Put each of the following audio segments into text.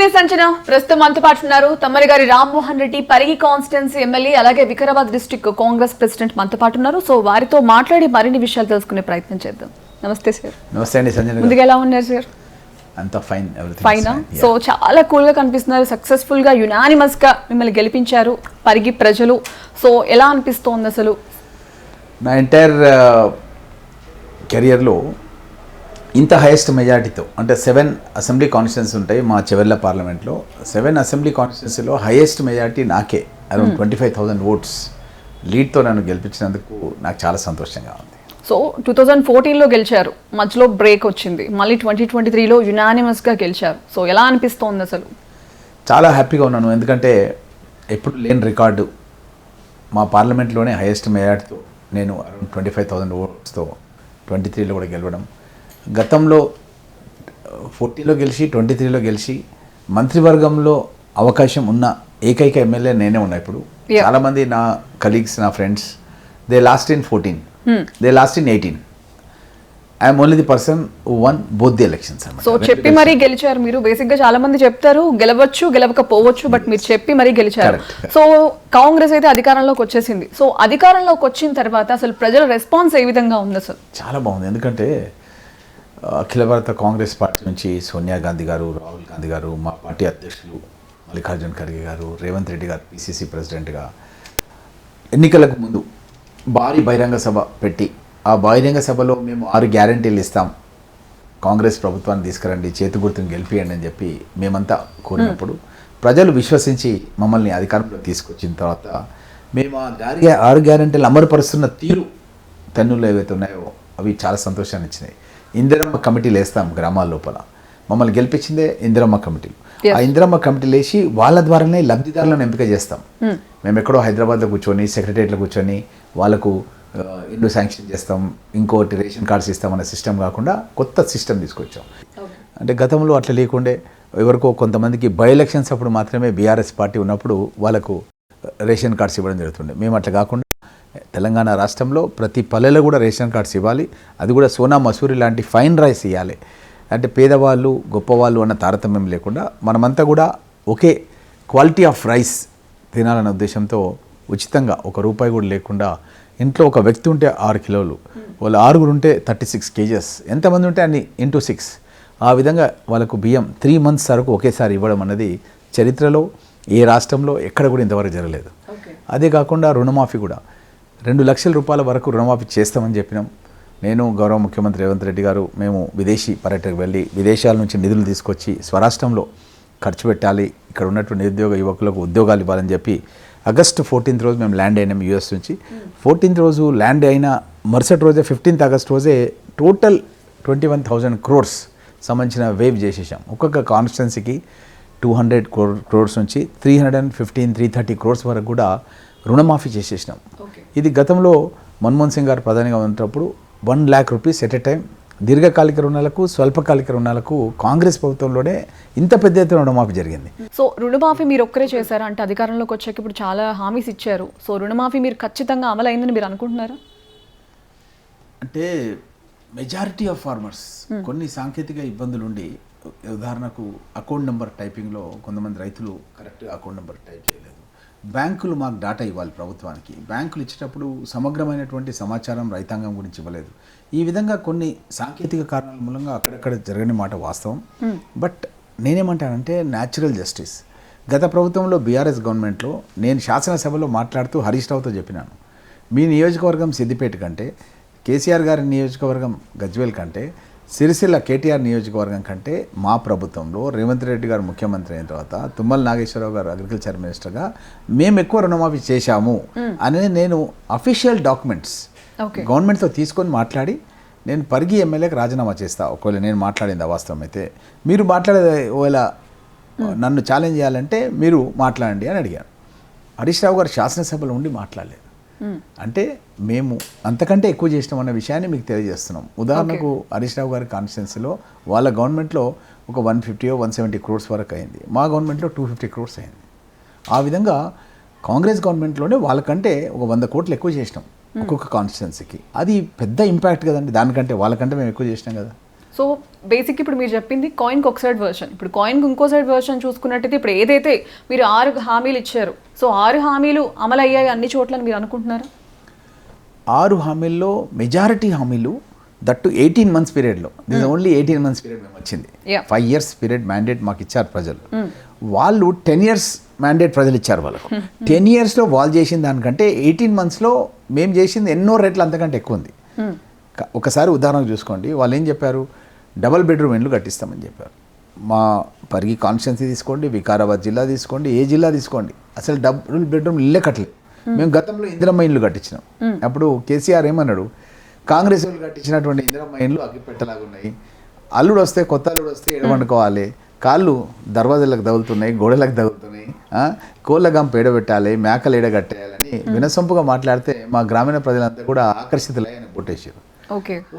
Serious అంచనా ప్రస్తుతం మనతో పాటు ఉన్నారు తమ్మరిగారి రామ్మోహన్ రెడ్డి పరిగి కాన్స్టిట్యున్సీ ఎమ్మెల్యే అలాగే వికారాబాద్ డిస్ట్రిక్ట్ కాంగ్రెస్ ప్రెసిడెంట్ మనతో పాటు ఉన్నారు. సో వారితో మాట్లాడి మరిన్ని విషయాలు తెలుసుకునే ప్రయత్నం చేద్దాం. నమస్తే సార్. నమస్తే అండి సంజయ్ గారు. ముందుగా ఎలా ఉన్నారు సార్? అంతా ఫైన్, ఫైనా? సో చాలా కూల్ గా కనిపిస్తున్నారు. సక్సెస్ఫుల్ గా యునానిమస్ గా మిమ్మల్ని గెలిపించారు పరిగి ప్రజలు. సో ఎలా అనిపిస్తోంది అసలు? నా ఎంటైర్ కెరియర్లో ఇంత హైయెస్ట్ మెజార్టీతో అంటే 7 అసెంబ్లీ కాన్స్టిట్యున్సీ ఉంటాయి మా చెవెళ్ళ పార్లమెంట్లో. 7 అసెంబ్లీ కాన్స్టిట్యున్సీలో హైయెస్ట్ మెజార్టీ నాకే, అరౌండ్ 25,000 ఓట్స్ లీడ్తో నన్ను గెలిపించినందుకు నాకు చాలా సంతోషంగా ఉంది. సో 2014లో గెలిచారు, మధ్యలో బ్రేక్ వచ్చింది, మళ్ళీ 2023లో యునానిమస్గా గెలిచారు. సో ఎలా అనిపిస్తోంది అసలు? చాలా హ్యాపీగా ఉన్నాను, ఎందుకంటే ఎప్పుడు లేని రికార్డు మా పార్లమెంట్లోనే హైయెస్ట్ మెజార్టీతో నేను అరౌండ్ 25,000 ఓట్స్తో 23లో కూడా గెలవడం. గతంలో 14లో గెలిచి 23లో గెలిచి మంత్రివర్గంలో అవకాశం ఉన్న ఏకైక ఎమ్మెల్యే నేనే ఉన్నా. ఇప్పుడు చాలామంది నా కలీగ్స్, నా friends, they last in 14, they last in 18. I'm only the person who one both the elections. So చెప్పి మరీ గెలిచారు మీరు. బేసిక్ గా చాలా మంది చెప్తారు గెలవచ్చు గెలవకపోవచ్చు, బట్ మీరు చెప్పి మరీ గెలిచారు. సో కాంగ్రెస్ అయితే అధికారంలోకి వచ్చేసింది. సో అధికారంలోకి వచ్చిన తర్వాత అసలు ప్రజల రెస్పాన్స్ ఏ విధంగా ఉంది అసలు? చాలా బాగుంది, ఎందుకంటే అఖిల భారత కాంగ్రెస్ పార్టీ నుంచి సోనియా గాంధీ గారు, రాహుల్ గాంధీ గారు, మా పార్టీ అధ్యక్షులు మల్లికార్జున్ ఖర్గే గారు, రేవంత్ రెడ్డి గారు పిసిసి ప్రెసిడెంట్గా ఎన్నికలకు ముందు భారీ బహిరంగ సభ పెట్టి, ఆ బహిరంగ సభలో మేము 6 గ్యారంటీలు ఇస్తాం, కాంగ్రెస్ ప్రభుత్వాన్ని తీసుకురండి, చేతి గుర్తుని గెలిపియండి అని చెప్పి మేమంతా కోరినప్పుడు ప్రజలు విశ్వసించి మమ్మల్ని అధికారంలో తీసుకొచ్చిన తర్వాత మేము ఆ 6 గ్యారంటీలు అమలుపరుస్తున్న తీరు తెన్నులు ఏవైతే ఉన్నాయో అవి చాలా సంతోషాన్ని ఇచ్చినాయి. ఇందిరమ్మ కమిటీలు వేస్తాం గ్రామాల లోపల, మమ్మల్ని గెలిపించిందే ఇందిరమ్మ కమిటీలు. ఆ ఇందిరమ్మ కమిటీలు వేసి వాళ్ళ ద్వారానే లబ్ధిదారులను ఎంపిక చేస్తాం. మేము ఎక్కడో హైదరాబాద్లో కూర్చొని సెక్రటరియట్లో కూర్చొని వాళ్ళకు ఇల్లు శాంక్షన్ చేస్తాం, ఇంకోటి రేషన్ కార్డ్స్ ఇస్తామన్న సిస్టమ్ కాకుండా కొత్త సిస్టమ్ తీసుకొచ్చాం. అంటే గతంలో అట్లా లేకుండే ఎవరికో కొంతమందికి బై ఎలక్షన్స్ అప్పుడు మాత్రమే బీఆర్ఎస్ పార్టీ ఉన్నప్పుడు వాళ్ళకు రేషన్ కార్డ్స్ ఇవ్వడం జరుగుతుండే. మేము అట్లా కాకుండా తెలంగాణ రాష్ట్రంలో ప్రతి పల్లెలో కూడా రేషన్ కార్డ్స్ ఇవ్వాలి, అది కూడా సోనా మసూరి లాంటి ఫైన్ రైస్ ఇవ్వాలి. అంటే పేదవాళ్ళు గొప్పవాళ్ళు అన్న తారతమ్యం లేకుండా మనమంతా కూడా ఒకే క్వాలిటీ ఆఫ్ రైస్ తినాలన్న ఉద్దేశంతో ఉచితంగా ₹1 కూడా లేకుండా ఇంట్లో ఒక వ్యక్తి ఉంటే 6 కిలోలు, వాళ్ళు 6 ఉంటే 36 kgs, ఎంతమంది ఉంటే అన్ని ఇంటూ 6, ఆ విధంగా వాళ్ళకు బియ్యం 3 months వరకు ఒకేసారి ఇవ్వడం అన్నది చరిత్రలో ఏ రాష్ట్రంలో ఎక్కడ కూడా ఇంతవరకు జరగలేదు. అదే కాకుండా రుణమాఫీ కూడా 2 లక్షల రూపాయల వరకు రుణమాఫీ చేస్తామని చెప్పినాం. నేను గౌరవ ముఖ్యమంత్రి రేవంత్ రెడ్డి గారు మేము విదేశీ పర్యటనకు వెళ్ళి విదేశాల నుంచి నిధులు తీసుకొచ్చి స్వరాష్ట్రంలో ఖర్చు పెట్టాలి, ఇక్కడ ఉన్నటువంటి నిరుద్యోగ యువకులకు ఉద్యోగాలు ఇవ్వాలని చెప్పి ఆగస్టు 14th రోజు మేము ల్యాండ్ అయినాం యూఎస్ నుంచి. 14th రోజు ల్యాండ్ అయిన మరుసటి రోజే 15th ఆగస్ట్ రోజే టోటల్ 21,000 crores సంబంధించిన వేవ్ చేసేసాం. ఒక్కొక్క కాన్స్టిట్యున్సీకి 200 crores నుంచి 330 crores వరకు కూడా రుణమాఫీ చేసేసినాం. ఇది గతంలో మన్మోహన్ సింగ్ గారు ప్రధానిగా ఉన్నప్పుడు 1 lakh rupees at a time దీర్ఘకాలిక రుణాలకు, స్వల్పకాలిక రుణాలకు కాంగ్రెస్ ప్రభుత్వంలోనే ఇంత పెద్ద ఎత్తున రుణమాఫీ జరిగింది. సో రుణమాఫీ మీరు ఒక్కరే చేశారా? అంటే అధికారంలోకి వచ్చాక ఇప్పుడు చాలా హామీస్ ఇచ్చారు. సో రుణమాఫీ మీరు ఖచ్చితంగా అమలు అయిందని మీరు అనుకుంటున్నారా? అంటే మెజారిటీ ఆఫ్ ఫార్మర్స్ కొన్ని సాంకేతిక ఇబ్బందులు ఉండి, ఉదాహరణకు అకౌంట్ నెంబర్ టైపింగ్లో కొంతమంది రైతులు కరెక్ట్గా అకౌంట్ నెంబర్ టైప్ చేయలేదు. బ్యాంకులు మాకు డాటా ఇవ్వాలి ప్రభుత్వానికి, బ్యాంకులు ఇచ్చేటప్పుడు సమగ్రమైనటువంటి సమాచారం రైతాంగం గురించి ఇవ్వలేదు. ఈ విధంగా కొన్ని సాంకేతిక కారణాల మూలంగా అక్కడక్కడ జరగని మాట వాస్తవం. బట్ నేనేమంటానంటే న్యాచురల్ జస్టిస్. గత ప్రభుత్వంలో బీఆర్ఎస్ గవర్నమెంట్లో నేను శాసనసభలో మాట్లాడుతూ హరీష్ రావుతో చెప్పినాను, మీ నియోజకవర్గం సిద్దిపేట కంటే, కేసీఆర్ గారి నియోజకవర్గం గజ్వేల్ కంటే, సిరిసిల్ల కేటీఆర్ నియోజకవర్గం కంటే మా ప్రభుత్వంలో రేవంత్ రెడ్డి గారు ముఖ్యమంత్రి అయిన తర్వాత తుమ్మల నాగేశ్వరరావు గారు అగ్రికల్చర్ మినిస్టర్గా మేము ఎక్కువ రుణమాఫీ చేశాము అనేది నేను అఫీషియల్ డాక్యుమెంట్స్ గవర్నమెంట్తో తీసుకొని మాట్లాడి నేను పరిగి ఎమ్మెల్యేకి రాజీనామా చేస్తా, ఒకవేళ నేను మాట్లాడింది అవాస్తవం అయితే. మీరు మాట్లాడేది ఒకవేళ నన్ను ఛాలెంజ్ చేయాలంటే మీరు మాట్లాడండి అని అడిగాను. హరీష్ రావు గారు శాసనసభలో ఉండి మాట్లాడలేదు. అంటే మేము అంతకంటే ఎక్కువ చేసినాం అన్న విషయాన్ని మీకు తెలియజేస్తున్నాం. ఉదాహరణకు హరీష్ రావు గారి కాన్స్టిట్యున్సీలో వాళ్ళ గవర్నమెంట్లో ఒక 150-170 crores వరకు అయింది, మా గవర్నమెంట్లో 250 crores అయింది. ఆ విధంగా కాంగ్రెస్ గవర్నమెంట్లోనే వాళ్ళకంటే ఒక 100 కోట్లు ఎక్కువ చేసినాం ఒక్కొక్క కాన్స్టిట్యున్సీకి. అది పెద్ద ఇంపాక్ట్ కదండి, దానికంటే వాళ్ళకంటే మేము ఎక్కువ చేసినాం కదా. సో బేసిక్ ఇప్పుడు మీరు చెప్పింది కాయిన్కి ఒక సైడ్ వర్షన్, ఇప్పుడు కాయిన్కి ఇంకో సైడ్ వర్షన్ చూసుకున్నట్టయితే ఇప్పుడు ఏదైతే మీరు 6 హామీలు ఇచ్చారు, సో 6 హామీలు అమలు అయ్యాయి అన్ని చోట్ల మీరు అనుకుంటున్నారా? 6 హామీల్లో మెజారిటీ హామీలు దట్టు 18 months పీరియడ్లో, దిస్ ఓన్లీ 18 months పీరియడ్ మేము వచ్చింది. 5 years పీరియడ్ మ్యాండేట్ మాకు ఇచ్చారు ప్రజలు. వాళ్ళు 10 years మ్యాండేట్ ప్రజలు ఇచ్చారు వాళ్ళకు. 10 yearsలో వాళ్ళు చేసిన దానికంటే 18 monthsలో మేము చేసింది ఎన్నో రెట్లు అంతకంటే ఎక్కువ ఉంది. ఒకసారి ఉదాహరణకు చూసుకోండి, వాళ్ళు ఏం చెప్పారు, డబల్ బెడ్రూమ్ ఇండ్లు కట్టిస్తామని చెప్పారు. మా పరిగి కాన్స్టిట్యున్సీ తీసుకోండి, వికారాబాద్ జిల్లా తీసుకోండి, ఏ జిల్లా తీసుకోండి, అసలు డబుల్ బెడ్రూమ్ ఇల్లే కట్టలేదు. మేము గతంలో ఇందిరమ్మ ఇండ్లు కట్టించినాం. అప్పుడు కేసీఆర్ ఏమన్నాడు, కాంగ్రెస్ వాళ్ళు కట్టించినటువంటి ఇందిరమ్మ ఇండ్లు అగ్గిపెట్టలాగా ఉన్నాయి, అల్లుడు వస్తే కొత్త అల్లుడు వస్తే ఎడవండుకోవాలి, కాళ్ళు దర్వాజాలకు తగులుతున్నాయి, గోడలకు తగులుతున్నాయి, కోళ్ళ గంప ఏడబెట్టాలి, మేకలు ఏడగట్టేయాలని వినసొంపుగా మాట్లాడితే మా గ్రామీణ ప్రజలంతా కూడా ఆకర్షితులై ఆయన కొట్టేసారు.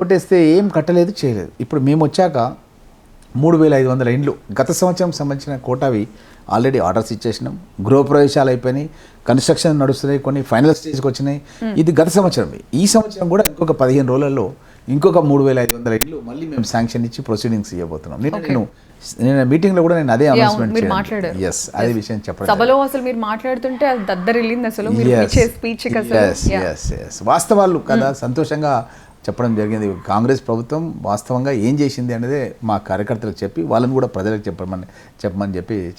ఓటేస్తే ఏం కట్టలేదు, చేయలేదు. ఇప్పుడు మేము వచ్చాక 3500 ఇండ్లు గత సంవత్సరం సంబంధించిన కోటావి ఆల్రెడీ ఆర్డర్స్ ఇచ్చేసినాం, గృహప్రవేశాలు అయిపోయినాయి, కన్స్ట్రక్షన్ నడుస్తున్నాయి, కొన్ని ఫైనల్ స్టేజ్కి వచ్చినాయి. ఇది గత సంవత్సరం. ఈ సంవత్సరం కూడా ఇంకొక 15 రోజులలో ఇంకొక 3500 ఇండ్లు మళ్ళీ మేము శాంక్షన్ ఇచ్చి ప్రొసీడింగ్స్ ఇవ్వబోతున్నాం. నేను మీటింగ్లో కూడా నేను అదే అనౌన్స్మెంట్ చేశాను. ఎస్, అదే విషయం చెప్పండి. సభలో అసలు మీరు మాట్లాడుతుంటే అది దద్దరిల్లింది అసలు, మీరు ఇచ్చే స్పీచ్కి అసలు వాస్తవాలు కదా, సంతోషంగా చెప్పడం జరిగింది. కాంగ్రెస్ ప్రభుత్వం వాస్తవంగా ఏం చేసింది అనేది మా కార్యకర్తలకు చెప్పి వాళ్ళని కూడా ప్రజలకు చెప్పమని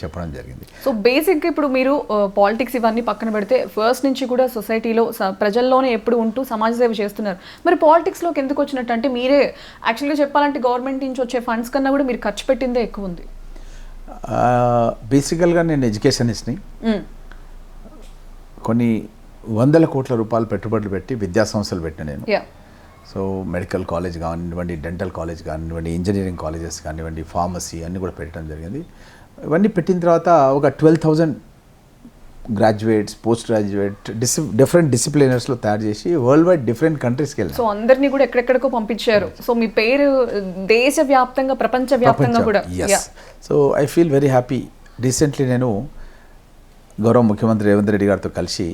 చెప్పడం జరిగింది. సో బేసిక్గా ఇప్పుడు మీరు పాలిటిక్స్ ఇవన్నీ పక్కన పెడితే ఫస్ట్ నుంచి కూడా సొసైటీలో ప్రజల్లోనే ఎప్పుడు ఉంటూ సమాజ సేవ చేస్తున్నారు. మరి పాలిటిక్స్లోకి ఎందుకు వచ్చినట్టు? అంటే మీరే యాక్చువల్గా చెప్పాలంటే గవర్నమెంట్ నుంచి వచ్చే ఫండ్స్ కన్నా కూడా మీరు ఖర్చు పెట్టిందే ఎక్కువ ఉంది. బేసికల్గా నేను ఎడ్యుకేషనిస్ట్ని. కొన్ని 100 కోట్ల రూపాయలు పెట్టుబడులు పెట్టి విద్యా సంస్థలు పెట్టిన నేను. సో మెడికల్ కాలేజ్ కానివ్వండి, డెంటల్ కాలేజ్ కానివ్వండి, ఇంజనీరింగ్ కాలేజెస్ కానివ్వండి, ఫార్మసీ అన్నీ కూడా పెట్టడం జరిగింది. ఇవన్నీ పెట్టిన తర్వాత ఒక 12,000 గ్రాడ్యుయేట్స్, పోస్ట్ గ్రాడ్యుయేట్, డిఫరెంట్ డిసిప్లినర్స్లో తయారు చేసి వరల్డ్ వైడ్ డిఫరెంట్ కంట్రీస్కి వెళ్ళారు. సో అందరినీ కూడా ఎక్కడెక్కడికో పంపించారు. సో మీ పేరు దేశవ్యాప్తంగా, ప్రపంచవ్యాప్తంగా కూడా. So I feel very happy. Recently నేను గౌరవ ముఖ్యమంత్రి రేవంత్ రెడ్డి గారితో కలిసి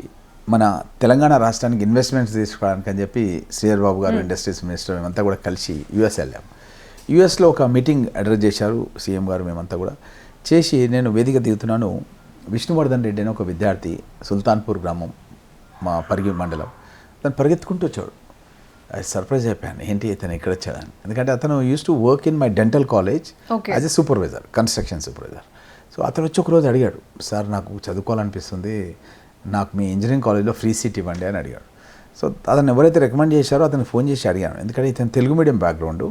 మన తెలంగాణ రాష్ట్రానికి ఇన్వెస్ట్మెంట్స్ తీసుకోవడానికి అని చెప్పి శ్రీధర్ బాబు గారు ఇండస్ట్రీస్ మినిస్టర్ మేమంతా కూడా కలిసి యుఎస్ వెళ్ళాం. యుఎస్లో ఒక మీటింగ్ అడ్రస్ చేశారు సీఎం గారు. మేమంతా కూడా చేసి నేను వేదిక దిగుతున్నాను. విష్ణువర్ధన్ రెడ్డి అని ఒక విద్యార్థి, సుల్తాన్పూర్ గ్రామం, మా పరిగి మండలం, తను పరిగెత్తుకుంటూ వచ్చాడు. అది సర్ప్రైజ్ అయిపోయాను, ఏంటి ఇతను ఇక్కడ వచ్చాడని. ఎందుకంటే అతను use to work in my dental college as a supervisor, construction supervisor. So అతను వచ్చి ఒకరోజు అడిగాడు, సార్ నాకు చదువుకోవాలనిపిస్తుంది, నాకు మీ ఇంజనీరింగ్ కాలేజ్లో ఫ్రీ సీట్ ఇవ్వండి అని అడిగాడు. సో అతను ఎవరైతే రికమెండ్ చేశారో అతను ఫోన్ చేసి అడిగాను. ఎందుకంటే ఇతను Telugu medium background,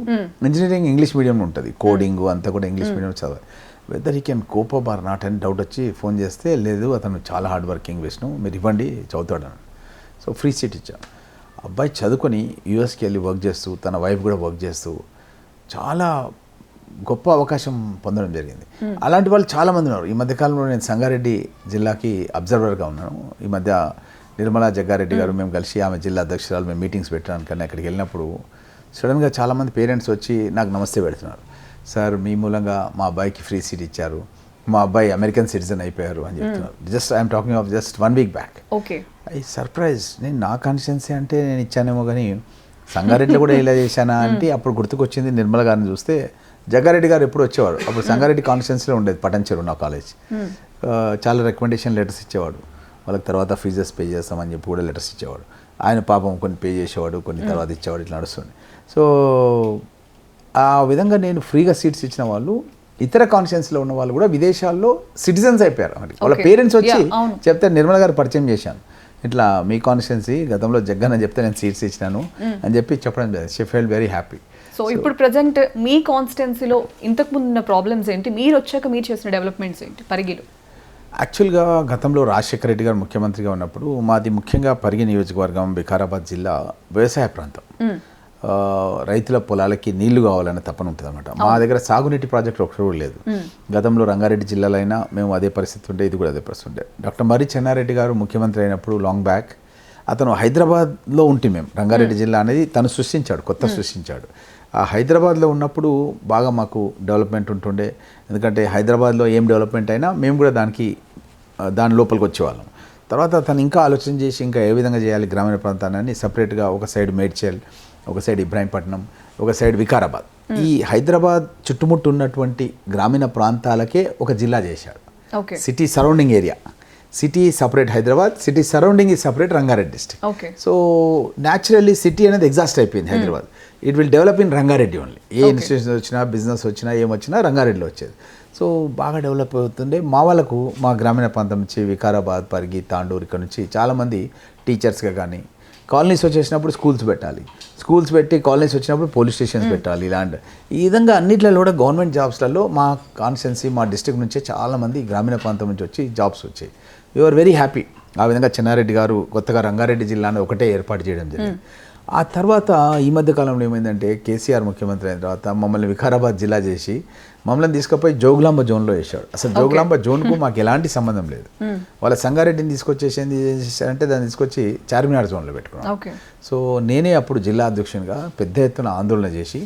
engineering English మీడియంలో ఉంటుంది, కోడింగ్ అంతా కూడా ఇంగ్లీష్ మీడియం చదవాలి. Whether he can cope up or not అని డౌట్ వచ్చి ఫోన్ చేస్తే, లేదు అతను చాలా హార్డ్ వర్కింగ్ విష్ణు, మీరు ఇవ్వండి చదువుతాడు అని. సో ఫ్రీ సీట్ ఇచ్చాను. అబ్బాయి చదువుకొని యూఎస్కి వెళ్ళి వర్క్ చేస్తూ, తన వైఫ్ కూడా వర్క్ చేస్తూ చాలా గొప్ప అవకాశం పొందడం జరిగింది. అలాంటి వాళ్ళు చాలామంది ఉన్నారు. ఈ మధ్యకాలంలో నేను సంగారెడ్డి జిల్లాకి అబ్జర్వర్గా ఉన్నాను. ఈ మధ్య నిర్మలా జగ్గారెడ్డి గారు మేము కలిసి, ఆమె జిల్లా అధ్యక్షురాలు, మేము మీటింగ్స్ పెట్టడానికన్నా అక్కడికి వెళ్ళినప్పుడు సడన్గా చాలామంది పేరెంట్స్ వచ్చి నాకు నమస్తే పెడుతున్నారు. సార్ మీ మూలంగా మా అబ్బాయికి ఫ్రీ సీట్ ఇచ్చారు, మా అబ్బాయి అమెరికన్ సిటిజన్ అయిపోయారు అని చెప్తున్నారు. Just I'm talking of just 1 week back. I surprise. నేను నా కాన్స్టిట్యున్సీ అంటే నేను ఇచ్చానేమో కానీ సంగారెడ్డిలో కూడా ఇలా చేశానా అంటే అప్పుడు గుర్తుకొచ్చింది నిర్మల గారిని చూస్తే. జగ్గారెడ్డి గారు ఎప్పుడు వచ్చేవాడు, అప్పుడు సంగారెడ్డి కాన్స్టిట్యున్సీలో ఉండేది పటంచెరు నా కాలేజ్. చాలా రికమెండేషన్ లెటర్స్ ఇచ్చేవాడు వాళ్ళకి, తర్వాత ఫీజెస్ పే చేస్తామని చెప్పి కూడా లెటర్స్ ఇచ్చేవాడు. ఆయన పాపం కొన్ని పే చేసేవాడు, కొన్ని తర్వాత ఇచ్చేవాడు, ఇట్లా నడుస్తుంది. సో ఆ విధంగా నేను ఫ్రీగా సీట్స్ ఇచ్చిన వాళ్ళు, ఇతర కాన్స్టిట్యున్సీలో ఉన్న వాళ్ళు కూడా విదేశాల్లో సిటిజన్స్ అయిపోయారు. వాళ్ళ పేరెంట్స్ వచ్చి చెప్తే నిర్మల గారు పరిచయం చేశాను, ఇట్లా మీ కాన్స్టిట్యున్సీ గతంలో జగ్గన్ అని చెప్తే నేను సీట్స్ ఇచ్చినాను అని చెప్పి చెప్పడం జరిగింది. She felt very happy. So ఇప్పుడు ప్రజెంట్ మీ కాన్స్టిట్యున్సీలో ఇంతకుముందు ఉన్న ప్రాబ్లమ్స్ ఏంటి, మీరు వచ్చాక మీరు చేసిన డెవలప్మెంట్స్ ఏంటి పరిగిలో? యాక్చువల్గా గతంలో రాజశేఖర రెడ్డి గారు ముఖ్యమంత్రిగా ఉన్నప్పుడు మాది ముఖ్యంగా పరిగి నియోజకవర్గం, వికారాబాద్ జిల్లా వ్యవసాయ ప్రాంతం. రైతుల పొలాలకి నీళ్లు కావాలనే తపన ఉంటుంది అనమాట. మా దగ్గర సాగునీటి ప్రాజెక్ట్ ఒకటి కూడా లేదు. గతంలో రంగారెడ్డి జిల్లాలో అయినా మేము అదే పరిస్థితి ఉంటే, ఇది కూడా అదే పరిస్థితి ఉంటే. డాక్టర్ మర్రి చెన్నారెడ్డి గారు ముఖ్యమంత్రి అయినప్పుడు లాంగ్ బ్యాక్ అతను హైదరాబాద్లో ఉంటే, మేము రంగారెడ్డి జిల్లా అనేది తను సృష్టించాడు, కొత్త సృష్టించాడు. ఆ హైదరాబాద్లో ఉన్నప్పుడు బాగా మాకు డెవలప్మెంట్ ఉంటుండే. ఎందుకంటే హైదరాబాద్లో ఏం డెవలప్మెంట్ అయినా మేము కూడా దాని లోపలికి వచ్చేవాళ్ళం. తర్వాత తను ఇంకా ఆలోచన చేసి ఇంకా ఏ విధంగా చేయాలి గ్రామీణ ప్రాంతాన్ని సపరేట్గా, ఒక సైడ్ మేడ్చల్, ఒక సైడ్ ఇబ్రాహీంపట్నం, ఒక సైడ్ వికారాబాద్. ఈ హైదరాబాద్ చుట్టుముట్టు ఉన్నటువంటి గ్రామీణ ప్రాంతాలకే ఒక జిల్లా చేశాడు. Okay. City surrounding area, city separate Hyderabad, city surrounding ఈ separate Rangareddy district. Okay. So naturally city అనేది ఎగ్జాస్ట్ అయిపోయింది Hyderabad. It will develop in Rangareddy only. ఏ ఇన్స్టిట్యూషన్ వచ్చినా, బిజినెస్ వచ్చినా, ఏమొచ్చినా రంగారెడ్డిలో వచ్చేది. సో బాగా డెవలప్ అవుతుండే. మా వాళ్ళకు మా గ్రామీణ ప్రాంతం నుంచి వికారాబాద్, పరిగి, తాండూరు ఇక్కడ నుంచి చాలామంది టీచర్స్గా కానీ, కాలనీస్ వచ్చేసినప్పుడు స్కూల్స్ పెట్టాలి, స్కూల్స్ పెట్టి కాలనీస్ వచ్చినప్పుడు పోలీస్ స్టేషన్స్ పెట్టాలి. ఇలాంటి ఈ విధంగా అన్నిట్లలో కూడా గవర్నమెంట్ జాబ్స్లలో మా కాన్స్టిట్యున్సీ, మా డిస్ట్రిక్ట్ నుంచే చాలామంది గ్రామీణ ప్రాంతం నుంచి వచ్చి జాబ్స్ వచ్చాయి. We are very happy. ఆ విధంగా చెన్నారెడ్డి గారు కొత్తగా రంగారెడ్డి జిల్లాను ఒకటే ఏర్పాటు చేయడం జరిగింది. ఆ తర్వాత ఈ మధ్య కాలంలో ఏమైందంటే కేసీఆర్ ముఖ్యమంత్రి అయిన తర్వాత మమ్మల్ని వికారాబాద్ జిల్లా చేసి మమ్మల్ని తీసుకుపోయి జోగులాంబ జోన్లో వేశాడు. అసలు జోగులాంబ జోన్కు మాకు ఎలాంటి సంబంధం లేదు. వాళ్ళ సంగారెడ్డిని తీసుకొచ్చేసింది అంటే దాన్ని తీసుకొచ్చి చార్మినార్ జోన్లో పెట్టుకున్నాం. సో నేనే అప్పుడు జిల్లా అధ్యక్షునిగా పెద్ద ఎత్తున ఆందోళన చేసి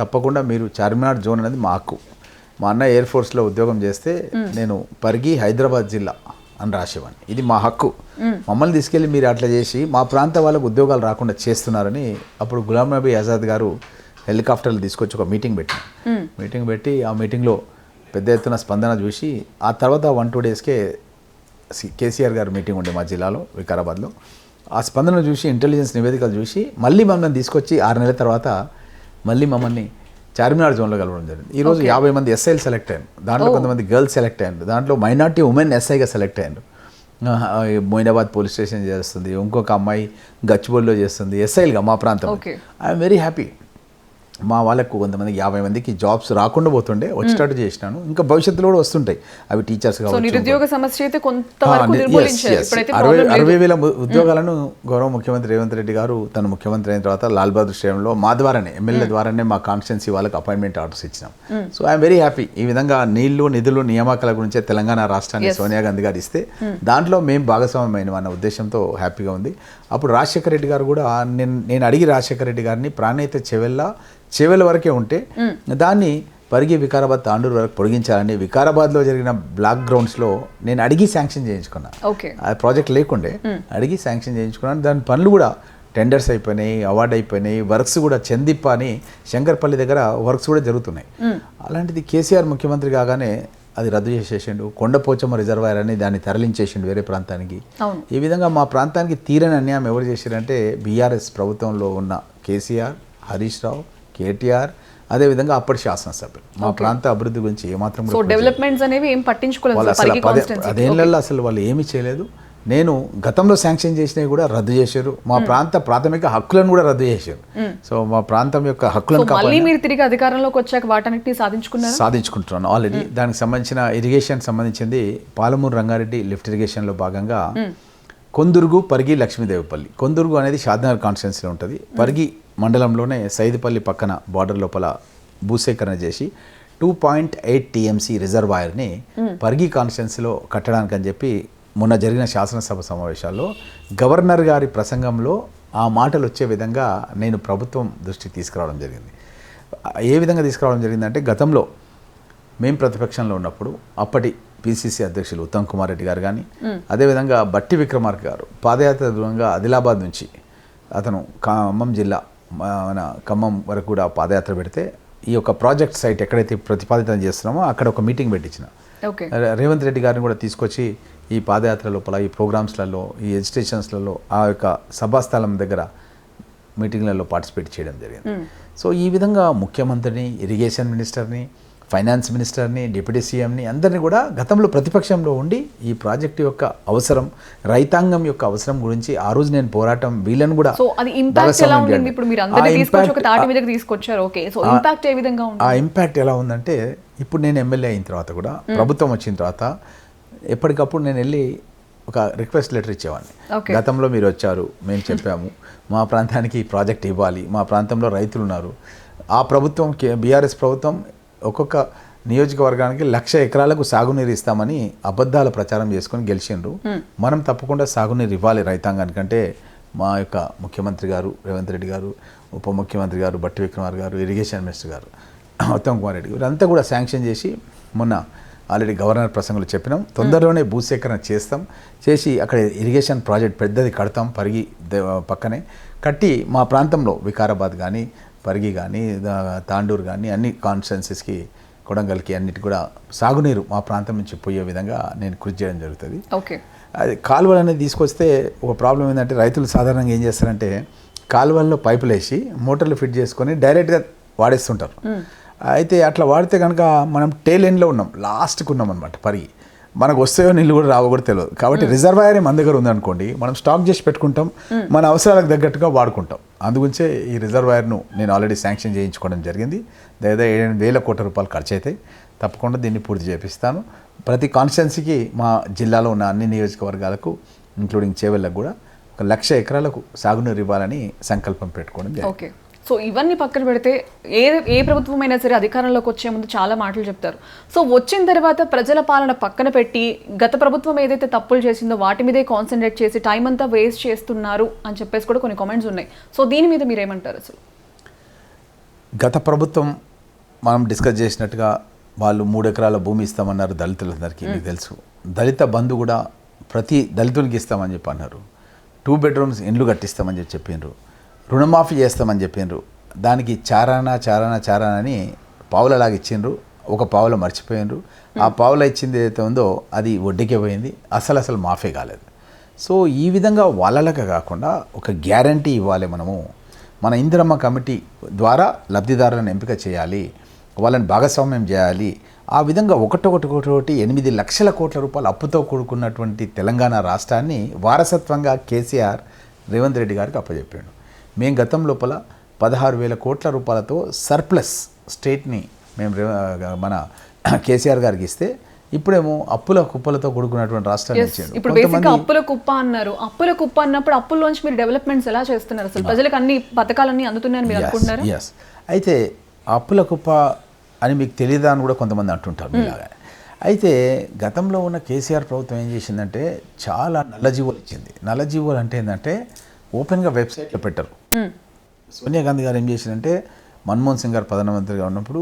తప్పకుండా మీరు చార్మినార్ జోన్ అనేది మా హక్కు. మా అన్న ఎయిర్ ఫోర్స్లో ఉద్యోగం చేస్తే నేను పరిగి హైదరాబాద్ జిల్లా అని రాసేవాడిని. ఇది మా హక్కు. మమ్మల్ని తీసుకెళ్ళి మీరు అట్లా చేసి మా ప్రాంత వాళ్ళకు ఉద్యోగాలు రాకుండా చేస్తున్నారని అప్పుడు గులాం నబీ ఆజాద్ గారు హెలికాప్టర్లు తీసుకొచ్చి ఒక మీటింగ్ పెట్టాను. మీటింగ్ పెట్టి ఆ మీటింగ్లో పెద్ద ఎత్తున స్పందన చూసి ఆ తర్వాత 1-2 డేస్కే కేసీఆర్ గారు మీటింగ్ ఉండే మా జిల్లాలో వికారాబాద్లో. ఆ స్పందన చూసి ఇంటెలిజెన్స్ నివేదికలు చూసి మళ్ళీ మమ్మల్ని తీసుకొచ్చి 6 నెలల తర్వాత మళ్ళీ మమ్మల్ని చార్మినార్ జోన్లో కలవడం జరిగింది. ఈరోజు 50 మంది ఎస్ఐలు సెలెక్ట్ అయ్యారు. దాంట్లో కొంతమంది గర్ల్స్ సెలెక్ట్ అయ్యారు. దాంట్లో మైనార్టీ ఉమెన్ ఎస్ఐగా సెలెక్ట్ అయ్యారు. మొయినాబాద్ పోలీస్ స్టేషన్ చేస్తుంది, ఇంకొక అమ్మాయి గచ్చిబౌలిలో చేస్తుంది ఎస్ఐలుగా మా ప్రాంతం. I'm very happy. మా వాళ్ళకు కొంతమందికి 50 మందికి జాబ్స్ రాకుండా పోతుండే, వచ్చేటట్టు చేసినాను. ఇంకా భవిష్యత్తులో కూడా వస్తుంటాయి. అవి టీచర్స్ కావచ్చు. నిరుద్యోగ సమస్య అయితే కొంతవరకు నిర్మూలించారు. ఇప్పుడైతే 60,000 ఉద్యోగాలను గౌరవ ముఖ్యమంత్రి రేవంత్ రెడ్డి గారు తను ముఖ్యమంత్రి అయిన తర్వాత లాల్ బహదూర్ స్టేడియంలో మా ద్వారానే ఎమ్మెల్యే ద్వారానే మా కాన్స్టిట్యున్సీ వాళ్ళకి అపాయింట్మెంట్ ఆర్డర్స్ ఇచ్చినాం. So I'm very happy. ఈ విధంగా నీళ్లు, నిధులు, నియామకాల గురించే తెలంగాణ రాష్ట్రాన్ని సోనియా గాంధీ గారు ఇస్తే దాంట్లో మేము భాగస్వామ్యమైన అన్న ఉద్దేశంతో హ్యాపీగా ఉంది. అప్పుడు రాజశేఖర రెడ్డి గారు కూడా నేను అడిగి రాజశేఖర రెడ్డి గారిని ప్రాణహిత చెవెల వరకే ఉంటే దాన్ని పరిగి వికారాబాద్ తాండూరు వరకు పొడిగించాలని వికారాబాద్లో జరిగిన బ్లాక్ గ్రౌండ్స్లో నేను అడిగి శాంక్షన్ చేయించుకున్నాను. ఆ ప్రాజెక్ట్ లేకుండే అడిగి శాంక్షన్ చేయించుకున్నాను. దాని పనులు కూడా టెండర్స్ అయిపోయినాయి, అవార్డు అయిపోయినాయి, వర్క్స్ కూడా చందిప్ప అని శంకర్పల్లి దగ్గర వర్క్స్ కూడా జరుగుతున్నాయి. అలాంటిది కేసీఆర్ ముఖ్యమంత్రి కాగానే అది రద్దు చేసేసిండు. కొండపోచమ్మ రిజర్వాయర్ అని దాన్ని తరలించేసిండు వేరే ప్రాంతానికి. ఈ విధంగా మా ప్రాంతానికి తీరని అన్యాయం ఎవరు చేశారంటే బీఆర్ఎస్ ప్రభుత్వంలో ఉన్న కేసీఆర్, హరీష్ రావు, కేటీఆర్, అదేవిధంగా అప్పటి శాసనసభ్యులు మా ప్రాంత అభివృద్ధి గురించి ఏమాత్రం డెవలప్మెంట్స్ అనేవి ఏం పట్టించుకోలేదు. అదేళ్ళల్లో అసలు వాళ్ళు ఏమీ చేయలేదు. నేను గతంలో శాంక్షన్ చేసినవి కూడా రద్దు చేశారు. మా ప్రాంత ప్రాథమిక హక్కులను కూడా రద్దు చేశారు. సో మా ప్రాంతం యొక్క హక్కులను మీరు తిరిగి అధికారంలోకి వచ్చాక వాటన్నిటిని సాధించుకుంటున్నాను ఆల్రెడీ. దానికి సంబంధించిన ఇరిగేషన్ సంబంధించింది పాలమూరు రంగారెడ్డి లిఫ్ట్ ఇరిగేషన్లో భాగంగా కొందుర్గు, పరిగి, లక్ష్మీదేవిపల్లి. కొందుర్గు అనేది షాద్నగర్ కాన్స్టిట్యున్సీలో ఉంటుంది. పరిగి మండలంలోనే సైదుపల్లి పక్కన బార్డర్ లోపల భూసేకరణ చేసి 2.8 TMC రిజర్వాయర్ని పరిగి కాన్స్టిట్యున్సీలో కట్టడానికి అని చెప్పి మొన్న జరిగిన శాసనసభ సమావేశాల్లో గవర్నర్ గారి ప్రసంగంలో ఆ మాటలు వచ్చే విధంగా నేను ప్రభుత్వం దృష్టికి తీసుకురావడం జరిగింది. ఏ విధంగా తీసుకురావడం జరిగిందంటే గతంలో మేము ప్రతిపక్షంలో ఉన్నప్పుడు అప్పటి పిసిసి అధ్యక్షులు ఉత్తమ్ కుమార్ రెడ్డి గారు కానీ, అదేవిధంగా బట్టి విక్రమార్క గారు పాదయాత్ర దూరంగా ఆదిలాబాద్ నుంచి అతను ఖమ్మం జిల్లా మన ఖమ్మం వరకు కూడా పాదయాత్ర పెడితే ఈ యొక్క ప్రాజెక్ట్ సైట్ ఎక్కడైతే ప్రతిపాదితం చేస్తున్నామో అక్కడ ఒక మీటింగ్ పెట్టించిన రేవంత్ రెడ్డి గారిని కూడా తీసుకొచ్చి ఈ పాదయాత్ర లోపల, ఈ ప్రోగ్రామ్స్లలో, ఈ ఎడ్యుకేషన్స్లలో ఆ యొక్క సభాస్థలం దగ్గర మీటింగ్లలో పార్టిసిపేట్ చేయడం జరిగింది. సో ఈ విధంగా ముఖ్యమంత్రిని, ఇరిగేషన్ మినిస్టర్ని, ఫైనాన్స్ మినిస్టర్ని, డిప్యూటీ సీఎంని అందరినీ కూడా గతంలో ప్రతిపక్షంలో ఉండి ఈ ప్రాజెక్టు యొక్క అవసరం, రైతాంగం యొక్క అవసరం గురించి ఆ రోజు నేను పోరాటం వీళ్ళని కూడా ఆ ఇంపాక్ట్ ఎలా ఉందంటే ఇప్పుడు నేను ఎమ్మెల్యే అయిన తర్వాత కూడా ప్రభుత్వం వచ్చిన తర్వాత ఎప్పటికప్పుడు నేను వెళ్ళి ఒక రిక్వెస్ట్ లెటర్ ఇచ్చేవాడిని. గతంలో మీరు వచ్చారు, మేము చెప్పాము మా ప్రాంతానికి ఈ ప్రాజెక్ట్ ఇవ్వాలి, మా ప్రాంతంలో రైతులు ఉన్నారు. ఆ ప్రభుత్వం బీఆర్ఎస్ ప్రభుత్వం ఒక్కొక్క నియోజకవర్గానికి 1,00,000 ఎకరాలకు సాగునీరు ఇస్తామని అబద్ధాల ప్రచారం చేసుకొని గెలిచిండ్రు. మనం తప్పకుండా సాగునీరు ఇవ్వాలి రైతాంగానికంటే మా యొక్క ముఖ్యమంత్రి గారు రేవంత్ రెడ్డి గారు, ఉప ముఖ్యమంత్రి గారు బట్టి విక్రమార్ గారు, ఇరిగేషన్ మినిస్టర్ గారు ఉత్తమ్ కుమార్ రెడ్డి గారు అంతా కూడా శాంక్షన్ చేసి మొన్న ఆల్రెడీ గవర్నర్ ప్రసంగంలో చెప్పినాం. తొందరలోనే భూసేకరణ చేసి అక్కడ ఇరిగేషన్ ప్రాజెక్ట్ పెద్దది కడతాం. పరిగి పక్కనే కట్టి మా ప్రాంతంలో వికారాబాద్ కానీ, పరిగి కానీ తాండూరు కానీ అన్ని కాన్స్టిట్యున్సీస్కి కొడంగల్కి అన్నిటి కూడా సాగునీరు మా ప్రాంతం నుంచి పోయే విధంగా నేను కృషి చేయడం జరుగుతుంది. ఓకే, అది కాలువలు అనేది తీసుకొస్తే ఒక ప్రాబ్లం ఏంటంటే రైతులు సాధారణంగా ఏం చేస్తారంటే కాలువల్లో పైపులు వేసి మోటార్లు ఫిట్ చేసుకొని డైరెక్ట్గా వాడేస్తుంటారు. అయితే అట్లా వాడితే కనుక మనం టేల్ ఎండ్లో ఉన్నాం, లాస్ట్కి ఉన్నాం అనమాట. పరిగి మనకు వస్తాయో నీళ్ళు కూడా రావో కూడా తెలియదు. కాబట్టి రిజర్వాయర్ మన దగ్గర ఉందనుకోండి, మనం స్టాక్ చేసి పెట్టుకుంటాం, మన అవసరాలకు తగ్గట్టుగా వాడుకుంటాం. అందుగురించే ఈ రిజర్వాయర్ను నేను ఆల్రెడీ శాంక్షన్ చేయించుకోవడం జరిగింది. దాదాపు 7,000 కోట్ల రూపాయలు ఖర్చు అవుతాయి. తప్పకుండా దీన్ని పూర్తి చేపిస్తాను. ప్రతి కాన్స్టిట్యున్సీకి మా జిల్లాలో ఉన్న అన్ని నియోజకవర్గాలకు ఇంక్లూడింగ్ చేవెళ్ళకు కూడా 1,00,000 ఎకరాలకు సాగునీరు ఇవ్వాలని సంకల్పం పెట్టుకోవడం జరిగింది. ఓకే, సో ఇవన్నీ పక్కన పెడితే ఏ ప్రభుత్వం అయినా సరే అధికారంలోకి వచ్చే ముందు చాలా మాటలు చెప్తారు. సో వచ్చిన తర్వాత ప్రజల పాలన పక్కన పెట్టి గత ప్రభుత్వం ఏదైతే తప్పులు చేసిందో వాటి మీదే కాన్సన్ట్రేట్ చేసి టైం అంతా వేస్ట్ చేస్తున్నారు అని చెప్పేసి కూడా కొన్ని కామెంట్స్ ఉన్నాయి. సో దీని మీద మీరేమంటారు? అసలు గత ప్రభుత్వం మనం డిస్కస్ చేసినట్టుగా వాళ్ళు 3 ఎకరాల భూమి ఇస్తామన్నారు దళితులందరికీ. మీకు తెలుసు, దళిత బంధు కూడా ప్రతి దళితునికి ఇస్తామని చెప్పి అన్నారు. 2 బెడ్రూమ్స్ ఇండ్లు కట్టిస్తామని చెప్పిండ్రు. రుణమాఫీ చేస్తామని చెప్పిండ్రు. దానికి చారానా అని పావులలాగా ఇచ్చిండ్రు. ఒక పావుల మర్చిపోయినరు. ఆ పావుల ఇచ్చింది ఏదైతే ఉందో అది వడ్డీకే పోయింది. అసలు మాఫీ కాలేదు. సో ఈ విధంగా వాళ్ళలాగా కాకుండా ఒక గ్యారంటీ ఇవ్వాలి. మనము మన ఇందిరమ్మ కమిటీ ద్వారా లబ్ధిదారులను ఎంపిక చేయాలి, వాళ్ళని భాగస్వామ్యం చేయాలి. ఆ విధంగా ఒకటి 8 లక్షల కోట్ల రూపాయలు అప్పుతో కూడుకున్నటువంటి తెలంగాణ రాష్ట్రాన్ని వారసత్వంగా కేసీఆర్ రేవంత్ రెడ్డి గారికి అప్పచెప్పాడు. మేము గతం లోపల 16,000 కోట్ల రూపాయలతో సర్ప్లస్ స్టేట్ని మేము మన కేసీఆర్ గారికి ఇస్తే ఇప్పుడేమో అప్పుల కుప్పలతో కూడుకున్నటువంటి రాష్ట్రాన్ని ఇచ్చాడు. ఇప్పుడు బేసిక్గా అప్పుల కుప్ప అన్నారు. అప్పుల కుప్ప అన్నప్పుడు అప్పుల్లోంచి మీరు డెవలప్మెంట్స్ ఎలా చేస్తున్నారు? అసలు ప్రజలకు అన్ని పథకాలన్నీ అందుతున్నాయని మీరు అనుకుంటున్నారు? అయితే అప్పుల కుప్ప అని మీకు తెలియదా అని కూడా కొంతమంది అంటుంటారు మీలాగా. అయితే గతంలో ఉన్న కేసీఆర్ ప్రభుత్వం ఏం చేసిందంటే చాలా నల్లజీవోలు ఇచ్చింది. నల్లజీవోలు అంటే ఏంటంటే ఓపెన్గా వెబ్సైట్లో పెట్టరు. సోనియా గాంధీ గారు ఏం చేసిందంటే మన్మోహన్ సింగ్ గారు ప్రధానమంత్రిగా ఉన్నప్పుడు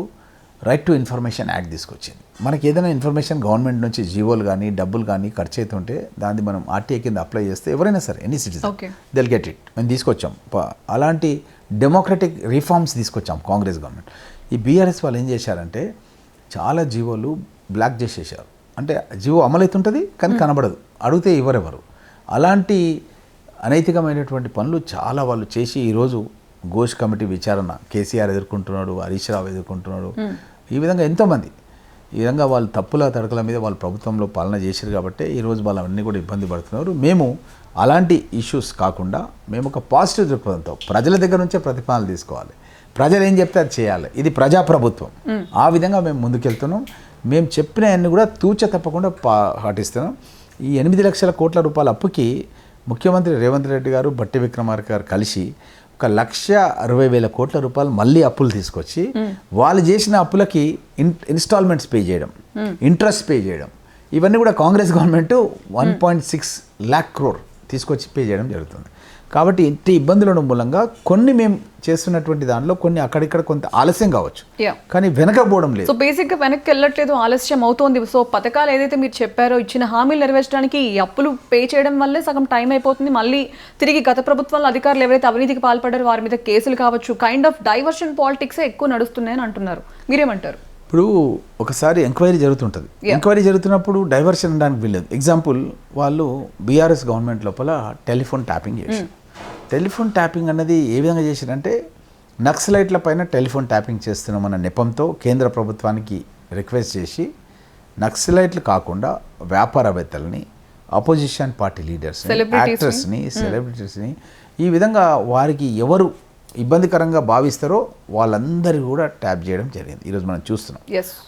రైట్ టు ఇన్ఫర్మేషన్ యాక్ట్ తీసుకొచ్చింది. మనకి ఏదైనా ఇన్ఫర్మేషన్ గవర్నమెంట్ నుంచి జీవోలు కానీ డబ్బులు కానీ ఖర్చు అవుతుంటే దాన్ని మనం ఆర్టీఐ కింద అప్లై చేస్తే ఎవరైనా సరే any citizen they'll get it. మేము తీసుకొచ్చాం. అలాంటి డెమోక్రటిక్ రిఫార్మ్స్ తీసుకొచ్చాం కాంగ్రెస్ గవర్నమెంట్. ఈ బీఆర్ఎస్ వాళ్ళు ఏం చేశారంటే చాలా జీవోలు బ్లాక్ చేసేసారు. అంటే జీవో అమలవుతుంటుంది కానీ కనబడదు, అడిగితే ఎవరెవరు. అలాంటి అనైతికమైనటువంటి పనులు చాలా వాళ్ళు చేసి ఈరోజు ఘోష్ కమిటీ విచారణ కేసీఆర్ ఎదుర్కొంటున్నాడు, హరీష్ రావు ఎదుర్కొంటున్నాడు. ఈ విధంగా ఎంతోమంది ఈ విధంగా వాళ్ళు తప్పుల తడకల మీద వాళ్ళు ప్రభుత్వంలో పాలన చేశారు కాబట్టి ఈరోజు వాళ్ళన్నీ కూడా ఇబ్బంది పడుతున్నారు. మేము అలాంటి ఇష్యూస్ కాకుండా మేము ఒక పాజిటివ్ దృక్పథంతో ప్రజల దగ్గర నుంచే ప్రతిపాదనలు తీసుకోవాలి. ప్రజలు ఏం చెప్తే అది చేయాలి. ఇది ప్రజాప్రభుత్వం. ఆ విధంగా మేము ముందుకెళ్తున్నాం. మేము చెప్పినవన్నీ కూడా తూచ తప్పకుండా పాటిస్తున్నాం. ఈ 8 లక్షల కోట్ల రూపాయల అప్పుకి ముఖ్యమంత్రి రేవంత్ రెడ్డి గారు బట్టి విక్రమార్క గారు కలిసి 1,60,000 కోట్ల రూపాయలు మళ్ళీ అప్పులు తీసుకొచ్చి వాళ్ళు చేసిన అప్పులకి ఇన్స్టాల్మెంట్స్ పే చేయడం, ఇంట్రెస్ట్ పే చేయడం, ఇవన్నీ కూడా కాంగ్రెస్ గవర్నమెంట్ 1.6 lakh crore తీసుకొచ్చి పే చేయడం జరుగుతుంది. కాబట్టి ఇంటి ఇబ్బందుల మూలంగా కొన్ని మేము చేస్తున్నటువంటి దానిలో కొన్ని అక్కడిక్కడ కొంత ఆలస్యం కావచ్చు, కానీ వెనకపోవడం లేదు. సో బేసిక్గా వెనక్కి వెళ్ళట్లేదు, ఆలస్యం అవుతోంది. సో పథకాలు ఏదైతే మీరు చెప్పారో ఇచ్చిన హామీలు నెరవేర్చడానికి ఈ అప్పులు పే చేయడం వల్లే సగం టైం అయిపోతుంది. మళ్ళీ తిరిగి గత ప్రభుత్వంలో అధికారులు ఎవరైతే అవినీతికి పాల్పడారో వారి మీద కేసులు కావచ్చు, కైండ్ ఆఫ్ డైవర్షన్ పాలిటిక్సే ఎక్కువ నడుస్తున్నాయని అంటున్నారు. మీరేమంటారు? ఇప్పుడు ఒకసారి ఎంక్వైరీ జరుగుతుంటుంది. ఎంక్వైరీ జరుగుతున్నప్పుడు డైవర్షన్ అనడానికి వీల్లేదు. ఎగ్జాంపుల్, వాళ్ళు బీఆర్ఎస్ గవర్నమెంట్ లోపల టెలిఫోన్ ట్యాపింగ్ చేశారు. టెలిఫోన్ ట్యాపింగ్ అన్నది ఏ విధంగా చేశారంటే నక్సలైట్ల పైన టెలిఫోన్ ట్యాపింగ్ చేస్తున్నామన్న నెపంతో కేంద్ర ప్రభుత్వానికి రిక్వెస్ట్ చేసి నక్సలైట్లు కాకుండా వ్యాపారవేత్తలని, అపోజిషన్ పార్టీ లీడర్స్ని, యాక్టర్స్ని, సెలబ్రిటీస్ని ఈ విధంగా వారికి ఎవరు ఇబ్బందికరంగా భావిస్తారో వాళ్ళందరూ కూడా ట్యాప్ చేయడం జరిగింది. ఈరోజు మనం చూస్తున్నాం.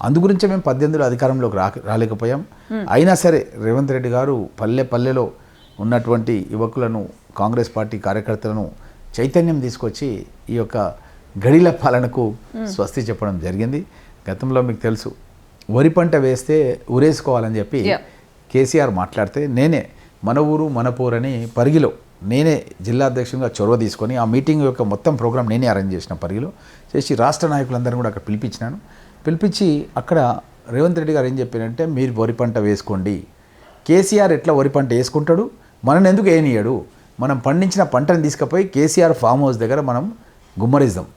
అందుగురించే మేము 18లో అధికారంలోకి రాలేకపోయాం. అయినా సరే రేవంత్ రెడ్డి గారు పల్లెలో ఉన్నటువంటి యువకులను, కాంగ్రెస్ పార్టీ కార్యకర్తలను చైతన్యం తీసుకొచ్చి ఈ యొక్క గడిల పాలనకు స్వస్తి చెప్పడం జరిగింది. గతంలో మీకు తెలుసు, వరి పంట వేస్తే ఊరేసుకోవాలని చెప్పి కేసీఆర్ మాట్లాడితే నేనే మన ఊరు మన పోరని పరిగిలో నేనే జిల్లా అధ్యక్షునిగా చొరవ తీసుకొని ఆ మీటింగ్ యొక్క మొత్తం ప్రోగ్రామ్ నేనే అరేంజ్ చేసిన పరిగిలో చేసి రాష్ట్ర నాయకులందరినీ కూడా అక్కడ పిలిపించి అక్కడ రేవంత్ రెడ్డి గారు ఏం చెప్పారంటే మీరు వరి పంట వేసుకోండి, కేసీఆర్ ఎట్లా వరి పంట వేసుకుంటాడు, మనల్ని ఎందుకు వేయనీయడు, మనం పండించిన పంటను తీసుకుపోయి కేసీఆర్ ఫామ్ హౌస్ దగ్గర మనం గుమ్మరిద్దాం,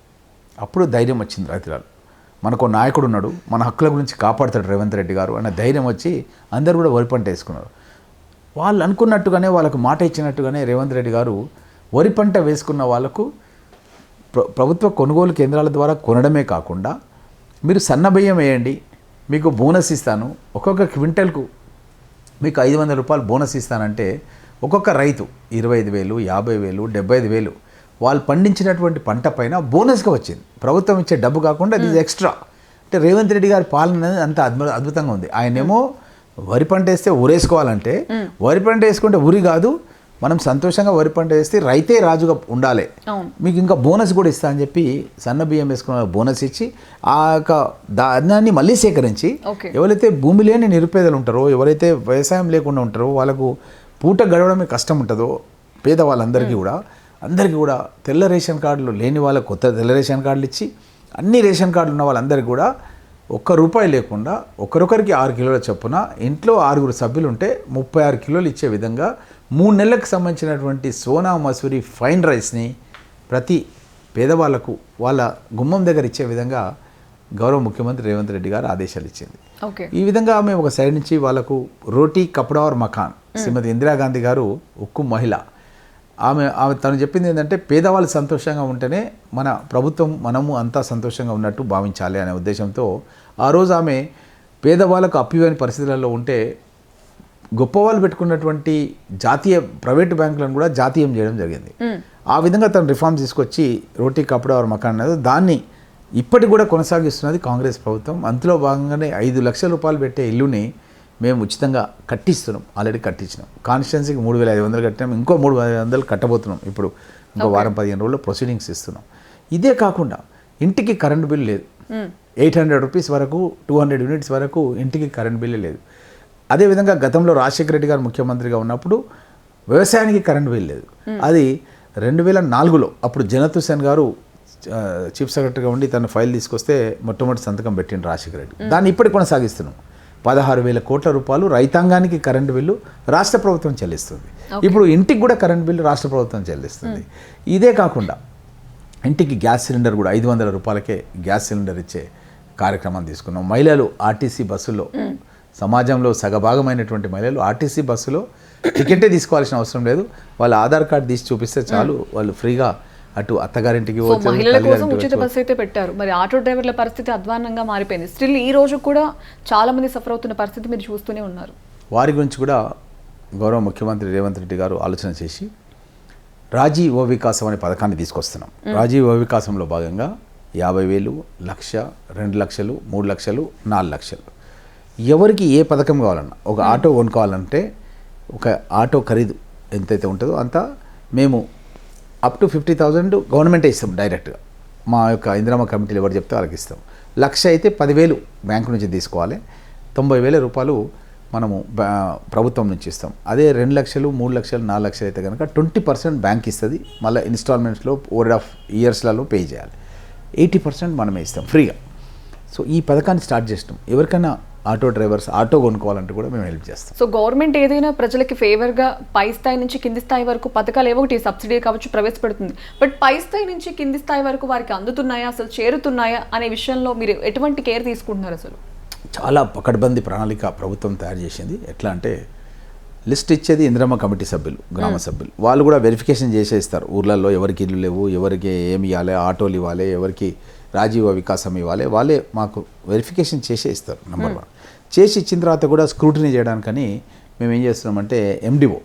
అప్పుడు ధైర్యం వచ్చింది రైతులలో. మనకు నాయకుడు ఉన్నాడు, మన హక్కుల గురించి కాపాడుతాడు రేవంత్ రెడ్డి గారు అన్న ధైర్యం వచ్చి అందరూ కూడా వరి పంట వేసుకున్నారు. వాళ్ళు అనుకున్నట్టుగానే, వాళ్ళకు మాట ఇచ్చినట్టుగానే రేవంత్ రెడ్డి గారు వరి పంట వేసుకున్న వాళ్ళకు ప్రభుత్వ కొనుగోలు కేంద్రాల ద్వారా కొనడమే కాకుండా మీరు సన్న బియ్యం వేయండి, మీకు బోనస్ ఇస్తాను, ఒక్కొక్క క్వింటల్కు మీకు 500 రూపాయలు బోనస్ ఇస్తానంటే ఒక్కొక్క రైతు 25,000, 50,000, 75,000 వాళ్ళు పండించినటువంటి పంట పైన బోనస్గా వచ్చింది. ప్రభుత్వం ఇచ్చే డబ్బు కాకుండా ఇది ఎక్స్ట్రా. అంటే రేవంత్ రెడ్డి గారి పాలన అనేది అంత అద్భుతంగా ఉంది. ఆయనేమో వరి పంట వేస్తే ఊరేసుకోవాలంటే, వరి పంట వేసుకుంటే ఊరి కాదు, మనం సంతోషంగా వరి పంట వేస్తే రైతే రాజుగా ఉండాలి, మీకు ఇంకా బోనస్ కూడా ఇస్తా అని చెప్పి సన్న బియ్యం వేసుకున్న బోనస్ ఇచ్చి ఆ యొక్క ధాన్యాన్ని మళ్ళీ సేకరించి ఎవరైతే భూమి లేని నిరుపేదలు ఉంటారో, ఎవరైతే వ్యవసాయం లేకుండా ఉంటారో, వాళ్ళకు పూట గడవడమే కష్టం ఉంటుందో పేద వాళ్ళందరికీ కూడా, అందరికీ కూడా తెల్ల రేషన్ కార్డులు లేని వాళ్ళకు కొత్త తెల్ల రేషన్ కార్డులు ఇచ్చి, అన్ని రేషన్ కార్డులు ఉన్న వాళ్ళందరికీ కూడా ₹1 లేకుండా ఒకరొకరికి 6 కిలోల చొప్పున, ఇంట్లో 6 సభ్యులు ఉంటే 36 కిలోలు ఇచ్చే విధంగా 3 నెలలకు సంబంధించినటువంటి సోనా మసూరి ఫైన్ రైస్ని ప్రతి పేదవాళ్లకు వాళ్ళ గుమ్మం దగ్గర ఇచ్చే విధంగా గౌరవ ముఖ్యమంత్రి రేవంత్ రెడ్డి గారు ఆదేశాలు ఇచ్చింది. ఈ విధంగా మేము ఒక సైడ్ నుంచి వాళ్ళకు రోటీ కపడా और మకాన్, శ్రీమతి ఇందిరాగాంధీ గారు ఉక్కు మహిళ, ఆమె తను చెప్పింది ఏంటంటే పేదవాళ్ళు సంతోషంగా ఉంటేనే మన ప్రభుత్వం, మనము అంతా సంతోషంగా ఉన్నట్టు భావించాలి అనే ఉద్దేశంతో ఆ రోజు ఆమె పేదవాళ్ళకు అప్పివ్వని పరిస్థితులలో ఉంటే గొప్పవాళ్ళు పెట్టుకున్నటువంటి జాతీయ ప్రైవేటు బ్యాంకులను కూడా జాతీయం చేయడం జరిగింది. ఆ విధంగా తను రిఫార్మ్స్ తీసుకొచ్చి రోటీ కపడా और మకాన్ అనేది దాన్ని ఇప్పటికి కూడా కొనసాగిస్తున్నది కాంగ్రెస్ ప్రభుత్వం. అందులో భాగంగానే 5 లక్షల రూపాయలు పెట్టే ఇల్లుని మేము ఉచితంగా కట్టిస్తున్నాం. ఆల్రెడీ కట్టించినాం. కాన్స్టిట్యున్సీకి 3,500 కట్టినాం, ఇంకో 3,500 కట్టబోతున్నాం. ఇప్పుడు ఇంకో వారం 15 రోజుల్లో ప్రొసీడింగ్స్ ఇస్తున్నాం. ఇదే కాకుండా ఇంటికి కరెంట్ బిల్ లేదు. 800 రూపీస్ వరకు, 200 యూనిట్స్ వరకు ఇంటికి కరెంట్ బిల్లే లేదు. అదేవిధంగా గతంలో రాజశేఖర రెడ్డి గారు ముఖ్యమంత్రిగా ఉన్నప్పుడు వ్యవసాయానికి కరెంట్ బిల్ లేదు. అది 2004లో అప్పుడు జనత్ హుసేన్ గారు చీఫ్ సెక్రటరీగా ఉండి తన ఫైల్ తీసుకొస్తే మొట్టమొదటి సంతకం పెట్టిండు రాజశేఖర రెడ్డి. దాన్ని ఇప్పటికి కొనసాగిస్తున్నాం. 16,000 కోట్ల రూపాయలు రైతాంగానికి కరెంటు బిల్లు రాష్ట్ర ప్రభుత్వం చెల్లిస్తుంది. ఇప్పుడు ఇంటికి కూడా కరెంటు బిల్లు రాష్ట్ర ప్రభుత్వం చెల్లిస్తుంది. ఇదే కాకుండా ఇంటికి గ్యాస్ సిలిండర్ కూడా 500 రూపాయలకే గ్యాస్ సిలిండర్ ఇచ్చే కార్యక్రమం తీసుకున్నాం. మహిళలు ఆర్టీసీ బస్సులో, సమాజంలో సగభాగమైనటువంటి మహిళలు ఆర్టీసీ బస్సులో టికెటే తీసుకోవాల్సిన అవసరం లేదు. వాళ్ళ ఆధార్ కార్డు తీసి చూపిస్తే చాలు, వాళ్ళు ఫ్రీగా అటు అత్తగారింటికి మహిళల కోసం ఉచిత బస్సు అయితే పెట్టారు. మరి ఆటో డ్రైవర్ల పరిస్థితి అధ్వానంగా మారిపోయింది. స్టిల్ ఈ రోజు కూడా చాలా మంది సఫర్ అవుతున్న పరిస్థితి మీరు చూస్తూనే ఉన్నారు. వారి గురించి కూడా గౌరవ ముఖ్యమంత్రి రేవంత్ రెడ్డి గారు ఆలోచన చేసి రాజీవ్ వికాసం అనే పథకాన్ని తీసుకొస్తున్నాం. రాజీవ్ వికాసంలో భాగంగా 50,000, 1,00,000, 2 లక్షలు, 3 లక్షలు, 4 లక్షలు, ఎవరికి ఏ పథకం కావాలన్నా, ఒక ఆటో కొనుక్కోవాలంటే ఒక ఆటో ఖరీదు ఎంతైతే ఉంటుందో అంతా మేము అప్ టు 50,000 గవర్నమెంటే ఇస్తాం డైరెక్ట్గా. మా యొక్క ఇందిరమ్మ కమిటీలు ఎవరు చెప్తే వాళ్ళకి ఇస్తాం. 1,00,000 అయితే 10,000 బ్యాంకు నుంచి తీసుకోవాలి, 90,000 రూపాయలు మనము ప్రభుత్వం నుంచి ఇస్తాం. అదే 2 లక్షలు, 3 లక్షలు, 4 లక్షలు అయితే కనుక 20% బ్యాంక్ ఇస్తుంది. మళ్ళీ ఇన్స్టాల్మెంట్స్లో ఓవర్ ఆఫ్ ఇయర్స్లలో పే చేయాలి. 80% మనమే ఇస్తాం ఫ్రీగా. సో ఈ పథకాన్ని స్టార్ట్ చేస్తాం. ఎవరికైనా ఆటో డ్రైవర్స్ ఆటో కొనుక్కోవాలంటే కూడా మేము హెల్ప్ చేస్తాం. సో గవర్నమెంట్ ఏదైనా ప్రజలకి ఫేవర్గా పై స్థాయి నుంచి కింది స్థాయి వరకు పథకాలు ఏవో ఒకటి సబ్సిడీ కావచ్చు ప్రవేశపెడుతుంది. బట్ పై స్థాయి నుంచి కింది స్థాయి వరకు వారికి అందుతున్నాయా, అసలు చేరుతున్నాయా అనే విషయంలో మీరు ఎటువంటి కేర్ తీసుకుంటున్నారు? అసలు చాలా పకడ్బందీ ప్రణాళిక ప్రభుత్వం తయారు చేసింది. ఎట్లా అంటే లిస్ట్ ఇచ్చేది ఇందిరమ్మ కమిటీ సభ్యులు, గ్రామ సభ్యులు. వాళ్ళు కూడా వెరిఫికేషన్ చేసే ఇస్తారు. ఊర్లలో ఎవరికి ఇల్లు లేవు, ఎవరికి ఏమి ఇవ్వాలి, ఆటోలు ఇవ్వాలి, ఎవరికి రాజీవ్ వికాసం ఇవ్వాలి, వాళ్ళే మాకు వెరిఫికేషన్ చేసే ఇస్తారు. నెంబర్ 1 చేసి ఇచ్చిన తర్వాత కూడా స్క్రూటినీ చేయడానికని మేము ఏం చేస్తున్నామంటే ఎండిఓ,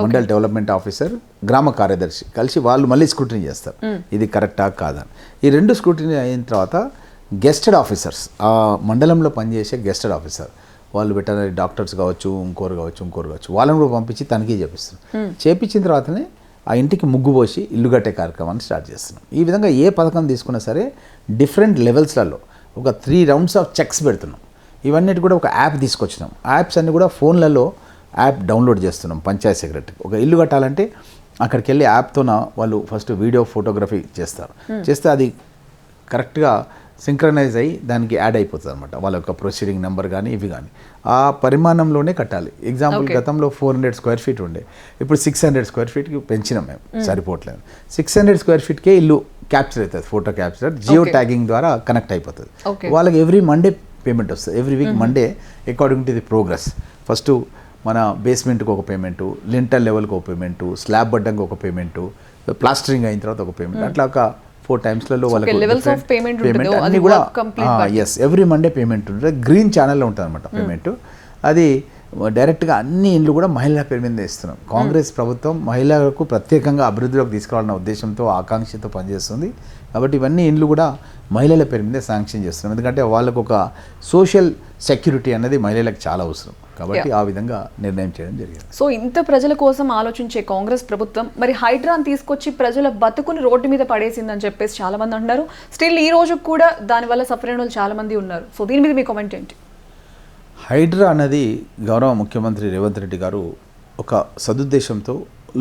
మండల్ డెవలప్మెంట్ ఆఫీసర్, గ్రామ కార్యదర్శి కలిసి వాళ్ళు మళ్ళీ స్క్రూటినీ చేస్తారు, ఇది కరెక్టా కాదని. ఈ 2 స్క్రూటినీ అయిన తర్వాత గెస్టెడ్ ఆఫీసర్స్, ఆ మండలంలో పనిచేసే గెస్టెడ్ ఆఫీసర్, వాళ్ళు వెటర్నరీ డాక్టర్స్ కావచ్చు, ఇంకోరు కావచ్చు, వాళ్ళని కూడా పంపించి తనిఖీ చేపిస్తారు. చేపించిన తర్వాతనే ఆ ఇంటికి ముగ్గు పోసి ఇల్లు కట్టే కార్యక్రమాన్ని స్టార్ట్ చేస్తున్నాం. ఈ విధంగా ఏ పథకం తీసుకున్నా సరే డిఫరెంట్ లెవెల్స్లలో ఒక 3 రౌండ్స్ ఆఫ్ చెక్స్ పెడుతున్నాం. ఇవన్నిటి కూడా ఒక యాప్ తీసుకొచ్చినాం. యాప్స్ అన్నీ కూడా ఫోన్లలో యాప్ డౌన్లోడ్ చేస్తున్నాం. పంచాయత్ సెక్రటరీ ఒక ఇల్లు కట్టాలంటే అక్కడికి వెళ్ళి యాప్తోన వాళ్ళు ఫస్ట్ వీడియో ఫోటోగ్రఫీ చేస్తారు. చేస్తే అది కరెక్ట్గా సింక్రనైజ్ అయ్యి దానికి యాడ్ అయిపోతుంది అనమాట వాళ్ళ యొక్క ప్రొసీడింగ్ నెంబర్ కానీ ఇవి కానీ ఆ పరిమాణంలోనే కట్టాలి. ఎగ్జాంపుల్ గతంలో 400 స్క్వేర్ ఫీట్ ఉండే, ఇప్పుడు 600 స్క్వేర్ ఫీట్కి పెంచినాం మేము, సరిపోవట్లేదు. 600 స్క్వేర్ ఫీట్కే ఇల్లు క్యాప్చర్ అవుతుంది, ఫోటో క్యాప్చర్ జియో ట్యాగింగ్ ద్వారా కనెక్ట్ అయిపోతుంది. వాళ్ళకి ఎవ్రీ మండే పేమెంట్ వస్తుంది, every week Monday according to the progress. First మన బేస్మెంట్కి ఒక పేమెంటు, లింటల్ లెవెల్కి ఒక పేమెంటు, స్లాబ్ బడ్డంకి ఒక పేమెంటు, ప్లాస్టరింగ్ అయిన తర్వాత ఒక పేమెంట్, అట్లా ఒక 4 టైమ్స్లలో వాళ్ళకి పేమెంట్ అన్నీ కూడా ఎవ్రీ మండే పేమెంట్ ఉంటుంది. గ్రీన్ ఛానల్లో ఉంటుంది అనమాట పేమెంట్. అది డైరెక్ట్గా అన్ని ఇండ్లు కూడా మహిళల పేరు మీద ఇస్తున్నాం. కాంగ్రెస్ ప్రభుత్వం మహిళలకు ప్రత్యేకంగా అభివృద్ధిలోకి తీసుకురావాలన్న ఉద్దేశంతో ఆకాంక్షతో పనిచేస్తుంది. కాబట్టి ఇవన్నీ ఇండ్లు కూడా మహిళల పేరు మీద శాంక్షన్ చేస్తున్నాం. ఎందుకంటే వాళ్ళకు ఒక సోషల్ సెక్యూరిటీ అనేది మహిళలకు చాలా అవసరం. కాబట్టి ఆ విధంగా నిర్ణయం చేయడం జరిగింది. సో ఇంత ప్రజల కోసం ఆలోచించే కాంగ్రెస్ ప్రభుత్వం మరి హైడ్రాన్ తీసుకొచ్చి ప్రజల బతుకుని రోడ్డు మీద పడేసిందని చెప్పేసి చాలా మంది అంటున్నారు. స్టిల్ ఈ రోజు కూడా దానివల్ల సఫర్ అయిన వాళ్ళు చాలా మంది ఉన్నారు. సో దీని మీద మీ కామెంట్ ఏంటి? హైడ్రా అనేది గౌరవ ముఖ్యమంత్రి రేవంత్ రెడ్డి గారు ఒక సదుద్దేశంతో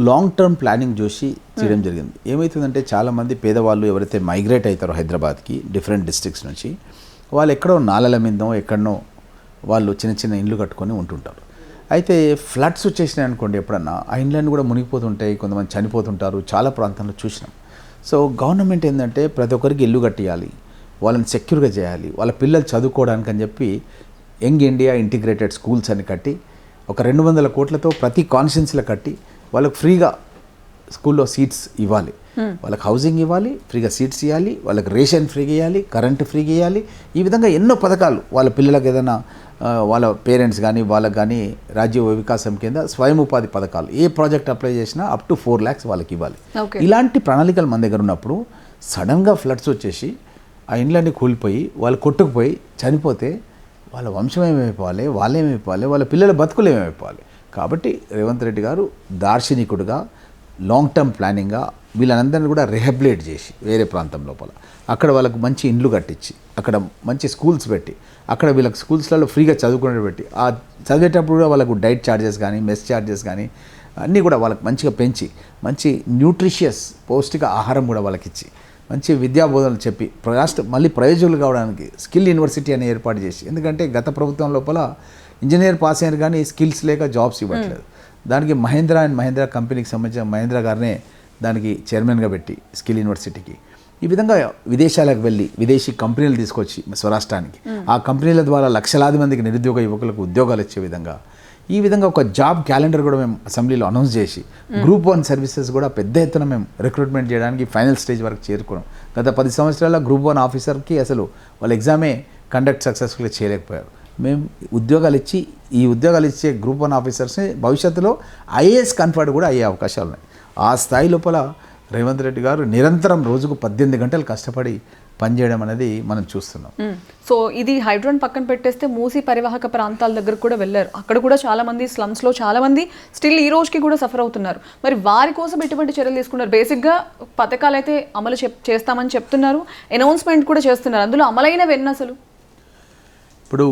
లాంగ్ టర్మ్ ప్లానింగ్ చూసి చేయడం జరిగింది. ఏమవుతుందంటే చాలామంది పేదవాళ్ళు ఎవరైతే మైగ్రేట్ అవుతారో హైదరాబాద్కి డిఫరెంట్ డిస్ట్రిక్ట్స్ నుంచి, వాళ్ళు ఎక్కడో నాలల మీదో ఎక్కడనో వాళ్ళు చిన్న చిన్న ఇండ్లు కట్టుకొని ఉంటుంటారు. అయితే ఫ్లడ్స్ వచ్చేసినాయి అనుకోండి, ఎప్పుడన్నా ఆ ఇండ్లన్నీ కూడా మునిగిపోతుంటాయి, కొంతమంది చనిపోతుంటారు. చాలా ప్రాంతాల్లో చూసినాం. సో గవర్నమెంట్ ఏంటంటే ప్రతి ఒక్కరికి ఇల్లు కట్టియాలి, వాళ్ళని సెక్యూర్గా చేయాలి, వాళ్ళ పిల్లలు చదువుకోవడానికి అని చెప్పి యంగ్ ఇండియా ఇంటిగ్రేటెడ్ స్కూల్స్ అని కట్టి ఒక 200 కోట్లతో ప్రతి కాన్స్టిట్యున్సీలో కట్టి వాళ్ళకు ఫ్రీగా స్కూల్లో సీట్స్ ఇవ్వాలి, వాళ్ళకి హౌసింగ్ ఇవ్వాలి, ఫ్రీగా సీట్స్ ఇవ్వాలి, వాళ్ళకి రేషన్ ఫ్రీగా ఇవ్వాలి, కరెంటు ఫ్రీగా ఇవ్వాలి. ఈ విధంగా ఎన్నో పథకాలు వాళ్ళ పిల్లలకు ఏదైనా వాళ్ళ పేరెంట్స్ కానీ వాళ్ళకి కానీ రాజ్య వికాసం కింద స్వయం ఉపాధి పథకాలు ఏ ప్రాజెక్ట్ అప్లై చేసినా అప్ టు 4 lakhs వాళ్ళకి ఇవ్వాలి. ఇలాంటి ప్రణాళికలు మన దగ్గర ఉన్నప్పుడు సడన్గా ఫ్లడ్స్ వచ్చేసి ఆ ఇండ్లన్నీ కూలిపోయి వాళ్ళు కొట్టుకుపోయి చనిపోతే వాళ్ళ వంశం ఏమైపోవాలి, వాళ్ళేమైపోవాలి, వాళ్ళ పిల్లల బతుకులు ఏమైపోవాలి. కాబట్టి రేవంత్ రెడ్డి గారు దార్శనికుడుగా లాంగ్ టర్మ్ ప్లానింగ్గా వీళ్ళందరినీ కూడా రిహాబిలిటేట్ చేసి వేరే ప్రాంతం లోపల అక్కడ వాళ్ళకు మంచి ఇండ్లు కట్టించి అక్కడ మంచి స్కూల్స్ పెట్టి అక్కడ వీళ్ళకి స్కూల్స్లలో ఫ్రీగా చదువుకునే పెట్టి ఆ చదివేటప్పుడు కూడా వాళ్ళకు డైట్ ఛార్జెస్ కానీ మెస్ ఛార్జెస్ కానీ అన్నీ కూడా వాళ్ళకి మంచిగా పెంచి మంచి న్యూట్రిషియస్ పౌష్టిక ఆహారం కూడా వాళ్ళకి ఇచ్చి మంచి విద్యా బోధనలు చెప్పి మళ్ళీ ప్రయోజకులు కావడానికి స్కిల్ యూనివర్సిటీ అని ఏర్పాటు చేసి, ఎందుకంటే గత ప్రభుత్వం లోపల ఇంజనీర్ పాస్ అయినారు కానీ స్కిల్స్ లేక జాబ్స్ ఇవ్వట్లేదు. దానికి మహేంద్ర అండ్ మహేంద్ర కంపెనీకి సంబంధించిన మహేంద్ర గారినే దానికి చైర్మన్గా పెట్టి స్కిల్ యూనివర్సిటీకి ఈ విధంగా విదేశాలకు వెళ్ళి విదేశీ కంపెనీలు తీసుకొచ్చి స్వరాష్ట్రానికి ఆ కంపెనీల ద్వారా లక్షలాది మందికి నిరుద్యోగ యువకులకు ఉద్యోగాలు ఇచ్చే విధంగా ఈ విధంగా ఒక జాబ్ క్యాలెండర్ కూడా మేము అసెంబ్లీలో అనౌన్స్ చేసి గ్రూప్ 1 సర్వీసెస్ కూడా పెద్ద ఎత్తున మేము రిక్రూట్మెంట్ చేయడానికి ఫైనల్ స్టేజ్ వరకు చేరుకున్నాం. గత 10 సంవత్సరాల గ్రూప్ 1 ఆఫీసర్కి అసలు వాళ్ళ ఎగ్జామే కండక్ట్ సక్సెస్ఫుల్గా చేయలేకపోయారు. మేము ఉద్యోగాలు ఇచ్చి ఈ ఉద్యోగాలు ఇచ్చే గ్రూప్ 1 ఆఫీసర్స్ని భవిష్యత్తులో ఐఏఎస్ కన్ఫర్డ్ కూడా అయ్యే అవకాశాలు ఉన్నాయి. ఆ స్థాయి లోపల రేవంత్ రెడ్డి గారు నిరంతరం రోజుకు 18 గంటలు కష్టపడి పనిచేయడం అనేది మనం చూస్తున్నాం. సో ఇది హైడ్రాన్ పక్కన పెట్టేస్తే మూసీ పరివాహక ప్రాంతాల దగ్గర కూడా వెళ్ళారు. అక్కడ కూడా చాలా మంది స్లమ్స్లో చాలా మంది స్టిల్ ఈ రోజుకి కూడా సఫర్ అవుతున్నారు. మరి వారి కోసం ఎటువంటి చర్యలు తీసుకున్నారు? బేసిక్గా పథకాలు అయితే అమలు చేస్తామని చెప్తున్నారు, అనౌన్స్మెంట్ కూడా చేస్తున్నారు. అందులో అమలైనవి ఎన్ని అసలు? ఇప్పుడు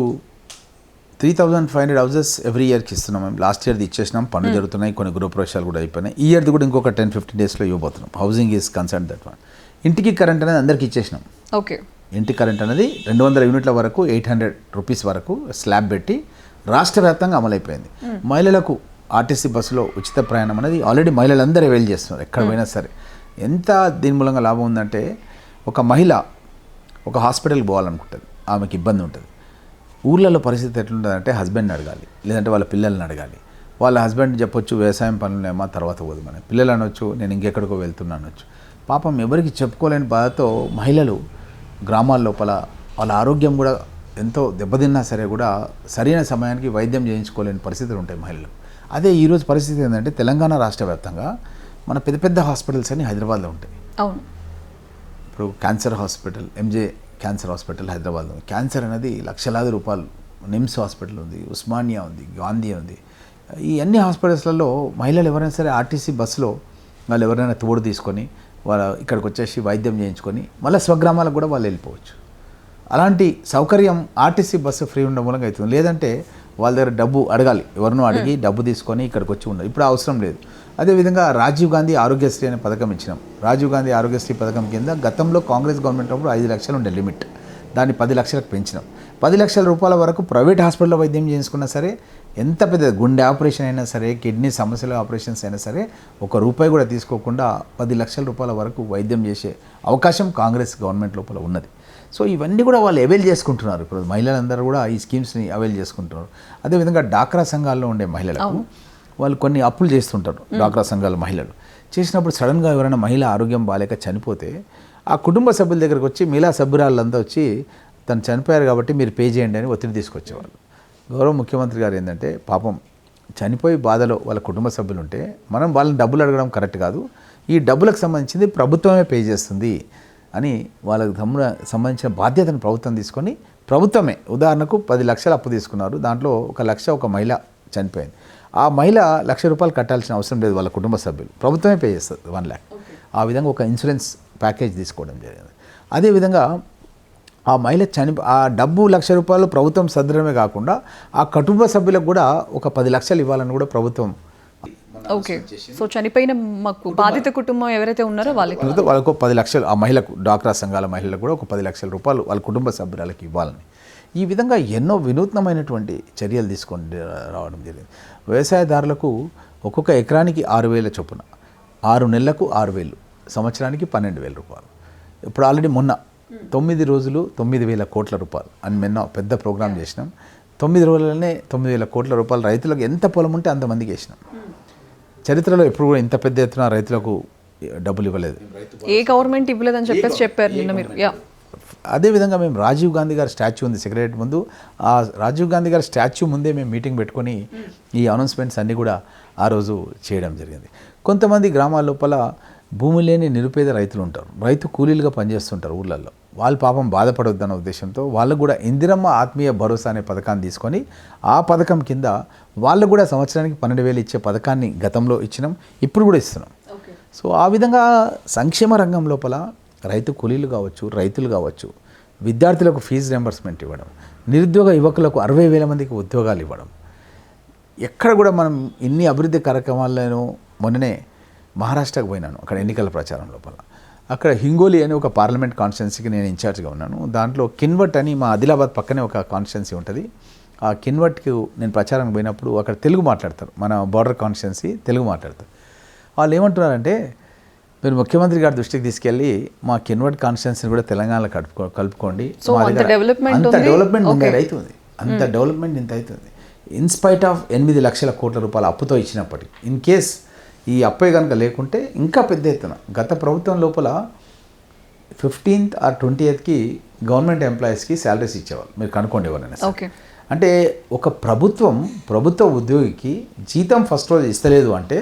3,500 హౌసెస్ ఎవ్రీ ఇయర్కి ఇస్తున్నాం. మేము లాస్ట్ ఇయర్ది ఇచ్చేసినాం, పనులు జరుగుతున్నాయి, కొన్ని గృహప్రవేశాలు కూడా అయిపోయినాయి. ఈ ఇయర్ది కూడా ఇంకొక 10-15 డేస్లో ఇవ్వబోతున్నాం. Housing is concern that one. ఇంటికి కరెంట్ అనేది అందరికి ఇచ్చేసినాం. ఓకే, ఇంటి కరెంట్ అనేది 200 యూనిట్ల వరకు 800 రూపీస్ వరకు స్లాబ్ పెట్టి రాష్ట్ర వ్యాప్తంగా అమలైపోయింది. మహిళలకు ఆర్టీసీ బస్సులో ఉచిత ప్రయాణం అనేది ఆల్రెడీ మహిళలందరూ అవైల్ చేస్తున్నారు ఎక్కడ పోయినా సరే. ఎంత దీని మూలంగా లాభం ఉందంటే ఒక మహిళ ఒక హాస్పిటల్కి పోవాలనుకుంటుంది, ఆమెకి ఇబ్బంది ఉంటుంది. ఊర్లలో పరిస్థితి ఎట్లుంటుందంటే హస్బెండ్ని అడగాలి, లేదంటే వాళ్ళ పిల్లల్ని అడగాలి. వాళ్ళ హస్బెండ్ చెప్పొచ్చు వ్యవసాయం పనులేమో తర్వాత పోదు, మన పిల్లలు అనొచ్చు నేను ఇంకెక్కడికో వెళ్తున్నా అనొచ్చు. పాపం ఎవరికి చెప్పుకోలేని బాధతో మహిళలు గ్రామాల లోపల వాళ్ళ ఆరోగ్యం కూడా ఎంతో దెబ్బతిన్నా సరే కూడా సరైన సమయానికి వైద్యం చేయించుకోలేని పరిస్థితులు ఉంటాయి మహిళలకు. అదే ఈరోజు పరిస్థితి ఏంటంటే తెలంగాణ రాష్ట్ర వ్యాప్తంగా మన పెద్ద పెద్ద హాస్పిటల్స్ అన్ని హైదరాబాద్లో ఉంటాయి. అవును, ఇప్పుడు cancer hospital, MJ cancer hospital హైదరాబాద్లో ఉంది. క్యాన్సర్ అనేది లక్షలాది రూపాయలు. నిమ్స్ హాస్పిటల్ ఉంది, ఉస్మానియా ఉంది, గాంధీ ఉంది. ఈ అన్ని హాస్పిటల్స్లలో మహిళలు ఎవరైనా సరే ఆర్టీసీ బస్సులో వాళ్ళు ఎవరైనా తోడు తీసుకొని వాళ్ళ ఇక్కడికి వచ్చేసి వైద్యం చేయించుకొని మళ్ళీ స్వగ్రామాలకు కూడా వాళ్ళు వెళ్ళిపోవచ్చు. అలాంటి సౌకర్యం ఆర్టీసీ బస్సు ఫ్రీ ఉండడం మూలంగా అవుతుంది. లేదంటే వాళ్ళ దగ్గర డబ్బు అడగాలి, ఎవరినో అడిగి డబ్బు తీసుకొని ఇక్కడికి వచ్చి ఉండదు. ఇప్పుడు అవసరం లేదు. అదేవిధంగా రాజీవ్ గాంధీ ఆరోగ్యశ్రీ అనే పథకం ఇచ్చినాం. రాజీవ్ గాంధీ ఆరోగ్యశ్రీ పథకం కింద గతంలో కాంగ్రెస్ గవర్నమెంట్ అప్పుడు 5 లక్షలు ఉండే లిమిట్. దాన్ని 10 లక్షలకు పెంచినాం. 10 లక్షల రూపాయల వరకు ప్రైవేట్ హాస్పిటల్లో వైద్యం చేయించుకున్నా సరే, ఎంత పెద్ద గుండె ఆపరేషన్ అయినా సరే, కిడ్నీ సమస్యల ఆపరేషన్స్ అయినా సరే, ₹1 కూడా తీసుకోకుండా 10 లక్షల రూపాయల వరకు వైద్యం చేసే అవకాశం కాంగ్రెస్ గవర్నమెంట్ లోపల ఉన్నది. సో ఇవన్నీ కూడా వాళ్ళు అవైల్ చేసుకుంటున్నారు. ఇప్పుడు మహిళలందరూ కూడా ఈ స్కీమ్స్ని అవైల్ చేసుకుంటున్నారు. అదేవిధంగా డాక్రా సంఘాల్లో ఉండే మహిళలకు వాళ్ళు కొన్ని అప్పులు చేస్తుంటారు. డాక్రా సంఘాల మహిళలు చేసినప్పుడు సడన్గా ఎవరైనా మహిళ ఆరోగ్యం బాలేక చనిపోతే ఆ కుటుంబ సభ్యుల దగ్గరకు వచ్చి మిలా సభ్యురాళ్ళంతా వచ్చి తను చనిపోయారు కాబట్టి మీరు పే చేయండి అని ఒత్తిడి తీసుకొచ్చేవాళ్ళు. గౌరవ ముఖ్యమంత్రి గారు ఏంటంటే పాపం చనిపోయి బాధలో వాళ్ళ కుటుంబ సభ్యులు ఉంటే మనం వాళ్ళని డబ్బులు అడగడం కరెక్ట్ కాదు, ఈ డబ్బులకు సంబంధించింది ప్రభుత్వమే పే చేస్తుంది అని వాళ్ళకి సంబంధించిన బాధ్యతను ప్రభుత్వం తీసుకొని ప్రభుత్వమే ఉదాహరణకు 10 లక్షలు అప్పు తీసుకున్నారు. దాంట్లో 1 లక్ష ఒక మహిళ చనిపోయింది. ఆ మహిళ ₹1,00,000 కట్టాల్సిన అవసరం లేదు, వాళ్ళ కుటుంబ సభ్యులు ప్రభుత్వమే పే చేస్తుంది 1 లక్ష. ఆ విధంగా ఒక ఇన్సూరెన్స్ ప్యాకేజ్ తీసుకోవడం జరిగింది. అదేవిధంగా ఆ మహిళ ఆ డబ్బు ₹1,00,000 ప్రభుత్వం సదరమే కాకుండా ఆ కుటుంబ సభ్యులకు కూడా ఒక 10 లక్షలు ఇవ్వాలని కూడా ప్రభుత్వం. ఓకే, సో చనిపోయిన మాకు బాధిత కుటుంబం ఎవరైతే ఉన్నారో వాళ్ళకు 10 లక్షలు, ఆ మహిళకు డాక్రా సంఘాల మహిళలకు కూడా ఒక ₹10 లక్షల వాళ్ళ కుటుంబ సభ్యురాలకి ఇవ్వాలని ఈ విధంగా ఎన్నో వినూత్నమైనటువంటి చర్యలు తీసుకొని రావడం జరిగింది. వ్యవసాయదారులకు ఒక్కొక్క ఎకరానికి 6,000 చొప్పున, 6 నెలలకు 6,000, సంవత్సరానికి ₹12,000. ఇప్పుడు ఆల్రెడీ మొన్న 9 రోజులు ₹9,000 కోట్ల అని మొన్న పెద్ద ప్రోగ్రాం చేసినాం. 9 రోజులనే ₹9,000 కోట్ల రైతులకు ఎంత పొలం ఉంటే అంతమందికి వేసినాం. చరిత్రలో ఎప్పుడు కూడా ఇంత పెద్ద ఎత్తున రైతులకు డబ్బులు ఇవ్వలేదు, ఏ గవర్నమెంట్ ఇవ్వలేదని చెప్పారు నిన్న మీరు. అదేవిధంగా మేము రాజీవ్ గాంధీ గారి స్టాచ్యూ ఉంది సెక్రటరీ ముందు, ఆ రాజీవ్ గాంధీ గారి స్టాచ్యూ ముందే మేము మీటింగ్ పెట్టుకొని ఈ అనౌన్స్మెంట్స్ అన్నీ కూడా ఆ రోజు చేయడం జరిగింది. కొంతమంది గ్రామాల లోపల భూమి లేని నిరుపేద రైతులు ఉంటారు, రైతు కూలీలుగా పనిచేస్తుంటారు ఊళ్ళల్లో. వాళ్ళు పాపం బాధపడొద్దన్న ఉద్దేశంతో వాళ్ళకు కూడా ఇందిరమ్మ ఆత్మీయ భరోసా అనే పథకాన్ని తీసుకొని ఆ పథకం కింద వాళ్ళకు కూడా సంవత్సరానికి 12,000 ఇచ్చే పథకాన్ని గతంలో ఇచ్చినాం, ఇప్పుడు కూడా ఇస్తున్నాం. సో ఆ విధంగా సంక్షేమ రంగం లోపల రైతు కూలీలు కావచ్చు, రైతులు కావచ్చు, విద్యార్థులకు ఫీజు రియంబర్స్మెంట్ ఇవ్వడం, నిరుద్యోగ యువకులకు 60,000 మందికి ఉద్యోగాలు ఇవ్వడం, ఎక్కడ కూడా మనం ఇన్ని అభివృద్ధి కార్యక్రమాలను. మొన్ననే మహారాష్ట్రకు పోయినాను, అక్కడ ఎన్నికల ప్రచారం లోపల. అక్కడ హింగోలి అని ఒక పార్లమెంట్ కాన్స్టిట్యున్సీకి నేను ఇన్ఛార్జ్గా ఉన్నాను. దాంట్లో కిన్వట్ అని మా ఆదిలాబాద్ పక్కనే ఒక కాన్స్టిట్యున్సీ ఉంటుంది. ఆ కిన్వట్కి నేను ప్రచారానికి పోయినప్పుడు అక్కడ తెలుగు మాట్లాడతారు, మన బార్డర్ కాన్స్టిట్యున్సీ తెలుగు మాట్లాడతారు. వాళ్ళు ఏమంటున్నారంటే మీరు ముఖ్యమంత్రి గారి దృష్టికి తీసుకెళ్ళి మా కిన్వట్ కాన్స్టిట్యున్సీని కూడా తెలంగాణలో కలుపుకోండి, అంత డెవలప్మెంట్ అవుతుంది, అంత డెవలప్మెంట్ ఇంత అవుతుంది. ఇన్స్పైట్ ఆఫ్ 8 లక్షల కోట్ల అప్పుతో ఇచ్చినప్పటికీ, ఇన్ కేస్ ఈ అప్పే కనుక లేకుంటే ఇంకా పెద్ద ఎత్తున గత ప్రభుత్వం లోపల 15th or 20th గవర్నమెంట్ ఎంప్లాయీస్కి శాలరీస్ ఇచ్చేవాళ్ళు, మీరు కనుక్కోండి ఎవరైనా. అంటే ఒక ప్రభుత్వ ఉద్యోగికి జీతం ఫస్ట్ రోజు ఇస్తలేదు అంటే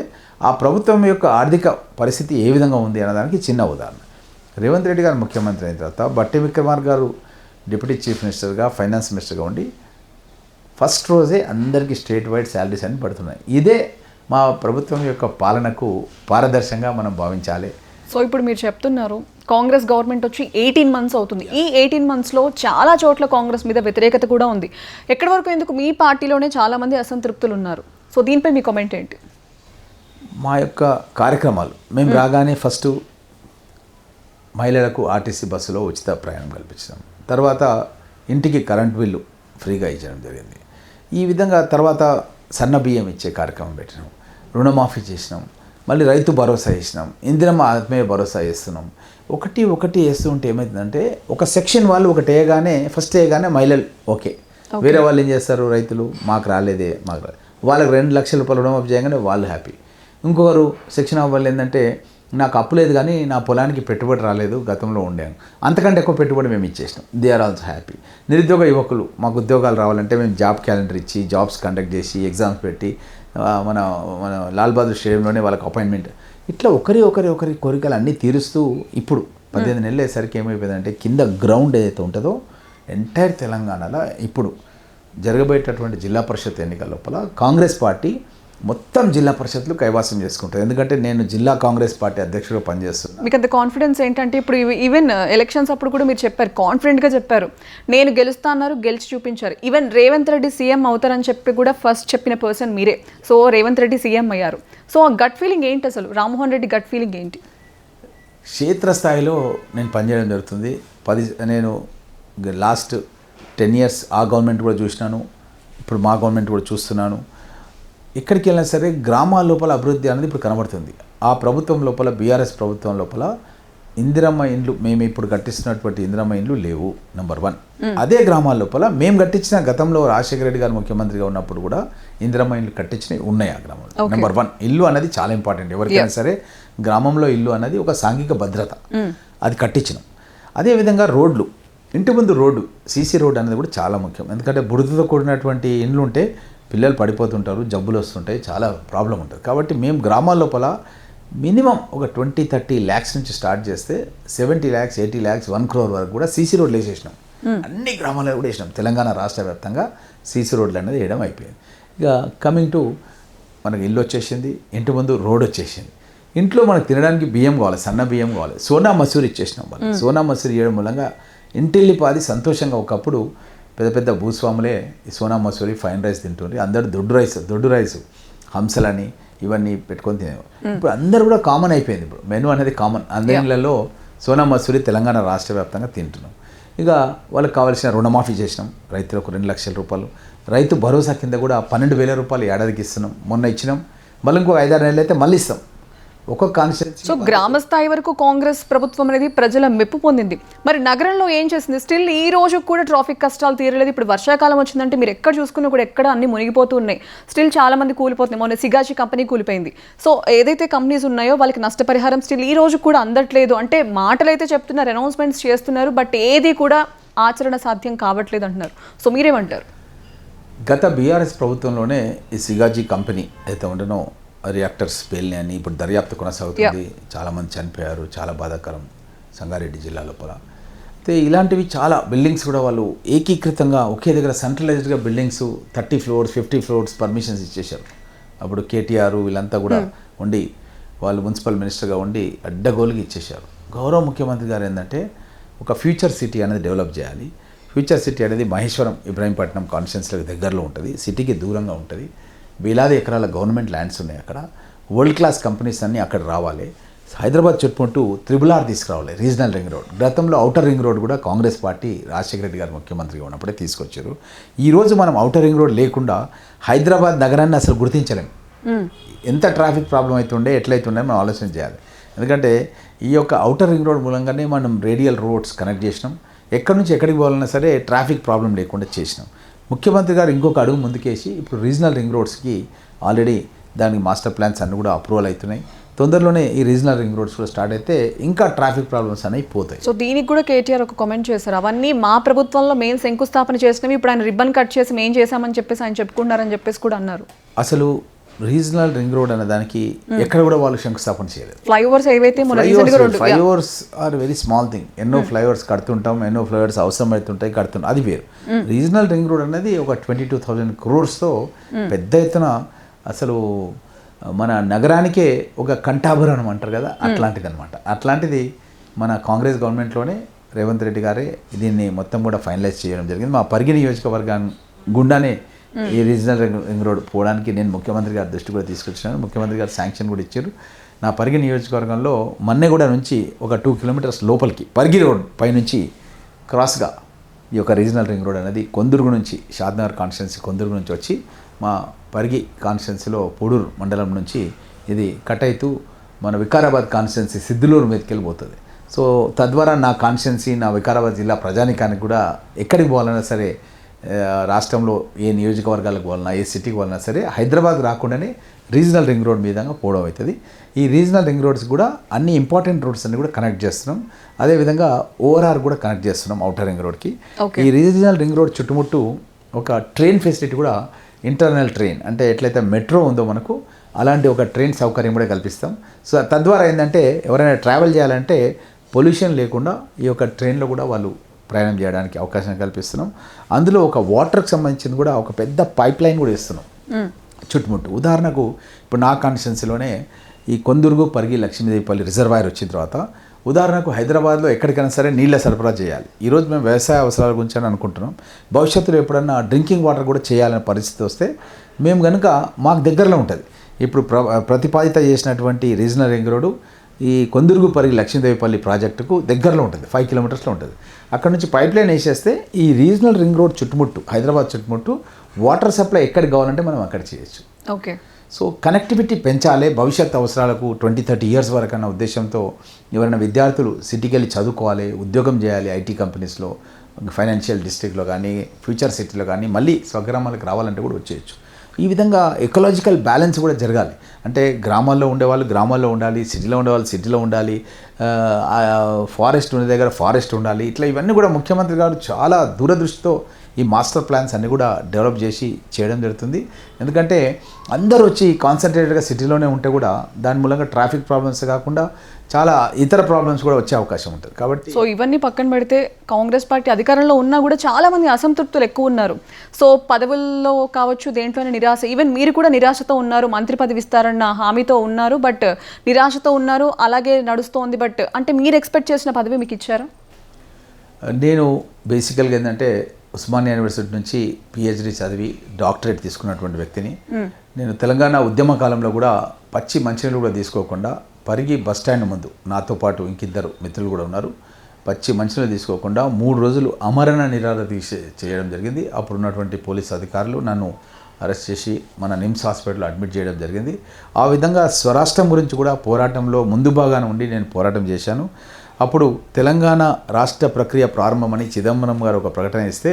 ఆ ప్రభుత్వం యొక్క ఆర్థిక పరిస్థితి ఏ విధంగా ఉంది అన్నదానికి చిన్న ఉదాహరణ. రేవంత్ రెడ్డి గారు ముఖ్యమంత్రి అయిన తర్వాత బట్టి విక్రమార్క గారు డిప్యూటీ చీఫ్ మినిస్టర్గా, ఫైనాన్స్ మినిస్టర్గా ఉండి ఫస్ట్ రోజే అందరికీ స్టేట్ వైడ్ శాలరీస్ అని పడుతున్నాయి. ఇదే మా ప్రభుత్వం యొక్క పాలనకు పారదర్శకంగా మనం భావించాలి. సో ఇప్పుడు మీరు చెప్తున్నారు కాంగ్రెస్ గవర్నమెంట్ వచ్చి 18 months అవుతుంది. ఈ 18 monthsలో చాలా చోట్ల కాంగ్రెస్ మీద వ్యతిరేకత కూడా ఉంది. ఎక్కడి వరకు ఎందుకు మీ పార్టీలోనే చాలామంది అసంతృప్తులు ఉన్నారు. సో దీనిపై మీ కామెంట్ ఏంటి? మా యొక్క కార్యక్రమాలు మేము రాగానే ఫస్ట్ మహిళలకు ఆర్టీసీ బస్సులో ఉచిత ప్రయాణం కల్పించాం. తర్వాత ఇంటికి కరెంట్ బిల్లు ఫ్రీగా ఇచ్చడం జరిగింది. ఈ విధంగా తర్వాత సన్న బియ్యం ఇచ్చే కార్యక్రమం పెట్టినాం, రుణమాఫీ చేసినాం, మళ్ళీ రైతు భరోసా చేసినాం, ఇందిరమ్మ ఆత్మీయ భరోసా చేస్తున్నాం. ఒకటి వేస్తూ ఉంటే ఏమవుతుందంటే ఒక సెక్షన్ వాళ్ళు ఒకటి ఫస్ట్ వేయగానే మహిళలు ఓకే, వేరే వాళ్ళు ఏం చేస్తారు, రైతులు మాకు రాలేదే, వాళ్ళకి 2 లక్షల రూపాయలు రుణమాఫీ చేయగానే వాళ్ళు హ్యాపీ. ఇంకొకరు సెక్షన్ ఆఫ్ వాళ్ళు ఏంటంటే నాకు అప్పు లేదు కానీ నా పొలానికి పెట్టుబడి రాలేదు, గతంలో ఉండాను, అంతకంటే ఎక్కువ పెట్టుబడి మేము ఇచ్చేసినాం, దే ఆర్ ఆల్సో హ్యాపీ. నిరుద్యోగ యువకులు మాకు ఉద్యోగాలు రావాలంటే మేము జాబ్ క్యాలెండర్ ఇచ్చి జాబ్స్ కండక్ట్ చేసి ఎగ్జామ్స్ పెట్టి మన లాల్ బహదూర్ స్టేడియంలోనే వాళ్ళకి అపాయింట్మెంట్, ఇట్లా ఒకరి కోరికలు అన్నీ తీరుస్తూ ఇప్పుడు 18 నెలలు అయ్యేసరికి ఏమైపోయిందంటే కింద గ్రౌండ్ ఏదైతే ఉంటుందో ఎంటైర్ తెలంగాణలో ఇప్పుడు జరగబోయేటటువంటి జిల్లా పరిషత్ ఎన్నికల లోపల కాంగ్రెస్ పార్టీ మొత్తం జిల్లా పరిషత్లు కైవాసం చేసుకుంటారు. ఎందుకంటే నేను జిల్లా కాంగ్రెస్ పార్టీ అధ్యక్షుడిగా పనిచేస్తున్నాను. మీకు అంత కాన్ఫిడెన్స్ ఏంటంటే ఇప్పుడు ఈవెన్ ఎలక్షన్స్ అప్పుడు కూడా మీరు చెప్పారు, కాన్ఫిడెంట్గా చెప్పారు, నేను గెలుస్తా అన్నారు, గెలిచి చూపించారు. ఈవెన్ రేవంత్ రెడ్డి సీఎం అవుతారని చెప్పి కూడా ఫస్ట్ చెప్పిన పర్సన్ మీరే. సో రేవంత్ రెడ్డి సీఎం అయ్యారు. సో ఆ గట్ ఫీలింగ్ ఏంటి అసలు? రామ్మోహన్ రెడ్డి గట్ ఫీలింగ్ ఏంటి? క్షేత్రస్థాయిలో నేను పనిచేయడం జరుగుతుంది. నేను లాస్ట్ 10 years ఆ గవర్నమెంట్ కూడా చూసినాను, ఇప్పుడు మా గవర్నమెంట్ కూడా చూస్తున్నాను. ఎక్కడికి వెళ్ళినా సరే గ్రామాల లోపల అభివృద్ధి అనేది ఇప్పుడు కనబడుతుంది. ఆ ప్రభుత్వం లోపల, బీఆర్ఎస్ ప్రభుత్వం లోపల ఇందిరమ్మ ఇండ్లు, మేము ఇప్పుడు కట్టిస్తున్నటువంటి ఇందిరమ్మ ఇండ్లు లేవు, నెంబర్ 1. అదే గ్రామాల లోపల మేము కట్టించిన, గతంలో రాజశేఖర రెడ్డి గారు ముఖ్యమంత్రిగా ఉన్నప్పుడు కూడా ఇందిరమ్మ ఇండ్లు కట్టించినవి ఉన్నాయి ఆ గ్రామంలో. నెంబర్ 1, ఇల్లు అనేది చాలా ఇంపార్టెంట్. ఎవరికైనా సరే గ్రామంలో ఇల్లు అనేది ఒక సాంఘిక భద్రత, అది కట్టించినాం. అదేవిధంగా రోడ్లు, ఇంటి ముందు రోడ్డు, సీసీ రోడ్ అనేది కూడా చాలా ముఖ్యం. ఎందుకంటే బురదతో కూడినటువంటి ఇండ్లు ఉంటే పిల్లలు పడిపోతుంటారు, జబ్బులు వస్తుంటాయి, చాలా ప్రాబ్లం ఉంటుంది. కాబట్టి మేము గ్రామాల లోపల మినిమం ఒక 20-30 lakhs నుంచి స్టార్ట్ చేస్తే 70 lakhs, 80 lakhs, 1 crore వరకు కూడా సీసీ రోడ్లు వేసేసినాం. అన్ని గ్రామాల్లో కూడా వేసినాం. తెలంగాణ రాష్ట్ర వ్యాప్తంగా సీసీ రోడ్లు అనేది వేయడం అయిపోయింది. ఇక కమింగ్ టు మనకి ఇల్లు వచ్చేసింది, ఇంటి ముందు రోడ్ వచ్చేసింది. ఇంట్లో మనకు తినడానికి బియ్యం కావాలి, సన్న బియ్యం కావాలి, సోనా మసూరి ఇచ్చేసినాం వాళ్ళు. సోనా మసూరి ఇవ్వడం మూలంగా ఇంటిల్లిపాది సంతోషంగా, ఒకప్పుడు పెద్ద పెద్ద భూస్వాములే ఈ సోనా మసూరి, ఫైన్ రైస్ తింటుండ్రి. అందరు దొడ్డు రైస్ హంసలని ఇవన్నీ పెట్టుకొని తినేవారు. ఇప్పుడు అందరు కూడా కామన్ అయిపోయింది. ఇప్పుడు మెను అనేది కామన్. అందరిలో సోనా మసూరి తెలంగాణ రాష్ట్ర వ్యాప్తంగా తింటున్నాం. ఇక వాళ్ళకి కావాల్సిన రుణమాఫీ చేసినాం, రైతులకు 2 లక్షల రూపాయలు. రైతు భరోసా కింద కూడా 12,000 రూపాయలు ఏడాదికి ఇస్తున్నాం. మొన్న ఇచ్చినాం, మళ్ళీ ఇంకో 5-6 నెలలు అయితే మళ్ళీ ఇస్తాం. ఒక్కొక్క కాన్స్టిట్యూన్సీ. సో గ్రామ స్థాయి వరకు కాంగ్రెస్ ప్రభుత్వం అనేది ప్రజల మెప్పు పొందింది. మరి నగరంలో ఏం చేసింది? స్టిల్ ఈ రోజు కూడా ట్రాఫిక్ కష్టాలు తీరలేదు. ఇప్పుడు వర్షాకాలం వచ్చిందంటే మీరు ఎక్కడ చూసుకున్నా కూడా ఎక్కడ అన్ని మునిగిపోతూ ఉన్నాయి. స్టిల్ చాలా మంది కూలిపోతున్నాయి. మొన్న సిగాచి కంపెనీ కూలిపోయింది. సో ఏదైతే కంపెనీస్ ఉన్నాయో వాళ్ళకి నష్టపరిహారం స్టిల్ ఈ రోజు కూడా అందట్లేదు. అంటే మాటలు అయితే చెప్తున్నారు, అనౌన్స్మెంట్స్ చేస్తున్నారు, బట్ ఏది కూడా ఆచరణ సాధ్యం కావట్లేదు అంటున్నారు. సో మీరేమంటారు? గత బీఆర్ఎస్ ప్రభుత్వంలోనే ఈ సిగాజీ కంపెనీ అయితే ఉండనో రియాక్టర్స్ పేలిని అని ఇప్పుడు దర్యాప్తు కొనసాగుతుంది. చాలామంది చనిపోయారు, చాలా బాధాకరం సంగారెడ్డి జిల్లా లోపల. అయితే ఇలాంటివి చాలా బిల్డింగ్స్ కూడా వాళ్ళు ఏకీకృతంగా ఒకే దగ్గర సెంట్రలైజ్డ్గా బిల్డింగ్స్ 30 floors 50 floors పర్మిషన్స్ ఇచ్చేశారు. అప్పుడు కేటీఆర్ వీళ్ళంతా కూడా ఉండి, వాళ్ళు మున్సిపల్ మినిస్టర్గా ఉండి అడ్డగోలుగా ఇచ్చేశారు. గౌరవ ముఖ్యమంత్రి గారు ఏంటంటే ఒక ఫ్యూచర్ సిటీ అనేది డెవలప్ చేయాలి. ఫ్యూచర్ సిటీ అనేది మహేశ్వరం, ఇబ్రాహీంపట్నం కాన్స్టిట్యున్సీలకు దగ్గరలో ఉంటుంది, సిటీకి దూరంగా ఉంటుంది. వేలాది ఎకరాల గవర్నమెంట్ ల్యాండ్స్ ఉన్నాయి అక్కడ. వరల్డ్ క్లాస్ కంపెనీస్ అన్నీ అక్కడ రావాలి. హైదరాబాద్ చుట్టుముట్టు RRR తీసుకురావాలి, రీజనల్ రింగ్ రోడ్. గతంలో ఔటర్ రింగ్ రోడ్ కూడా కాంగ్రెస్ పార్టీ రాజశేఖర రెడ్డి గారు ముఖ్యమంత్రిగా ఉన్నప్పుడే తీసుకొచ్చారు. ఈరోజు మనం ఔటర్ రింగ్ రోడ్ లేకుండా హైదరాబాద్ నగరాన్ని అసలు గుర్తించలేము. ఎంత ట్రాఫిక్ ప్రాబ్లం అవుతుండే, ఎట్లయితుండే మనం ఆలోచన చేయాలి. ఎందుకంటే ఈ యొక్క ఔటర్ రింగ్ రోడ్ మూలంగానే మనం రేడియల్ రోడ్స్ కనెక్ట్ చేసినాం. ఎక్కడి నుంచి ఎక్కడికి పోవాలన్నా సరే ట్రాఫిక్ ప్రాబ్లం లేకుండా చేసినాం. ముఖ్యమంత్రి గారు ఇంకొక అడుగు ముందుకేసి ఇప్పుడు రీజనల్ రింగ్ రోడ్స్కి ఆల్రెడీ దానికి మాస్టర్ ప్లాన్స్ అన్నీ కూడా అప్రూవల్ అవుతున్నాయి. తొందరలోనే ఈ రీజనల్ రింగ్ రోడ్స్ కూడా స్టార్ట్ అయితే ఇంకా ట్రాఫిక్ ప్రాబ్లమ్స్ అనేవి పోతాయి. సో దీనికి కూడా కేటీఆర్ ఒక కామెంట్ చేశారు, అవన్నీ మా ప్రభుత్వంలో మేము శంకుస్థాపన చేసినవి, ఇప్పుడు ఆయన రిబ్బన్ కట్ చేసి మేము చేసామని చెప్పేసి ఆయన చెప్పుకుంటున్నారని చెప్పేసి కూడా అన్నారు. అసలు రీజనల్ రింగ్ రోడ్ అనే దానికి ఎక్కడ కూడా వాళ్ళు శంకుస్థాపన చేయలేదు. ఫ్లైఓవర్స్ ఏవైతే flyovers are very small thing. ఎన్నో ఫ్లైఓవర్స్ కడుతుంటాం, ఎన్నో ఫ్లైఓవర్స్ అవసరం అవుతుంటాయి, కడుతుంటాం, అది వేరు. రీజనల్ రింగ్ రోడ్ అనేది ఒక 22,000 crores పెద్ద ఎత్తున అసలు మన నగరానికే ఒక కంఠాభరణం అంటారు కదా, అట్లాంటిది అనమాట. అట్లాంటిది మన కాంగ్రెస్ గవర్నమెంట్లోనే రేవంత్ రెడ్డి గారే దీన్ని మొత్తం కూడా ఫైనలైజ్ చేయడం జరిగింది. మా పరిగి నియోజకవర్గాన్ని గుండానే ఈ రీజనల్ రింగ్ రోడ్ పోవడానికి నేను ముఖ్యమంత్రి గారి దృష్టి కూడా తీసుకొచ్చినాను. ముఖ్యమంత్రి గారు శాంక్షన్ కూడా ఇచ్చారు. నా పరిగి నియోజకవర్గంలో మన్నెగూడ నుంచి ఒక 2 kilometers లోపలికి పరిగి రోడ్ పైనుంచి క్రాస్గా ఈ యొక్క రీజనల్ రింగ్ రోడ్ అనేది కొందుర్గు నుంచి, షాద్నగర్ కాన్స్టిట్యున్సీ కొందుర్గు నుంచి వచ్చి మా పరిగి కాన్స్టిట్యున్సీలో పూడూరు మండలం నుంచి ఇది కట్ అవుతూ మన వికారాబాద్ కాన్స్టిట్యున్సీ సిద్దులూరు మీదకి వెళ్ళిపోతుంది. సో తద్వారా నా కాన్స్టిట్యున్సీ, నా వికారాబాద్ జిల్లా ప్రజానికానికి కూడా ఎక్కడికి పోవాలన్నా సరే, రాష్ట్రంలో ఏ నియోజకవర్గాలకు పోవాలన్నా, ఏ సిటీకి పోవాలన్నా సరే హైదరాబాద్ రాకుండానే రీజనల్ రింగ్ రోడ్ మీదంగా పోవడం అవుతుంది. ఈ రీజనల్ రింగ్ రోడ్స్ కూడా అన్ని ఇంపార్టెంట్ రోడ్స్ అన్ని కూడా కనెక్ట్ చేస్తున్నాం. అదేవిధంగా ORR కూడా కనెక్ట్ చేస్తున్నాం ఔటర్ రింగ్ రోడ్కి. ఈ రీజనల్ రింగ్ రోడ్ చుట్టుముట్టు ఒక ట్రైన్ ఫెసిలిటీ కూడా, ఇంటర్నల్ ట్రైన్ అంటే ఎట్లయితే మెట్రో ఉందో మనకు అలాంటి ఒక ట్రైన్ సౌకర్యం కూడా కల్పిస్తాం. సో తద్వారా ఏంటంటే ఎవరైనా ట్రావెల్ చేయాలంటే పొల్యూషన్ లేకుండా ఈ యొక్క ట్రైన్లో కూడా వాళ్ళు ప్రయాణం చేయడానికి అవకాశం కల్పిస్తున్నాం. అందులో ఒక వాటర్కి సంబంధించింది కూడా ఒక పెద్ద పైప్ లైన్ కూడా ఇస్తున్నాం చుట్టుముట్టు. ఉదాహరణకు ఇప్పుడు నా కాన్స్టిట్యున్సీలోనే ఈ కొందుర్గు, పరిగి, లక్ష్మీదేవిపల్లి రిజర్వాయర్ వచ్చిన తర్వాత ఉదాహరణకు హైదరాబాద్లో ఎక్కడికైనా సరే నీళ్ళ సరఫరా చేయాలి. ఈరోజు మేము వ్యవసాయ అవసరాల గురించి అని అనుకుంటున్నాం. భవిష్యత్తులో ఎప్పుడన్నా డ్రింకింగ్ వాటర్ కూడా చేయాలనే పరిస్థితి వస్తే మేము కనుక మాకు దగ్గరలో ఉంటుంది. ఇప్పుడు ప్రతిపాదిత చేసినటువంటి రీజనల్ రింగ్ రోడ్డు ఈ కొందుర్గుపల్లి లక్ష్మీదేవిపల్లి ప్రాజెక్టుకు దగ్గరలో ఉంటుంది, 5 కిలోమీటర్స్లో ఉంటుంది. అక్కడ నుంచి పైప్ లైన్ వేసేస్తే ఈ రీజనల్ రింగ్ రోడ్ చుట్టుముట్టు, హైదరాబాద్ చుట్టుముట్టు వాటర్ సప్లై ఎక్కడికి కావాలంటే మనం అక్కడ చేయొచ్చు. ఓకే. సో కనెక్టివిటీ పెంచాలి భవిష్యత్ అవసరాలకు 20-30 ఇయర్స్ వరకు అన్న ఉద్దేశంతో ఎవరైనా విద్యార్థులు సిటీకి వెళ్ళి చదువుకోవాలి, ఉద్యోగం చేయాలి, ఐటీ కంపెనీస్లో, ఫైనాన్షియల్ డిస్ట్రిక్ట్లో కానీ, ఫ్యూచర్ సిటీలో కానీ మళ్ళీ స్వగ్రామాలకు రావాలంటే కూడా వచ్చేయచ్చు. ఈ విధంగా ఎకలాజికల్ బ్యాలెన్స్ కూడా జరగాలి. అంటే గ్రామాల్లో ఉండేవాళ్ళు గ్రామాల్లో ఉండాలి, సిటీలో ఉండేవాళ్ళు సిటీలో ఉండాలి, ఫారెస్ట్ ఉండే దగ్గర ఫారెస్ట్ ఉండాలి. ఇట్లా ఇవన్నీ కూడా ముఖ్యమంత్రి గారు చాలా దూరదృష్టితో ఈ మాస్టర్ ప్లాన్స్ అన్నీ కూడా డెవలప్ చేసి చేయడం జరుగుతుంది. ఎందుకంటే అందరూ వచ్చి కాన్సన్ట్రేటెడ్గా సిటీలోనే ఉంటే కూడా దాని మూలంగా ట్రాఫిక్ ప్రాబ్లమ్స్ కాకుండా చాలా ఇతర ప్రాబ్లమ్స్ కూడా వచ్చే అవకాశం ఉంటుంది. కాబట్టి సో ఇవన్నీ పక్కన పెడితే కాంగ్రెస్ పార్టీ అధికారంలో ఉన్నా కూడా చాలా మంది అసంతృప్తులు ఎక్కువ ఉన్నారు. సో పదవుల్లో కావచ్చు, దేంట్లోనే నిరాశ, ఈవెన్ మీరు కూడా నిరాశతో ఉన్నారు. మంత్రి పదవి ఇస్తారన్న హామీతో ఉన్నారు, బట్ నిరాశతో ఉన్నారు, అలాగే నడుస్తోంది. బట్ అంటే మీరు ఎక్స్పెక్ట్ చేసిన పదవి మీకు ఇచ్చారా? నేను బేసికల్గా ఏంటంటే ఉస్మానియా యూనివర్సిటీ నుంచి పిహెచ్డి చదివి డాక్టరేట్ తీసుకున్నటువంటి వ్యక్తిని. నేను తెలంగాణ ఉద్యమ కాలంలో కూడా పచ్చి మంచినీళ్ళు కూడా తీసుకోకుండా పరిగి బస్ స్టాండ్ ముందు నాతో పాటు ఇంకిద్దరు మిత్రులు కూడా ఉన్నారు, పచ్చి మంచినీళ్ళు తీసుకోకుండా 3 రోజులు అమరణ నిరాహార దీక్ష చేయడం జరిగింది. అప్పుడు ఉన్నటువంటి పోలీస్ అధికారులు నన్ను అరెస్ట్ చేసి మన నిమ్స్ హాస్పిటల్లో అడ్మిట్ చేయడం జరిగింది. ఆ విధంగా స్వరాష్ట్రం గురించి కూడా పోరాటంలో ముందు భాగాన ఉండి నేను పోరాటం చేశాను. అప్పుడు తెలంగాణ రాష్ట్ర ప్రక్రియ ప్రారంభమని చిదంబరం గారు ఒక ప్రకటన ఇస్తే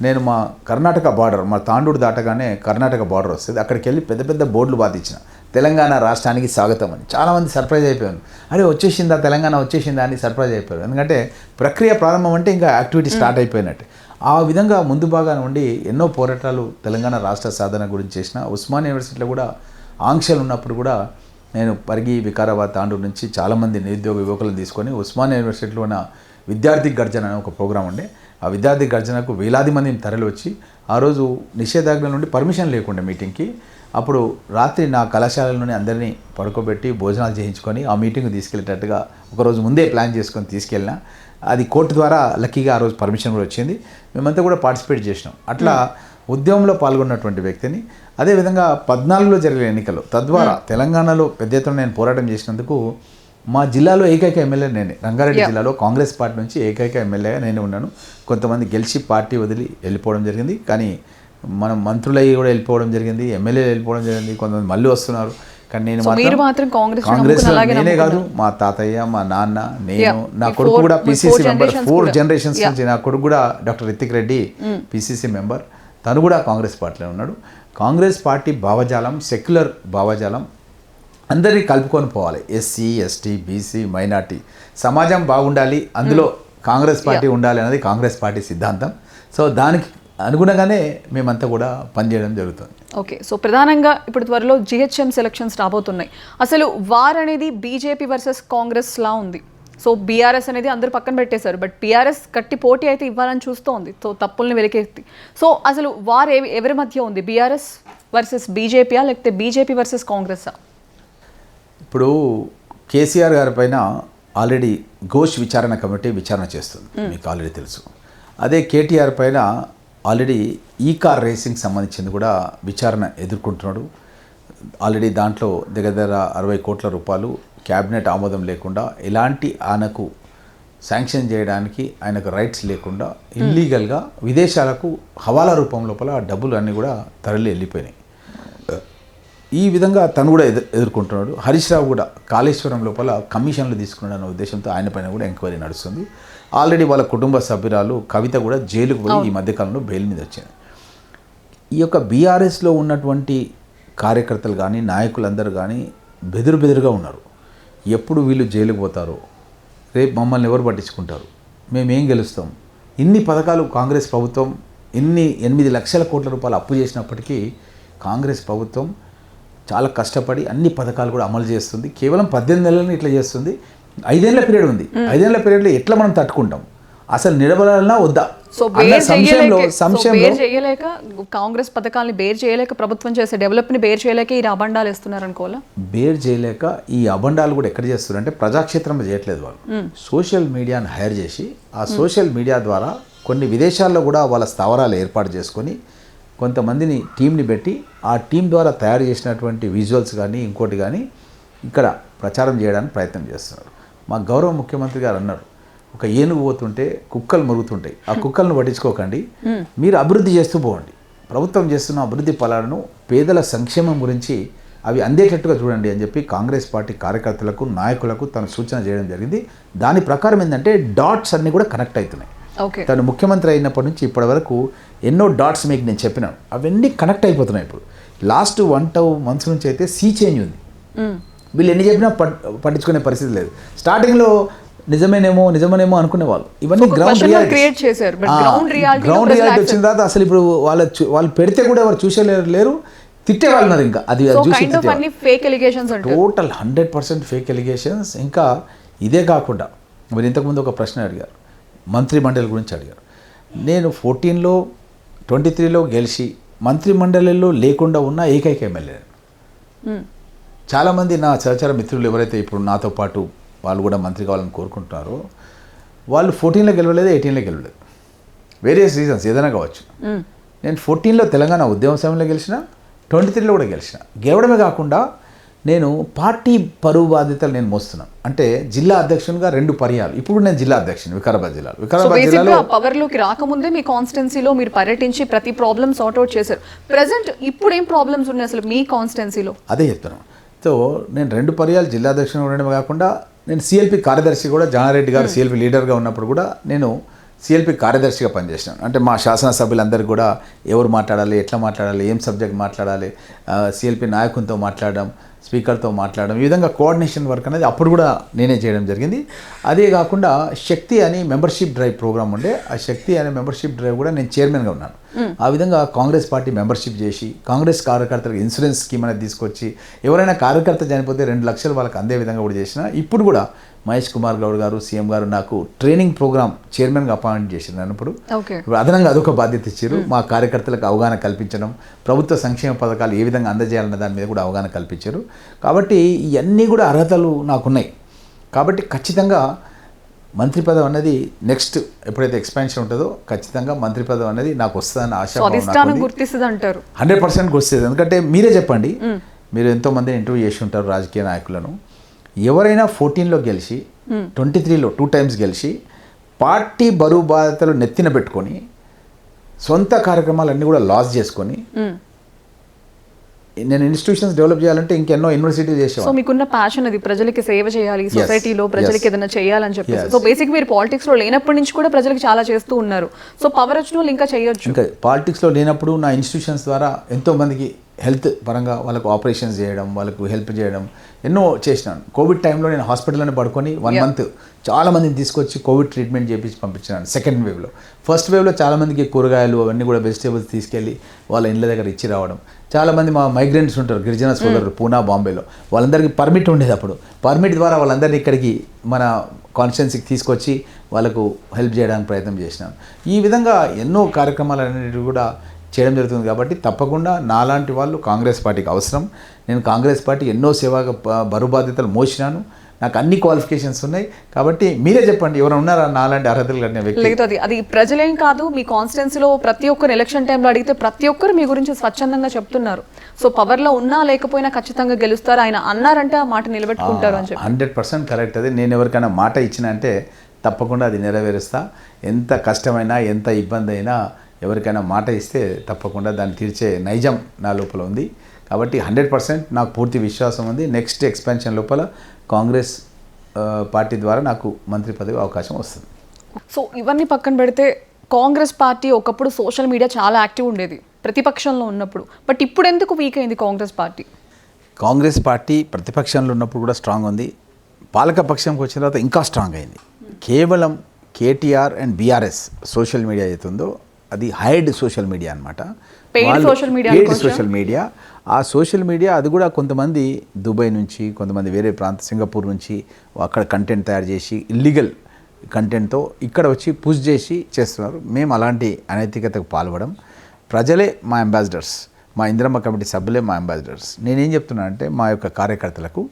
నేను మా కర్ణాటక బార్డర్, మా తాండూరు దాటగానే కర్ణాటక బార్డర్ వస్తుంది, అక్కడికి వెళ్ళి పెద్ద పెద్ద బోర్డులు బాధించిన తెలంగాణ రాష్ట్రానికి స్వాగతం అని. చాలామంది సర్ప్రైజ్ అయిపోయాను, అరే వచ్చేసిందా తెలంగాణ వచ్చేసిందా అని సర్ప్రైజ్ అయిపోయారు. ఎందుకంటే ప్రక్రియ ప్రారంభం అంటే ఇంకా యాక్టివిటీ స్టార్ట్ అయిపోయినట్టు. ఆ విధంగా ముందు భాగాన ఉండి ఎన్నో పోరాటాలు తెలంగాణ రాష్ట్ర సాధన గురించి చేసిన. ఉస్మానియా యూనివర్సిటీలో కూడా ఆంక్షలు ఉన్నప్పుడు కూడా నేను పరిగి, వికారాబాద్, తాండూరు నుంచి చాలామంది నిరుద్యోగ యువకులను తీసుకొని ఉస్మానియా యూనివర్సిటీలో ఉన్న విద్యార్థి గర్జన అనే ఒక ప్రోగ్రాం ఉండే. ఆ విద్యార్థి గర్జనకు వేలాది మందిని తరలి వచ్చి ఆ రోజు నిషేధాజ్ఞ నుండి పర్మిషన్ లేకుండా మీటింగ్కి, అప్పుడు రాత్రి నా కళాశాలలోనే అందరినీ పడుకోబెట్టి భోజనాలు చేయించుకొని ఆ మీటింగ్ తీసుకెళ్ళేటట్టుగా ఒకరోజు ముందే ప్లాన్ చేసుకొని తీసుకెళ్ళిన. అది కోర్టు ద్వారా లక్కీగా ఆ రోజు పర్మిషన్ కూడా వచ్చింది. మేమంతా కూడా పార్టిసిపేట్ చేసినాం. అట్లా ఉద్యమంలో పాల్గొన్నటువంటి వ్యక్తిని. అదేవిధంగా 14లో జరిగిన ఎన్నికలు తద్వారా తెలంగాణలో పెద్ద ఎత్తున నేను పోరాటం చేసినందుకు మా జిల్లాలో ఏకైక ఎమ్మెల్యే నేనే. రంగారెడ్డి జిల్లాలో కాంగ్రెస్ పార్టీ నుంచి ఏకైక ఎమ్మెల్యేగా నేనే ఉన్నాను. కొంతమంది గెలిచి పార్టీ వదిలి వెళ్ళిపోవడం జరిగింది, కానీ మనం మంత్రులయ్యి కూడా వెళ్ళిపోవడం జరిగింది, ఎమ్మెల్యేలు వెళ్ళిపోవడం జరిగింది, కొంతమంది మళ్ళీ వస్తున్నారు. కానీ నేను మాత్రం కాంగ్రెస్ నేనే కాదు, మా తాతయ్య, మా నాన్న, నేను, నా కొడుకు కూడా పిసిసి మెంబర్. 4 జనరేషన్స్ నుంచి నా కొడుకు కూడా doctor Rithik Reddy PCC member, తను కూడా కాంగ్రెస్ పార్టీలో ఉన్నాడు. కాంగ్రెస్ పార్టీ భావజాలం సెక్యులర్ భావజాలం, అందరినీ కలుపుకొని పోవాలి. ఎస్సీ, ఎస్టీ, బీసీ, మైనార్టీ సమాజం బాగుండాలి, అందులో కాంగ్రెస్ పార్టీ ఉండాలి అనేది కాంగ్రెస్ పార్టీ సిద్ధాంతం. సో దానికి అనుగుణంగానే మేమంతా కూడా పనిచేయడం జరుగుతుంది. ఓకే. సో ప్రధానంగా ఇప్పుడు త్వరలో జిహెచ్ఎం సెలక్షన్స్ రాబోతున్నాయి. అసలు వార్ అనేది బీజేపీ వర్సెస్ కాంగ్రెస్ లా ఉంది. సో బీఆర్ఎస్ అనేది అందరూ పక్కన పెట్టేశారు, బట్ బీఆర్ఎస్ గట్టి పోటీ అయితే ఇవ్వాలని చూస్తోంది, సో తప్పుల్ని వెలికెత్తి. సో అసలు వార్ ఎవరి మధ్య ఉంది? బీఆర్ఎస్ వర్సెస్ బీజేపీయా, లేకపోతే బీజేపీ వర్సెస్ కాంగ్రెస్సా? ఇప్పుడు కేసీఆర్ గారి పైన ఆల్రెడీ ఘోష్ విచారణ కమిటీ విచారణ చేస్తుంది, మీకు ఆల్రెడీ తెలుసు. అదే కేటీఆర్ పైన ఆల్రెడీ ఈ కార్ రేసింగ్ సంబంధించింది కూడా విచారణ ఎదుర్కొంటున్నాడు. ఆల్రెడీ దాంట్లో దగ్గర 60 కోట్ల రూపాయలు క్యాబినెట్ ఆమోదం లేకుండా, ఎలాంటి ఆయనకు శాంక్షన్ చేయడానికి ఆయనకు రైట్స్ లేకుండా ఇల్లీగల్గా విదేశాలకు హవాలా రూపం లోపల డబ్బులు అన్నీ కూడా తరలి వెళ్ళిపోయినాయి. ఈ విధంగా తను కూడా ఎదుర్కొంటున్నాడు. హరీష్ రావు కూడా కాళేశ్వరం లోపల కమిషన్లు తీసుకున్నాడన్న ఉద్దేశంతో ఆయన పైన కూడా ఎంక్వైరీ నడుస్తుంది. ఆల్రెడీ వాళ్ళ కుటుంబ సభ్యురాలు కవిత కూడా జైలుకు పోయి ఈ మధ్యకాలంలో బెయిల్ మీద వచ్చింది. ఈ యొక్క బీఆర్ఎస్లో ఉన్నటువంటి కార్యకర్తలు కానీ నాయకులందరూ కానీ బెదురుగా ఉన్నారు. ఎప్పుడు వీళ్ళు జైలుకు పోతారో, రేపు మమ్మల్ని ఎవరు పట్టించుకుంటారు, మేమేం గెలుస్తాం. ఇన్ని పథకాలు కాంగ్రెస్ ప్రభుత్వం 8 లక్షల కోట్ల రూపాయలు అప్పు చేసినప్పటికీ కాంగ్రెస్ ప్రభుత్వం చాలా కష్టపడి అన్ని పథకాలు కూడా అమలు చేస్తుంది. కేవలం 18 నెలలను ఇట్లా చేస్తుంది. 5 ఏళ్ల పీరియడ్ ఉంది. 5 ఏళ్ల పీరియడ్లో ఎట్లా మనం తట్టుకుంటాం, అసలు నిలబడాలన్నా వద్దా? సో చేయలేక కాంగ్రెస్ పథకాలని బేర్ చేయలేక, ప్రభుత్వం చేసే డెవలప్ని బేర్ చేయలేక ఈ అబండాలు వేస్తున్నారు అనుకోవాలా? బేర్ చేయలేక ఈ అబండాలు కూడా ఎక్కడ చేస్తున్నారు అంటే ప్రజాక్షేత్రంలో చేయట్లేదు. వాళ్ళు సోషల్ మీడియాను హైర్ చేసి ఆ సోషల్ మీడియా ద్వారా కొన్ని విదేశాల్లో కూడా వాళ్ళ స్థావరాలు ఏర్పాటు చేసుకొని కొంతమందిని టీంని పెట్టి ఆ టీం ద్వారా తయారు చేసినటువంటి విజువల్స్ కానీ ఇంకోటి కానీ ఇక్కడ ప్రచారం చేయడానికి ప్రయత్నం చేస్తున్నారు. మా గౌరవ ముఖ్యమంత్రి గారు అన్నారు, ఒక ఏనుగు పోతుంటే కుక్కలు మరుగుతుంటాయి, ఆ కుక్కలను పట్టించుకోకండి, మీరు అభివృద్ధి చేస్తూ పోండి, ప్రభుత్వం చేస్తున్న అభివృద్ధి ఫలాలను పేదల సంక్షేమం గురించి అవి అందేటట్టుగా చూడండి అని చెప్పి కాంగ్రెస్ పార్టీ కార్యకర్తలకు నాయకులకు తను సూచన చేయడం జరిగింది. దాని ప్రకారం ఏంటంటే డాట్స్ అన్నీ కూడా కనెక్ట్ అవుతున్నాయి. తను ముఖ్యమంత్రి అయినప్పటి నుంచి ఇప్పటి వరకు ఎన్నో డాట్స్ మీకు నేను చెప్పినాను, అవన్నీ కనెక్ట్ అయిపోతున్నాయి. ఇప్పుడు లాస్ట్ 1-2 months నుంచి అయితే సీ చేంజ్ ఉంది. వీళ్ళు ఎన్ని చెప్పినా పట్టించుకునే పరిస్థితి లేదు. స్టార్టింగ్లో నిజమేనేమో అనుకునేవాళ్ళు. ఇవన్నీ గ్రౌండ్ రియాలిటీ వచ్చిన తర్వాత అసలు ఇప్పుడు వాళ్ళు పెడితే కూడా ఎవరు చూసేలేరు, తిట్టేవాళ్ళు ఉన్నారు. ఇంకా అది టోటల్ 100% ఫేక్ ఎలిగేషన్స్. ఇంకా ఇదే కాకుండా మీరు ఇంతకుముందు ఒక ప్రశ్న అడిగారు, మంత్రి మండలి గురించి అడిగారు. నేను 14లో 23లో గెలిచి మంత్రి మండలిలో లేకుండా ఉన్న ఏకైక ఎమ్మెల్యే. చాలామంది నా సహచర మిత్రులు ఎవరైతే ఇప్పుడు నాతో పాటు వాళ్ళు కూడా మంత్రి కావాలని కోరుకుంటున్నారో వాళ్ళు 14లో గెలవలేదు, 18లో గెలవలేదు. వేరియస్ రీజన్స్ ఏదైనా కావచ్చు. నేను 14లో తెలంగాణ ఉద్యమ సమయంలో గెలిచిన, 23లో కూడా గెలిచిన. గెలవడమే కాకుండా నేను పార్టీ పరువు బాధ్యతలు నేను మోస్తున్నాను. అంటే జిల్లా అధ్యక్షునిగా 2 పర్యాలు. ఇప్పుడు నేను జిల్లా అధ్యక్షుని వికారాబాద్ జిల్లాలో. పవర్లోకి రాకముందే మీ కాన్స్టిట్యున్సీలో మీరు పర్యటించి ప్రతి ప్రాబ్లమ్ సార్ట్ అవుట్ చేశారు. ప్రెసెంట్ ఇప్పుడు ఏం ప్రాబ్లమ్స్ ఉన్నాయి అసలు మీ కాన్స్టిట్యున్సీలో? అదే చెప్తున్నాను. సో నేను 2 పర్యాలు జిల్లా అధ్యక్షునిగా ఉండడమే కాకుండా నేను సిఎల్పి కార్యదర్శి కూడా, జానారెడ్డి గారు సిఎల్పి లీడర్గా ఉన్నప్పుడు కూడా నేను సిఎల్పి కార్యదర్శిగా పనిచేసినాను. అంటే మా శాసనసభ్యులందరికీ కూడా ఎవరు మాట్లాడాలి, ఎట్లా మాట్లాడాలి, ఏం సబ్జెక్ట్ మాట్లాడాలి, సిఎల్పి నాయకునితో మాట్లాడడం, స్పీకర్తో మాట్లాడడం, ఈ విధంగా కోఆర్డినేషన్ వర్క్ అనేది అప్పుడు కూడా నేనే చేయడం జరిగింది. అదే కాకుండా శక్తి అని మెంబర్షిప్ డ్రైవ్ ప్రోగ్రామ్ ఉండే, ఆ శక్తి అనే మెంబర్షిప్ డ్రైవ్ కూడా నేను చైర్మన్గా ఉన్నాను. ఆ విధంగా కాంగ్రెస్ పార్టీ మెంబర్షిప్ చేసి కాంగ్రెస్ కార్యకర్తలకు ఇన్సూరెన్స్ స్కీమ్ అనేది తీసుకొచ్చి ఎవరైనా కార్యకర్త చనిపోతే 2 లక్షలు వాళ్ళకి అందే విధంగా కూడా చేసిన. ఇప్పుడు కూడా మహేష్ కుమార్ గౌడ్ గారు సీఎం గారు నాకు ట్రైనింగ్ ప్రోగ్రామ్ చైర్మన్గా అపాయింట్ చేసినాను. ఇప్పుడు అదనంగా అదొక బాధ్యత ఇచ్చారు. మా కార్యకర్తలకు అవగాహన కల్పించడం, ప్రభుత్వ సంక్షేమ పథకాలు ఏ విధంగా అందజేయాలన్న దాని మీద కూడా అవగాహన కల్పించారు. కాబట్టి ఇవన్నీ కూడా అర్హతలు నాకున్నాయి. కాబట్టి ఖచ్చితంగా మంత్రి పదవి అనేది నెక్స్ట్ ఎప్పుడైతే ఎక్స్పాన్షన్ ఉంటుందో ఖచ్చితంగా మంత్రి పదవి అనేది నాకు వస్తుందని ఆశ. 100% గుర్తిస్తుంది. ఎందుకంటే మీరే చెప్పండి, మీరు ఎంతోమందిని ఇంటర్వ్యూ చేసి ఉంటారు రాజకీయ నాయకులను. ఎవరైనా 14లో గెలిచి 23లో 2 times గెలిచి పార్టీ బరువు బాధ్యతలు నెత్తిన పెట్టుకొని సొంత కార్యక్రమాలన్నీ కూడా లాస్ చేసుకొని నేను ఇన్స్టిట్యూషన్స్ డెవలప్ చేయాలంటే ఇంకెన్నో యూనివర్సిటీలు చేసాను. సో మీకున్న ప్యాషన్ అది ప్రజలకి సేవ చేయాలి, సొసైటీలో ప్రజలకి ఏదైనా చేయాలని చెప్పేసి. సో బేసిక్ మీరు పాలిటిక్స్లో లేనప్పటి నుంచి కూడా ప్రజలకు చాలా చేస్తూ ఉన్నారు. సో పవర్ వచ్చిన వాళ్ళు ఇంకా చేయొచ్చు. ఇంకా పాలిటిక్స్లో లేనప్పుడు నా ఇన్స్టిట్యూషన్స్ ద్వారా ఎంతోమందికి హెల్త్ పరంగా వాళ్ళకు ఆపరేషన్స్ చేయడం, వాళ్ళకు హెల్ప్ చేయడం ఎన్నో చేసినాను. కోవిడ్ టైంలో నేను హాస్పిటల్లోనే పడుకొని 1 month చాలామందిని తీసుకొచ్చి కోవిడ్ ట్రీట్మెంట్ చేయించి పంపించినాను. సెకండ్ వేవ్లో, ఫస్ట్ వేవ్లో చాలామందికి కూరగాయలు అవన్నీ కూడా వెజిటేబుల్స్ తీసుకెళ్ళి వాళ్ళ ఇండ్ల దగ్గర ఇచ్చి రావడం. చాలామంది మా మైగ్రెంట్స్ ఉంటారు, గిరిజన సోదరులు పూనా, బాంబేలో, వాళ్ళందరికీ పర్మిట్ ఉండేది. అప్పుడు పర్మిట్ ద్వారా వాళ్ళందరినీ ఇక్కడికి మన కాన్స్టిట్యున్సీకి తీసుకొచ్చి వాళ్ళకు హెల్ప్ చేయడానికి ప్రయత్నం చేసినాను. ఈ విధంగా ఎన్నో కార్యక్రమాలు అనేవి కూడా చేయడం జరుగుతుంది. కాబట్టి తప్పకుండా నాలాంటి వాళ్ళు కాంగ్రెస్ పార్టీకి అవసరం. నేను కాంగ్రెస్ పార్టీ ఎన్నో సేవగా బరువు బాధ్యతలు మోసినాను. నాకు అన్ని క్వాలిఫికేషన్స్ ఉన్నాయి. కాబట్టి మీరే చెప్పండి, ఎవరైనా ఉన్నారా నాలాంటి అర్హతలు కలిగిన వ్యక్తి? లేదు, అది ప్రజలేం కాదు, మీ కాన్స్టిట్యున్సీలో ప్రతి ఒక్కరు ఎలక్షన్ టైంలో అడిగితే ప్రతి ఒక్కరు మీ గురించి స్వచ్ఛందంగా చెప్తున్నారు. సో పవర్లో ఉన్నా లేకపోయినా ఖచ్చితంగా గెలుస్తారు, ఆయన అన్నారంటే ఆ మాట నిలబెట్టుకుంటారు అని చెప్పి. 100% కరెక్ట్. అది నేను ఎవరికైనా మాట ఇచ్చిన అంటే తప్పకుండా అది నెరవేరుస్తా. ఎంత కష్టమైనా, ఎంత ఇబ్బంది అయినా ఎవరికైనా మాట ఇస్తే తప్పకుండా దాన్ని తీర్చే నైజం నా లోపల ఉంది. కాబట్టి 100% నాకు పూర్తి విశ్వాసం ఉంది. నెక్స్ట్ ఎక్స్పాన్షన్ లోపల కాంగ్రెస్ పార్టీ ద్వారా నాకు మంత్రి పదవి అవకాశం వస్తుంది. సో ఇవన్నీ పక్కన పెడితే కాంగ్రెస్ పార్టీ ఒకప్పుడు సోషల్ మీడియా చాలా యాక్టివ్ ఉండేది ప్రతిపక్షంలో ఉన్నప్పుడు. బట్ ఇప్పుడు ఎందుకు వీక్ అయింది కాంగ్రెస్ పార్టీ? కాంగ్రెస్ పార్టీ ప్రతిపక్షంలో ఉన్నప్పుడు కూడా స్ట్రాంగ్ ఉంది, పాలకపక్షంకి వచ్చిన తర్వాత ఇంకా స్ట్రాంగ్ అయింది. కేవలం KTR and BRS social media అవుతుందో అది హైడ్ సోషల్ మీడియా అనమాట. Paid social media. ఆ సోషల్ మీడియా అది కూడా కొంతమంది దుబాయ్ నుంచి, కొంతమంది వేరే సింగపూర్ నుంచి అక్కడ కంటెంట్ తయారు చేసి ఇల్లీగల్ కంటెంట్తో ఇక్కడ వచ్చి పుష్ చేసి చేస్తున్నారు. మేము అలాంటి అనైతికతకు పాల్పడం. ప్రజలే మా అంబాసిడర్స్, మా ఇందిరమ్మ కమిటీ సభ్యులే మా అంబాసిడర్స్. నేనేం చెప్తున్నానంటే మా యొక్క కార్యకర్తలకు,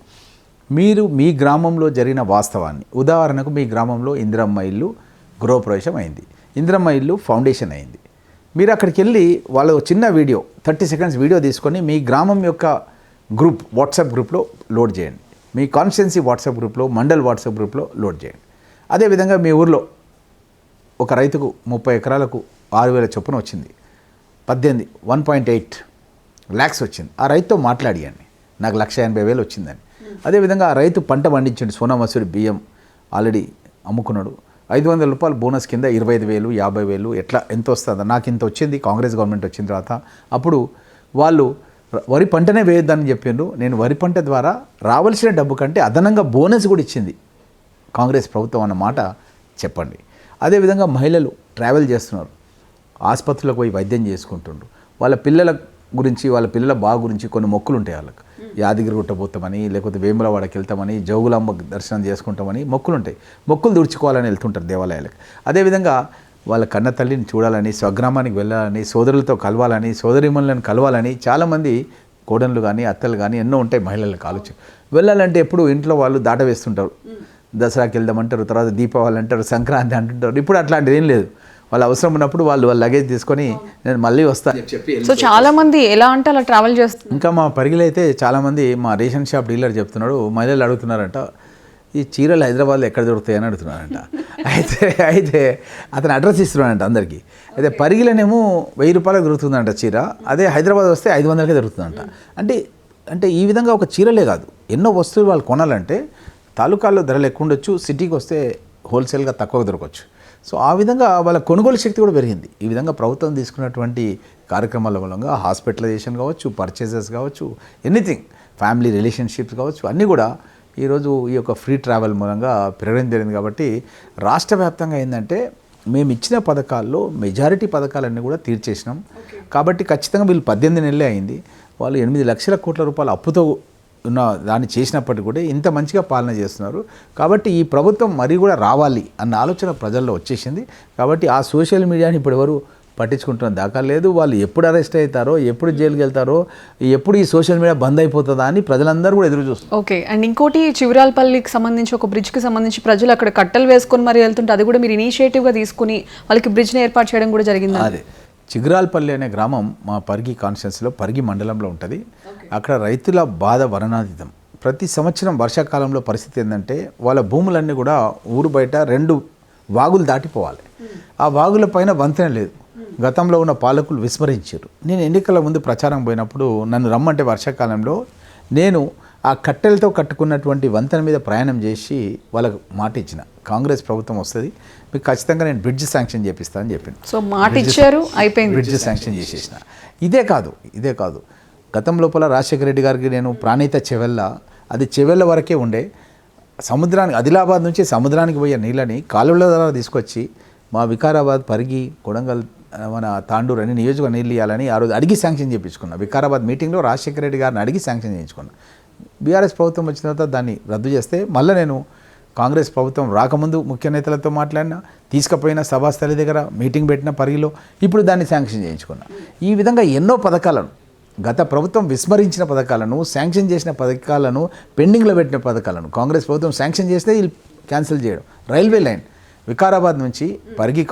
మీరు మీ గ్రామంలో జరిగిన వాస్తవాన్ని, ఉదాహరణకు మీ గ్రామంలో ఇందిరమ్మ ఇల్లు గృహప్రవేశం అయింది, ఇందిరమ్మ ఇల్లు ఫౌండేషన్ అయింది. మీరు అక్కడికి వెళ్ళి వాళ్ళ చిన్న వీడియో 30 seconds వీడియో తీసుకొని మీ గ్రామం యొక్క గ్రూప్ వాట్సాప్ గ్రూప్లో లోడ్ చేయండి. మీ కాన్స్టిట్యున్సీ వాట్సాప్ గ్రూప్లో, మండల్ వాట్సాప్ గ్రూప్లో లోడ్ చేయండి. అదేవిధంగా మీ ఊర్లో ఒక రైతుకు 30 ఎకరాలకు 6,000 చొప్పున వచ్చింది, 1.8 lakhs వచ్చింది. ఆ రైతుతో మాట్లాడియండి, నాకు 1,80,000 వచ్చిందని. అదేవిధంగా ఆ రైతు పంట పండించండి, సోనా మసూరి బియ్యం ఆల్రెడీ అమ్ముకున్నాడు, 500 రూపాయలు బోనస్ కింద 25,000, 50,000 ఎట్లా ఎంత వస్తుందా, నాకు ఇంత వచ్చింది కాంగ్రెస్ గవర్నమెంట్ వచ్చిన తర్వాత. అప్పుడు వాళ్ళు వరి పంటనే వేయొద్దని చెప్పిండ్రు. నేను వరి పంట ద్వారా రావాల్సిన డబ్బు కంటే అదనంగా బోనస్ కూడా ఇచ్చింది కాంగ్రెస్ ప్రభుత్వం అన్నమాట చెప్పండి. అదేవిధంగా మహిళలు ట్రావెల్ చేస్తున్నారు, ఆసుపత్రులకు పోయి వైద్యం చేసుకుంటుండ్రు, వాళ్ళ పిల్లల గురించి, వాళ్ళ పిల్లల బాగు గురించి కొన్ని మొక్కులు ఉంటాయి వాళ్ళకి. యాదగిరి గుట్ట పోతామని, లేకపోతే వేములవాడకి వెళ్తామని, జోగులాంబ దర్శనం చేసుకుంటామని మొక్కులు ఉంటాయి. మొక్కులు దుడుచుకోవాలని వెళ్తుంటారు దేవాలయాలకు. అదేవిధంగా వాళ్ళ కన్న తల్లిని చూడాలని, స్వగ్రామానికి వెళ్ళాలని, సోదరులతో కలవాలని, సోదరిమణులను కలవాలని చాలామంది కోడళ్ళు కానీ అత్తలు కానీ ఎన్నో ఉంటాయి మహిళలకు ఆలోచన. వెళ్ళాలంటే ఎప్పుడు ఇంట్లో వాళ్ళు దాట వేస్తుంటారు, దసరాకి వెళ్దామంటారు, తర్వాత దీపావళి అంటారు, సంక్రాంతి అంటుంటారు. ఇప్పుడు అట్లాంటిది ఏం లేదు. వాళ్ళు అవసరం ఉన్నప్పుడు వాళ్ళ లగేజ్ తీసుకొని నేను మళ్ళీ వస్తాను చెప్పి. సో చాలా మంది ఎలా అంటే అలా ట్రావెల్ చేస్తారు. ఇంకా మా పరిగిలో అయితే చాలామంది, మా రేషన్ షాప్ డీలర్ చెప్తున్నాడు, మహిళలు అడుగుతున్నారంట, ఈ చీరలు హైదరాబాద్లో ఎక్కడ దొరుకుతాయని అడుగుతున్నారంట. అయితే అతను అడ్రస్ ఇస్తున్నాడంట అందరికీ. అయితే పరిగిలోనేమో 1,000 రూపాయలకు దొరుకుతుందంట చీర, అదే హైదరాబాద్ వస్తే 500కే దొరుకుతుందంట. అంటే ఈ విధంగా ఒక చీరలే కాదు, ఎన్నో వస్తువులు వాళ్ళు కొనాలంటే తాలూకాల్లో ధరలు ఎక్కువ ఉండొచ్చు, సిటీకి వస్తే హోల్సేల్గా తక్కువ దొరకవచ్చు. సో ఆ విధంగా వాళ్ళ కొనుగోలు శక్తి కూడా పెరిగింది. ఈ విధంగా ప్రభుత్వం తీసుకున్నటువంటి కార్యక్రమాల మూలంగా హాస్పిటలైజేషన్ కావచ్చు, పర్చేసెస్ కావచ్చు, ఎనీథింగ్, ఫ్యామిలీ రిలేషన్షిప్స్ కావచ్చు, అన్నీ కూడా ఈరోజు ఈ యొక్క ఫ్రీ ట్రావెల్ మూలంగా పెరగడం జరిగింది. కాబట్టి రాష్ట్ర వ్యాప్తంగా ఏంటంటే మేము ఇచ్చిన పథకాల్లో మెజారిటీ పథకాలన్నీ కూడా తీర్చేసినాం. కాబట్టి ఖచ్చితంగా వీళ్ళు 18 నెలలే అయింది, వాళ్ళు 8 లక్షల కోట్ల రూపాయల అప్పుతో ఉన్న దాన్ని చేసినప్పటికీ కూడా ఇంత మంచిగా పాలన చేస్తున్నారు. కాబట్టి ఈ ప్రభుత్వం మరీ కూడా రావాలి అన్న ఆలోచన ప్రజల్లో వచ్చేసింది. కాబట్టి ఆ సోషల్ మీడియాని ఇప్పుడు ఎవరు పట్టించుకుంటున్న దాకా లేదు. వాళ్ళు ఎప్పుడు అరెస్ట్ అవుతారో, ఎప్పుడు జైలుకి వెళ్తారో, ఎప్పుడు ఈ సోషల్ మీడియా బంద్ అయిపోతుందా అని ప్రజలందరూ కూడా ఎదురు చూస్తారు. ఓకే. అండ్ ఇంకోటి, చివరాలపల్లికి సంబంధించి ఒక బ్రిడ్జ్కి సంబంధించి ప్రజలు అక్కడ కట్టలు వేసుకొని మరి వెళ్తుంటే అది కూడా మీరు ఇనిషియేటివ్గా తీసుకుని వాళ్ళకి బ్రిడ్జ్ని ఏర్పాటు చేయడం కూడా జరిగింది. అదే చిగురాలపల్లి అనే గ్రామం మా పరిగి కాన్స్టిట్యున్సీలో పరిగి మండలంలో ఉంటుంది. అక్కడ రైతుల బాధ వర్ణాతీతం. ప్రతి సంవత్సరం వర్షాకాలంలో పరిస్థితి ఏంటంటే వాళ్ళ భూములన్నీ కూడా ఊరు బయట 2 వాగులు దాటిపోవాలి. ఆ వాగుల పైన వంతెన లేదు. గతంలో ఉన్న పాలకులు విస్మరించారు. నేను ఎన్నికల ముందు ప్రచారం పోయినప్పుడు నన్ను రమ్మంటే వర్షాకాలంలో నేను ఆ కట్టెలతో కట్టుకున్నటువంటి వంతెన మీద ప్రయాణం చేసి వాళ్ళకు మాట ఇచ్చిన, కాంగ్రెస్ ప్రభుత్వం వస్తుంది, మీకు ఖచ్చితంగా నేను బ్రిడ్జ్ శాంక్షన్ చేపిస్తాను అని చెప్పింది. సో మాట ఇచ్చారు, అయిపోయింది, బ్రిడ్జ్ శాంక్షన్ చేసేసిన. ఇదే కాదు గతం లోపల రాజశేఖర రెడ్డి గారికి నేను ప్రాణీత చెవెళ్ళ, అది చెవెళ్ళ వరకే ఉండే, సముద్రానికి ఆదిలాబాద్ నుంచి సముద్రానికి పోయే నీళ్ళని కాలువల ద్వారా తీసుకొచ్చి మా వికారాబాద్, పరిగి, కొడంగల్, మన తాండూరు అన్ని నియోజకవర్గం నీళ్ళు ఇవ్వాలని ఆ రోజు అడిగి శాంక్షన్ చేయించుకున్నా. వికారాబాద్ మీటింగ్లో రాజశేఖర రెడ్డి గారిని అడిగి శాంక్షన్ చేయించుకున్నా. బీఆర్ఎస్ ప్రభుత్వం వచ్చిన తర్వాత దాన్ని రద్దు చేస్తే మళ్ళీ నేను కాంగ్రెస్ ప్రభుత్వం రాకముందు ముఖ్య నేతలతో మాట్లాడినా, తీసుకుపోయిన సభాస్థలి దగ్గర మీటింగ్ పెట్టిన పరిగిలో, ఇప్పుడు దాన్ని శాంక్షన్ చేయించుకున్నా. ఈ విధంగా ఎన్నో పథకాలను, గత ప్రభుత్వం విస్మరించిన పథకాలను, శాంక్షన్ చేసిన పథకాలను, పెండింగ్లో పెట్టిన పథకాలను కాంగ్రెస్ ప్రభుత్వం శాంక్షన్ చేస్తే వీళ్ళు క్యాన్సిల్ చేయడం. రైల్వే లైన్ వికారాబాద్ నుంచి పరిగి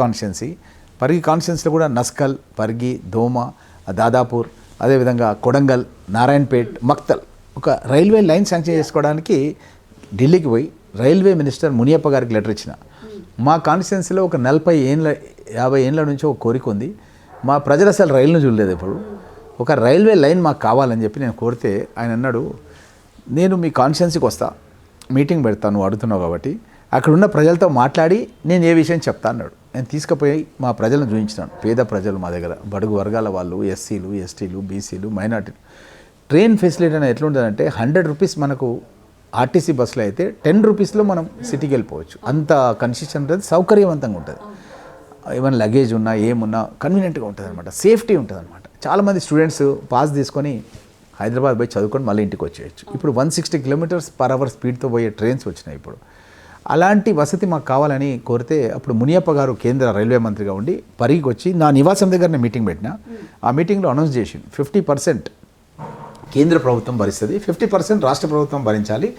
కాన్స్టిట్యున్సీలో కూడా నస్కల్, పరిగి, దోమ, దాదాపూర్, అదేవిధంగా కొడంగల్, నారాయణపేట్, మక్తల్ ఒక రైల్వే లైన్ శాంక్షన్ చేసుకోవడానికి ఢిల్లీకి పోయి రైల్వే మినిస్టర్ మునియప్ప గారికి లెటర్ ఇచ్చిన. మా కాన్స్టిట్యున్సీలో ఒక 50 ఏళ్ళ నుంచి ఒక కోరిక ఉంది, మా ప్రజలు అసలు రైలును చూడలేదు, ఇప్పుడు ఒక రైల్వే లైన్ మాకు కావాలని చెప్పి నేను కోరితే ఆయన అన్నాడు, నేను మీ కాన్స్టిట్యున్సీకి వస్తా, మీటింగ్ పెడతాను, నువ్వు అడుగుతున్నావు కాబట్టి, అక్కడ ఉన్న ప్రజలతో మాట్లాడి నేను ఏ విషయం చెప్తా అన్నాడు. నేను తీసుకుపోయి మా ప్రజలను చూపించినాను. పేద ప్రజలు మా దగ్గర, బడుగు వర్గాల వాళ్ళు, ఎస్సీలు, ఎస్టీలు, బీసీలు, మైనార్టీలు. ట్రైన్ ఫెసిలిటీ అనేది ఎట్లుంటుందంటే 100 రూపీస్ మనకు ఆర్టీసీ బస్సులో అయితే 10 రూపీస్లో మనం సిటీకి వెళ్ళిపోవచ్చు. అంత కన్సెషన్ ఉంటుంది, సౌకర్యవంతంగా ఉంటుంది. ఏమైనా లగేజ్ ఉన్నా ఏమున్నా కన్వీనియంట్గా ఉంటుంది అనమాట, సేఫ్టీ ఉంటుంది అనమాట. చాలామంది స్టూడెంట్స్ పాస్ తీసుకొని హైదరాబాద్ పోయి చదువుకొని మళ్ళీ ఇంటికి వచ్చేయచ్చు. ఇప్పుడు 160 km/h స్పీడ్తో పోయే ట్రైన్స్ వచ్చినాయి. ఇప్పుడు అలాంటి వసతి మాకు కావాలని కోరితే అప్పుడు మునియప్ప గారు కేంద్ర రైల్వే మంత్రిగా ఉండి పరిగికి వచ్చి నా నివాసం దగ్గర నేను మీటింగ్ పెట్టిన. ఆ మీటింగ్లో అనౌన్స్ చేసి 50% కేంద్ర ప్రభుత్వం భరిస్తుంది, 50% రాష్ట్ర ప్రభుత్వం భరించాలి.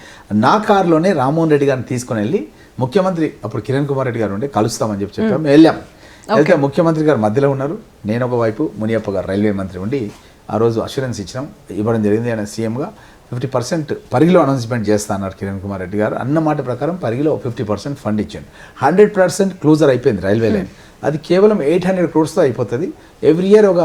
నా కారులోనే రామ్మోహన్ రెడ్డి గారిని తీసుకొని వెళ్ళి ముఖ్యమంత్రి అప్పుడు కిరణ్ కుమార్ రెడ్డి గారు ఉండే కలుస్తామని చెప్పాము. వెళ్ళాం. వెళ్తే ముఖ్యమంత్రి గారు మధ్యలో ఉన్నారు, నేను ఒకవైపు, మునియప్ప గారు రైల్వే మంత్రి ఉండి ఆ రోజు అష్యూరెన్స్ ఇవ్వడం జరిగింది ఆయన సీఎంగా. 50% పరిగిలో అనౌన్స్మెంట్ చేస్తున్నారు కిరణ్ కుమార్ రెడ్డి గారు అన్న మాట ప్రకారం పరిగిలో 50% ఫండ్ ఇచ్చాను. 100% క్లోజర్ అయిపోయింది రైల్వే లైన్. అది కేవలం 800 crores అయిపోతుంది. ఎవ్రీ ఇయర్ ఒక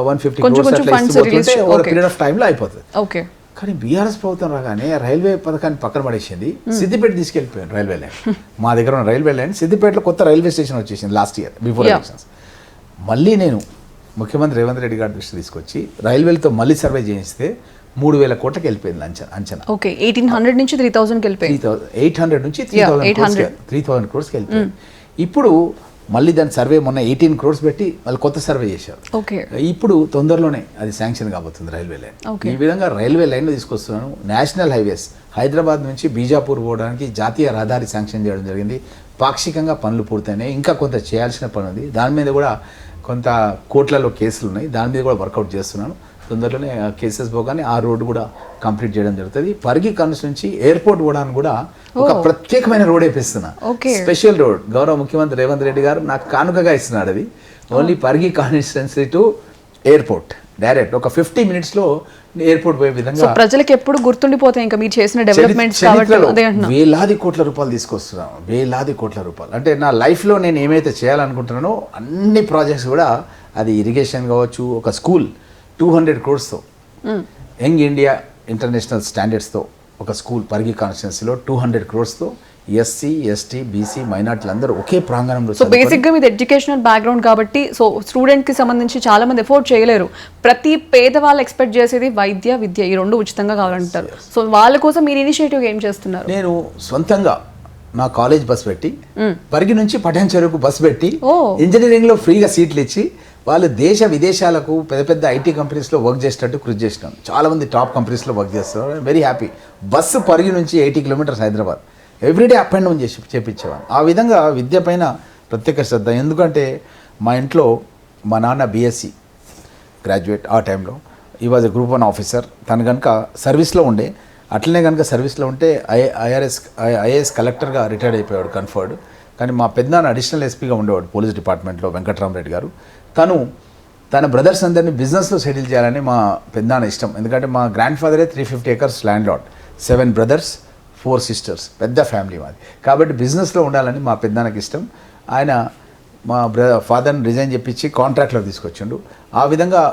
150 crores అట్లా ఇస్తుంటే ఒక పీరియడ్ ఆఫ్ టైంలో అయిపోతుంది. ఓకే. కానీ బీఆర్ఎస్ ప్రభుత్వం రాగానే రైల్వే పథకాన్ని పక్కన పడేసింది, సిద్దిపేట తీసుకెళ్ళిపోయారు రైల్వే లైన్. మా దగ్గర ఉన్న రైల్వే లైన్ సిద్దిపేటలో కొత్త రైల్వే స్టేషన్ వచ్చేసింది లాస్ట్ ఇయర్ బిఫోర్ ఎలక్షన్స్. మళ్ళీ నేను ముఖ్యమంత్రి రేవంత్ రెడ్డి గారి దృష్టి తీసుకొచ్చి రైల్వేలతో మళ్ళీ సర్వే చేయిస్తే 3,000 కోట్లకి వెళ్ళిపోయింది అంచనా. ఓకే, 1800 నుంచి 3000కి వెళ్ళిపోయింది. 800 నుంచి 3000 crores వెళ్ళిపోయింది. ఇప్పుడు మళ్ళీ దాని సర్వే మొన్న 18 crores పెట్టి వాళ్ళు కొత్త సర్వే చేశారు. ఇప్పుడు తొందరలోనే అది శాంక్షన్ కాబోతుంది రైల్వే లైన్. ఈ విధంగా రైల్వే లైన్లో తీసుకొస్తున్నాను. నేషనల్ హైవేస్ హైదరాబాద్ నుంచి బీజాపూర్ పోవడానికి జాతీయ రహదారి శాంక్షన్ చేయడం జరిగింది. పాక్షికంగా పనులు పూర్తయినాయి, ఇంకా కొంత చేయాల్సిన పని ఉంది. దాని మీద కూడా కొంత కోట్లలో కేసులు ఉన్నాయి, దాని మీద కూడా వర్కౌట్ చేస్తున్నాను. తొందరలోనే కేసెస్ పోగానే ఆ రోడ్డు కూడా కంప్లీట్ చేయడం జరుగుతుంది. పరిగి కాన్స్టిట్యూన్సీ నుంచి ఎయిర్పోర్ట్ పోవడానికి కూడా ఒక ప్రత్యేకమైన రోడ్ వేపిస్తున్నా, స్పెషల్ రోడ్. గౌరవ ముఖ్యమంత్రి రేవంత్ రెడ్డి గారు నాకు కానుకగా ఇస్తున్నాడు. అది only Parigi constituency to airport direct ఒక 50 minutes ఎయిర్పోర్ట్ పోయే విధంగా ప్రజలకు ఎప్పుడు గుర్తుండిపోతాయి ఇంకా మీరు చేసిన డెవలప్మెంట్స్. వేలాది కోట్ల రూపాయలు తీసుకొస్తున్నాను, వేలాది కోట్ల రూపాయలు. అంటే నా లైఫ్లో నేను ఏమైతే చేయాలనుకుంటున్నానో అన్ని ప్రాజెక్ట్స్ కూడా, అది ఇరిగేషన్ కావచ్చు, ఒక school 200 crores young India international స్టాండర్డ్స్తో ఒక స్కూల్ పరిగి కాన్స్టిట్యున్సీలో 200 crores ఎస్సీ ఎస్టీ బీసీ మైనార్టీలు అందరూ ఒకే ప్రాంగణంలో. సో బేసిక్గా మీది ఎడ్యుకేషనల్ బ్యాక్గ్రౌండ్ కాబట్టి సో స్టూడెంట్కి సంబంధించి చాలా మంది ఎఫోర్డ్ చేయలేరు. ప్రతి పేదవాళ్ళు ఎక్స్పెక్ట్ చేసేది వైద్య విద్య, ఈ రెండు ఉచితంగా కావాలంటారు. సో వాళ్ళ కోసం మీరు ఇనిషియేటివ్ ఏం చేస్తున్నారు? నేను సొంతంగా నా కాలేజ్ బస్ పెట్టి పరిగి నుంచి పటాన్ చెరువుకు బస్ పెట్టి ఇంజనీరింగ్లో ఫ్రీగా సీట్లు ఇచ్చి వాళ్ళు దేశ విదేశాలకు పెద్ద పెద్ద ఐటీ కంపెనీస్లో వర్క్ చేసేటట్టు కృషి చేసినాను. చాలామంది టాప్ కంపెనీస్లో వర్క్ చేస్తున్నారు. Very happy. బస్సు పరిగి నుంచి 80 kilometers Hyderabad everyday up and down చేపించేవాను. ఆ విధంగా విద్య పైన ప్రత్యేక శ్రద్ధ. ఎందుకంటే మా ఇంట్లో మా నాన్న బీఎస్సీ గ్రాడ్యుయేట్ ఆ టైంలో, ఈ వాజ్ ఎ గ్రూప్ 1 ఆఫీసర్. తను కనుక సర్వీస్లో ఉండే, అట్లనే కనుక సర్వీస్లో ఉంటే ఐఏఎస్ కలెక్టర్గా రిటైర్డ్ అయిపోయాడు కన్ఫర్డ్. కానీ మా పెద్దనాన్న అడిషనల్ ఎస్పీగా ఉండేవాడు పోలీస్ డిపార్ట్మెంట్లో, వెంకట్రామరెడ్డి గారు. తను తన బ్రదర్స్ అందరినీ బిజినెస్లో సెటిల్ చేయాలని మా పెద్దనాన్న ఇష్టం. ఎందుకంటే మా గ్రాండ్ ఫాదరే 350 acres landlord, 7 brothers 4 sisters, పెద్ద ఫ్యామిలీ మాది. కాబట్టి బిజినెస్లో ఉండాలని మా పెద్దనాన్నకి ఇష్టం. ఆయన మా ఫాదర్ని రిజైన్ చెప్పించి కాంట్రాక్ట్లో తీసుకొచ్చిండు. ఆ విధంగా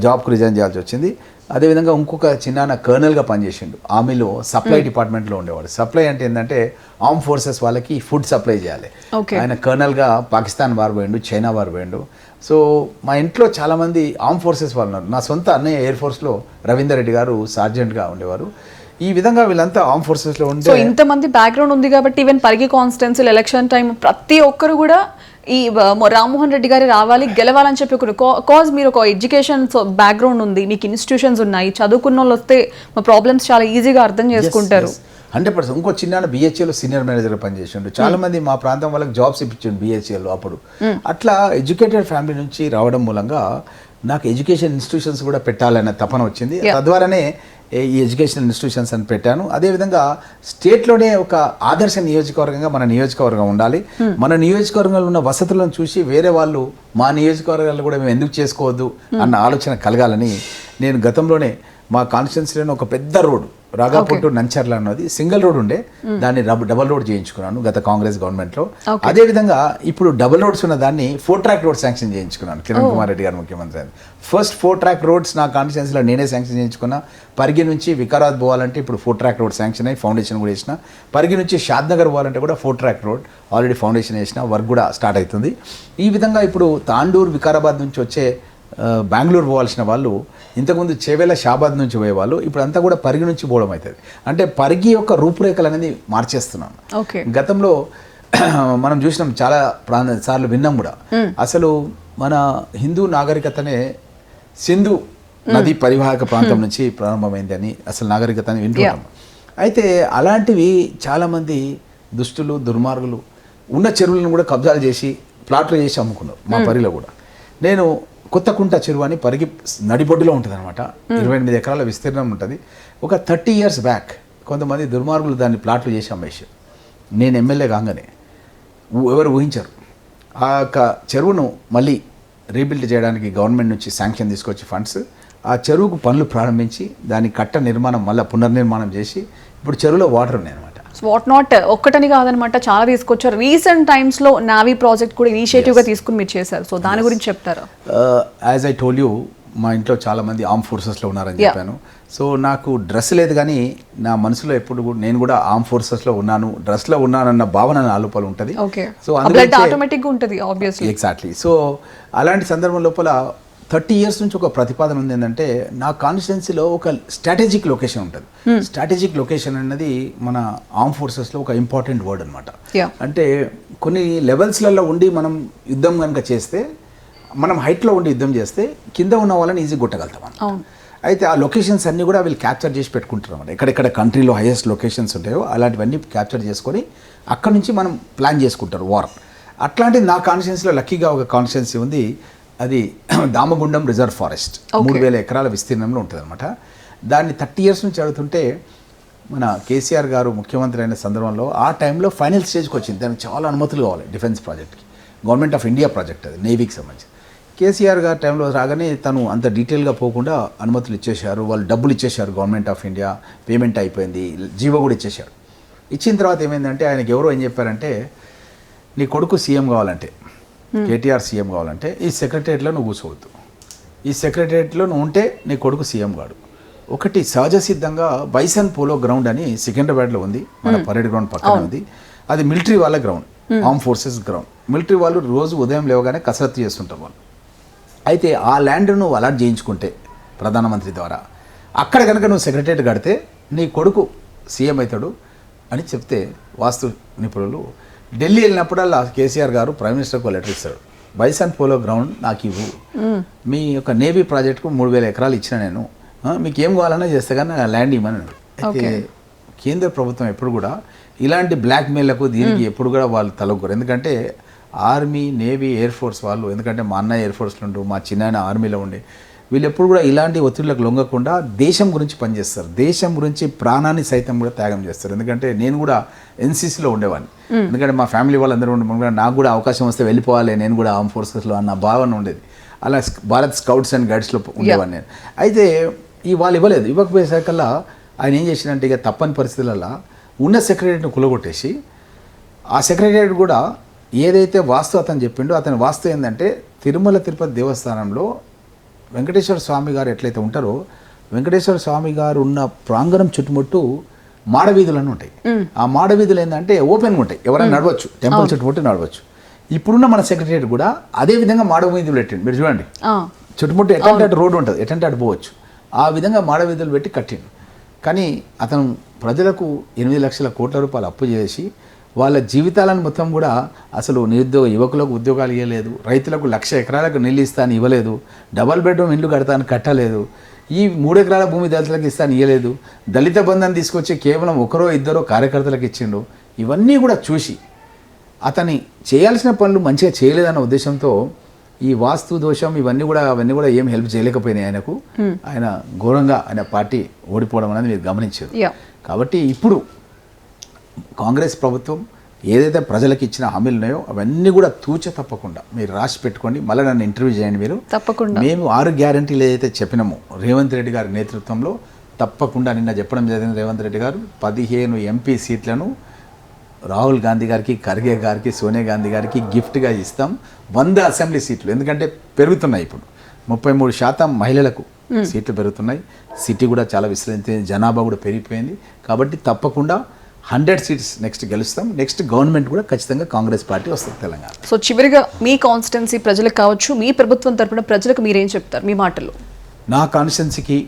జాబ్కు రిజైన్ చేయాల్సి వచ్చింది. అదేవిధంగా ఇంకొక చిన్న కర్నల్గా పనిచేసిండు. ఆర్మీలో సప్లై డిపార్ట్మెంట్లో ఉండేవాడు. సప్లై అంటే ఏంటంటే ఆర్మ్ ఫోర్సెస్ వాళ్ళకి ఫుడ్ సప్లై చేయాలి. ఆయన కర్నల్గా పాకిస్తాన్ వారు పోయిండు, చైనా వారు పోయిండు. సో మా ఇంట్లో చాలామంది ఆర్మ్ ఫోర్సెస్ వాళ్ళు ఉన్నారు. నా సొంత అన్నయ్య ఎయిర్ ఫోర్స్లో రవీందర్ రెడ్డి గారు సార్జెంట్గా ఉండేవారు. ఈ విధంగా వీళ్ళంతా ఆర్మ్ ఫోర్సెస్లో ఉండే. సో ఇంతమంది బ్యాక్గ్రౌండ్ ఉంది కాబట్టి even Parigi constituency election time ప్రతి ఒక్కరు కూడా ఈ రామ్మోహన్ రెడ్డి గారి రావాలి గెలవాలని చెప్పి ఒకరు కాజ్ మీరు ఒక ఎడ్యుకేషన్ బ్యాక్గ్రౌండ్ ఉంది, మీకు ఇన్స్టిట్యూషన్స్ ఉన్నాయి, చదువుకున్న వాళ్ళు వస్తే మా ప్రాబ్లమ్స్ చాలా ఈజీగా అర్థం చేసుకుంటారు. 100%. ఇంకో చిన్న బిహెచ్ఏలో సీనియర్ మేనేజర్గా పనిచేసిండు. చాలా మంది మా ప్రాంతం వాళ్ళకి జాబ్స్ ఇప్పించండు బిహెచ్ఏలో అప్పుడు. అట్లా ఎడ్యుకేటెడ్ ఫ్యామిలీ నుంచి రావడం మూలంగా నాకు ఎడ్యుకేషన్ ఇన్స్టిట్యూషన్స్ కూడా పెట్టాలన్న తపన వచ్చింది. తద్వారానే ఈ ఎడ్యుకేషన్ ఇన్స్టిట్యూషన్స్ అని పెట్టాను. అదేవిధంగా స్టేట్లోనే ఒక ఆదర్శ నియోజకవర్గంగా మన నియోజకవర్గం ఉండాలి. మన నియోజకవర్గంలో ఉన్న వసతులను చూసి వేరే వాళ్ళు మా నియోజకవర్గాల్లో కూడా మేము ఎందుకు చేసుకోవద్దు అన్న ఆలోచన కలగాలని నేను గతంలోనే మా కాన్స్టిట్యున్సీలోనే ఒక పెద్ద రోడ్డు రాగాపూర్ టు నంచర్ల అన్నది సింగిల్ రోడ్ ఉండే, దాన్ని డబల్ రోడ్ చేయించుకున్నాను గత కాంగ్రెస్ గవర్నమెంట్లో. అదేవిధంగా ఇప్పుడు డబుల్ రోడ్స్ ఉన్న దాన్ని 4-track రోడ్ శాంక్షన్ చేయించుకున్నాను కిరణ్ కుమార్ రెడ్డి గారు ముఖ్యమంత్రి. ఫస్ట్ 4-track రోడ్స్ నా కాన్స్టిట్యున్సీలో నేనే శాంక్షన్ చేయించుకున్నా. పరిగి నుంచి వికారాబాద్ పోవాలంటే ఇప్పుడు 4-track రోడ్ శాంక్షన్ అయ్యి ఫౌండేషన్ కూడా వేసిన. పరిగి నుంచి షాద్నగర్ పోవాలంటే కూడా 4-track రోడ్ ఆల్రెడీ ఫౌండేషన్ వేసిన, వర్క్ కూడా స్టార్ట్ అవుతుంది. ఈ విధంగా ఇప్పుడు తాండూరు వికారాబాద్ నుంచి వచ్చే బెంగళూరు పోవాల్సిన వాళ్ళు ఇంతకుముందు చేవేల షాబాద్ నుంచి పోయేవాళ్ళు ఇప్పుడు అంతా కూడా పరిగి నుంచి పోవడం అవుతుంది. అంటే పరిగి యొక్క రూపురేఖలు అనేది మార్చేస్తున్నాను. గతంలో మనం చూసినాం, చాలా సార్లు విన్నాం కూడా. అసలు మన హిందూ నాగరికతనే సింధు నది పరివాహక ప్రాంతం నుంచి ప్రారంభమైంది అని అసలు నాగరికతని వింటున్నాం. అయితే అలాంటివి చాలామంది దుష్టులు దుర్మార్గులు ఉన్న చెరువులను కూడా కబ్జాలు చేసి ప్లాట్లు చేసి అమ్ముకున్నారు. మా పరిలో కూడా నేను కొత్తకుంట చెరువు అని పరిగి నడిబొడ్డులో ఉంటుంది అనమాట. 28 ఎకరాల విస్తీర్ణం ఉంటుంది. ఒక 30 years బ్యాక్ కొంతమంది దుర్మార్గులు దాన్ని ప్లాట్లు చేసి అమ్మేశారు. నేను ఎమ్మెల్యే కాగానే ఎవరు ఊహించారు. ఆ యొక్క చెరువును మళ్ళీ రీబిల్డ్ చేయడానికి గవర్నమెంట్ నుంచి శాంక్షన్ తీసుకొచ్చి ఫండ్స్ ఆ చెరువుకు పనులు ప్రారంభించి దాని కట్ట నిర్మాణం మళ్ళీ పునర్నిర్మాణం చేసి ఇప్పుడు చెరువులో వాటర్ ఉన్నాయి అనమాట. వాట్ నాట్ ఒక్కటని కాదనమాట, చాలా తీసుకొచ్చారు. రీసెంట్ టైమ్స్ లో నావీ ప్రాజెక్ట్ కూడా ఇనిషియేటివ్ గా తీసుకుని మీరు చేశారు. సో దాని గురించి చెప్తారా? యాజ్ ఐ టోల్ యూ, మా ఇంట్లో చాలా మంది ఆర్మ్ ఫోర్సెస్లో ఉన్నారని చెప్పాను. సో నాకు డ్రెస్ లేదు, కానీ నా మనసులో ఎప్పుడు నేను కూడా ఆర్మ్ ఫోర్సెస్లో ఉన్నాను, డ్రెస్లో ఉన్నానన్న భావన నా లోపల ఉంటుంది. సో ఆటోమేటిక్గా ఉంటుంది ఆబ్వియస్లీ. ఎగ్జాక్ట్లీ. సో అలాంటి సందర్భం లోపల 30 years నుంచి ఒక ప్రతిపాదన ఉంది ఏంటంటే, నా కాన్స్టిట్యున్సీలో ఒక స్ట్రాటజిక్ లొకేషన్ ఉంటుంది. స్ట్రాటజిక్ లొకేషన్ అన్నది మన ఆర్మ్ ఫోర్సెస్లో ఒక ఇంపార్టెంట్ వర్డ్ అనమాట. అంటే కొన్ని లెవెల్స్లలో ఉండి మనం యుద్ధం కనుక చేస్తే, మనం హైట్లో ఉండి యుద్ధం చేస్తే కింద ఉన్న వాళ్ళని ఈజీ కొట్టగలుగుతాం అన్నమాట. అయితే ఆ లొకేషన్స్ అన్నీ కూడా వీళ్ళు క్యాప్చర్ చేసి పెట్టుకుంటారు అన్నమాట. ఎక్కడెక్కడ కంట్రీలో హైయెస్ట్ లొకేషన్స్ ఉంటాయో అలాంటివన్నీ క్యాప్చర్ చేసుకొని అక్కడ నుంచి మనం ప్లాన్ చేసుకుంటారు వార్. అట్లాంటిది నా కాన్స్టిట్యున్సీలో లక్కీగా ఒక కాన్స్టిట్యున్సీ ఉంది, అది దామగుండం రిజర్వ్ ఫారెస్ట్. 3000 ఎకరాల విస్తీర్ణంలో ఉంటుంది అనమాట. దాన్ని 30 years నుంచి అడుగుతుంటే, మన కేసీఆర్ గారు ముఖ్యమంత్రి అయిన సందర్భంలో ఆ టైంలో ఫైనల్ స్టేజ్కి వచ్చింది. దానికి చాలా అనుమతులు కావాలి డిఫెన్స్ ప్రాజెక్ట్కి. గవర్నమెంట్ ఆఫ్ ఇండియా ప్రాజెక్ట్ అది, నేవీకి సంబంధించి. కేసీఆర్ గారి టైంలో రాగానే తను అంత డీటెయిల్గా పోకుండా అనుమతులు ఇచ్చేశారు, వాళ్ళు డబ్బులు ఇచ్చేశారు. గవర్నమెంట్ ఆఫ్ ఇండియా పేమెంట్ అయిపోయింది, జీవో కూడా ఇచ్చేశాడు. ఇచ్చిన తర్వాత ఏమైందంటే, ఆయనకి ఎవరో ఏం చెప్పారంటే, నీ కొడుకు సీఎం కావాలంటే, కేటీఆర్ సీఎం కావాలంటే ఈ సెక్రటరియట్లో నువ్వు కూర్చోవద్దు, ఈ సెక్రటరియట్లో నువ్వు ఉంటే నీ కొడుకు సీఎం కాడు. ఒకటి సహజ సిద్ధంగా బైసన్ పోలో గ్రౌండ్ అని సికింద్రాబాద్లో ఉంది, మన పరేడ్ గ్రౌండ్ పక్కన ఉంది. అది మిలిటరీ వాళ్ళ ground, arm forces ground. Military వాళ్ళు రోజు ఉదయం లేవగానే కసరత్తు చేస్తుంటారు వాళ్ళు. అయితే ఆ ల్యాండ్ నువ్వు అలాట్ చేయించుకుంటే ప్రధానమంత్రి ద్వారా, అక్కడ కనుక నువ్వు సెక్రటరియట్ కడితే నీ కొడుకు సీఎం అవుతాడు అని చెప్తే, వాస్తు నిపుణులు ఢిల్లీ వెళ్ళినప్పుడల్లా కేసీఆర్ గారు ప్రైమ్ మినిస్టర్కు లెటర్ ఇస్తాడు, బైసన్ పోలో గ్రౌండ్ నాకు ఇవ్వు, మీ యొక్క నేవీ ప్రాజెక్టుకు 3000 ఎకరాలు ఇచ్చిన నేను, మీకు ఏం కావాలన్నా చేస్తే కానీ నా ల్యాండ్ ఇవ్వమని. అయితే కేంద్ర ప్రభుత్వం ఎప్పుడు కూడా ఇలాంటి బ్లాక్ మెయిల్లకు దీనికి ఎప్పుడు కూడా వాళ్ళు తలొగ్గరు. ఎందుకంటే ఆర్మీ, నేవీ, ఎయిర్ ఫోర్స్ వాళ్ళు, ఎందుకంటే మా అన్న ఎయిర్ ఫోర్స్లో ఉండు, మా చిన్న ఆర్మీలో ఉండే, వీళ్ళు ఎప్పుడు కూడా ఇలాంటి ఒత్తిళ్లకు లొంగకుండా దేశం గురించి పనిచేస్తారు. దేశం గురించి ప్రాణాన్ని సైతం కూడా త్యాగం చేస్తారు. ఎందుకంటే నేను కూడా ఎన్సీసీలో ఉండేవాడిని. ఎందుకంటే మా ఫ్యామిలీ వాళ్ళందరూ ఉండే, నాకు కూడా అవకాశం వస్తే వెళ్ళిపోవాలి నేను కూడా ఆర్మ్ ఫోర్సెస్లో అన్న భావన ఉండేది. అలా భారత్ స్కౌట్స్ అండ్ గైడ్స్లో ఉండేవాడిని నేను. అయితే వాళ్ళు ఇవ్వలేదు. ఇవ్వకపోయేసరికల్లా ఆయన ఏం చేసినంటే, ఇక తప్పని పరిస్థితులలో ఉన్న సెక్రటరీని కులగొట్టేసి, ఆ సెక్రటరీ కూడా ఏదైతే వాస్తు అతను చెప్పిండో, అతని వాస్తు ఏంటంటే, తిరుమల తిరుపతి దేవస్థానంలో వెంకటేశ్వర స్వామి గారు ఎట్లయితే ఉంటారో, వెంకటేశ్వర స్వామి గారు ఉన్న ప్రాంగణం చుట్టుముట్టు మాడవీధులను ఉంటాయి. ఆ మాడవీధులు ఏంటంటే ఓపెన్గా ఉంటాయి, ఎవరైనా నడవచ్చు, టెంపుల్ చుట్టుముట్టు నడవచ్చు. ఇప్పుడున్న మన సెక్రటరీ కూడా అదే విధంగా మాడవీధులు పెట్టిండు. మీరు చూడండి, చుట్టుముట్టు ఎటంటే అటు రోడ్డు ఉంటుంది, ఎటంటే అటు పోవచ్చు. ఆ విధంగా మాడవీధులు పెట్టి కట్టిండు. కానీ అతను ప్రజలకు 8 లక్షల కోట్ల రూపాయలు అప్పు చేసి వాళ్ళ జీవితాలను మొత్తం కూడా, అసలు నిరుద్యోగ యువకులకు ఉద్యోగాలు ఇవ్వలేదు, రైతులకు 1,00,000 ఎకరాలకు నీళ్ళు ఇస్తాను ఇవ్వలేదు, డబల్ బెడ్రూమ్ ఇల్లు కడతాను కట్టలేదు, ఈ 3 ఎకరాల భూమి దళితులకు ఇస్తాను ఇవ్వలేదు, దళిత బంధాన్ని తీసుకొచ్చి కేవలం 1-2 కార్యకర్తలకు ఇచ్చిండు. ఇవన్నీ కూడా చూసి అతని చేయాల్సిన పనులు మంచిగా చేయలేదన్న ఉద్దేశంతో ఈ వాస్తు దోషం అవన్నీ కూడా ఏం హెల్ప్ చేయలేకపోయినాయి ఆయనకు. ఆయన ఘోరంగా ఆయన పార్టీ ఓడిపోవడం అనేది మీరు గమనించారు. కాబట్టి ఇప్పుడు కాంగ్రెస్ ప్రభుత్వం ఏదైతే ప్రజలకు ఇచ్చిన హామీలు ఉన్నాయో అవన్నీ కూడా తూచ తప్పకుండా మీరు రాసి పెట్టుకోండి. మళ్ళీ నన్ను ఇంటర్వ్యూ చేయండి మీరు. తప్పకుండా మేము 6 గ్యారంటీలు ఏదైతే చెప్పినామో రేవంత్ రెడ్డి గారి నేతృత్వంలో, తప్పకుండా నిన్న చెప్పడం జరిగింది రేవంత్ రెడ్డి గారు, 15 ఎంపీ సీట్లను రాహుల్ గాంధీ గారికి, ఖర్గే గారికి, సోనియా గాంధీ గారికి గిఫ్ట్గా ఇస్తాం. 100 అసెంబ్లీ సీట్లు, ఎందుకంటే పెరుగుతున్నాయి ఇప్పుడు 33% మహిళలకు సీట్లు పెరుగుతున్నాయి. సిటీ కూడా చాలా విస్తరించింది, జనాభా కూడా పెరిగిపోయింది. కాబట్టి తప్పకుండా 100 సీట్స్ నెక్స్ట్ గెలుస్తాం. నెక్స్ట్ గవర్నమెంట్ కూడా ఖచ్చితంగా కాంగ్రెస్ పార్టీ వస్తుంది తెలంగాణ. సో చివరిగా మీ కాన్స్టిట్యున్సీ ప్రజలకు కావచ్చు, మీ ప్రభుత్వం తరపున ప్రజలకు మీరేం చెప్తారు మీ మాటల్లో? నా కాన్స్టిట్యున్సీకి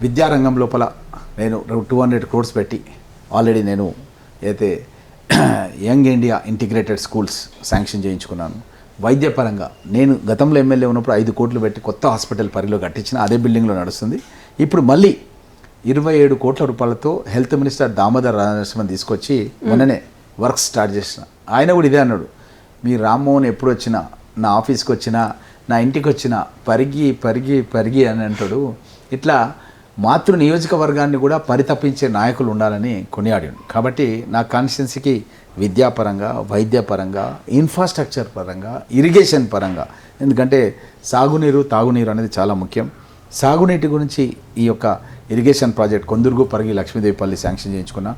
విద్యారంగం లోపల నేను 200 crores పెట్టి ఆల్రెడీ నేను అయితే young India integrated schools sanction చేయించుకున్నాను. వైద్యపరంగా నేను గతంలో ఎమ్మెల్యే ఉన్నప్పుడు 5 కోట్లు పెట్టి కొత్త హాస్పిటల్ పరిలో కట్టించిన, అదే బిల్డింగ్లో నడుస్తుంది. ఇప్పుడు మళ్ళీ 27 కోట్ల రూపాయలతో హెల్త్ మినిస్టర్ దామోదర్ రాజనరసింహన్ తీసుకొచ్చి మొన్ననే వర్క్ స్టార్ట్ చేసిన. ఆయన కూడా ఇదే అన్నాడు, మీ రామ్మోహన్ ఎప్పుడు వచ్చినా, నా ఆఫీస్కి వచ్చినా, నా ఇంటికి వచ్చినా పరిగి పరిగి పరిగి అని అంటాడు. ఇట్లా మాతృ నియోజకవర్గాన్ని కూడా పరితపించే నాయకులు ఉండాలని కొనియాడాడు. కాబట్టి నా కాన్స్టిట్యున్సీకి విద్యాపరంగా, వైద్యపరంగా, ఇన్ఫ్రాస్ట్రక్చర్ పరంగా, ఇరిగేషన్ పరంగా, ఎందుకంటే సాగునీరు తాగునీరు అనేది చాలా ముఖ్యం. సాగునీటి గురించి ఈ యొక్క irrigation project Kondurgu Parigi Lakshmidevipalli sanction చేయించుకున్నా.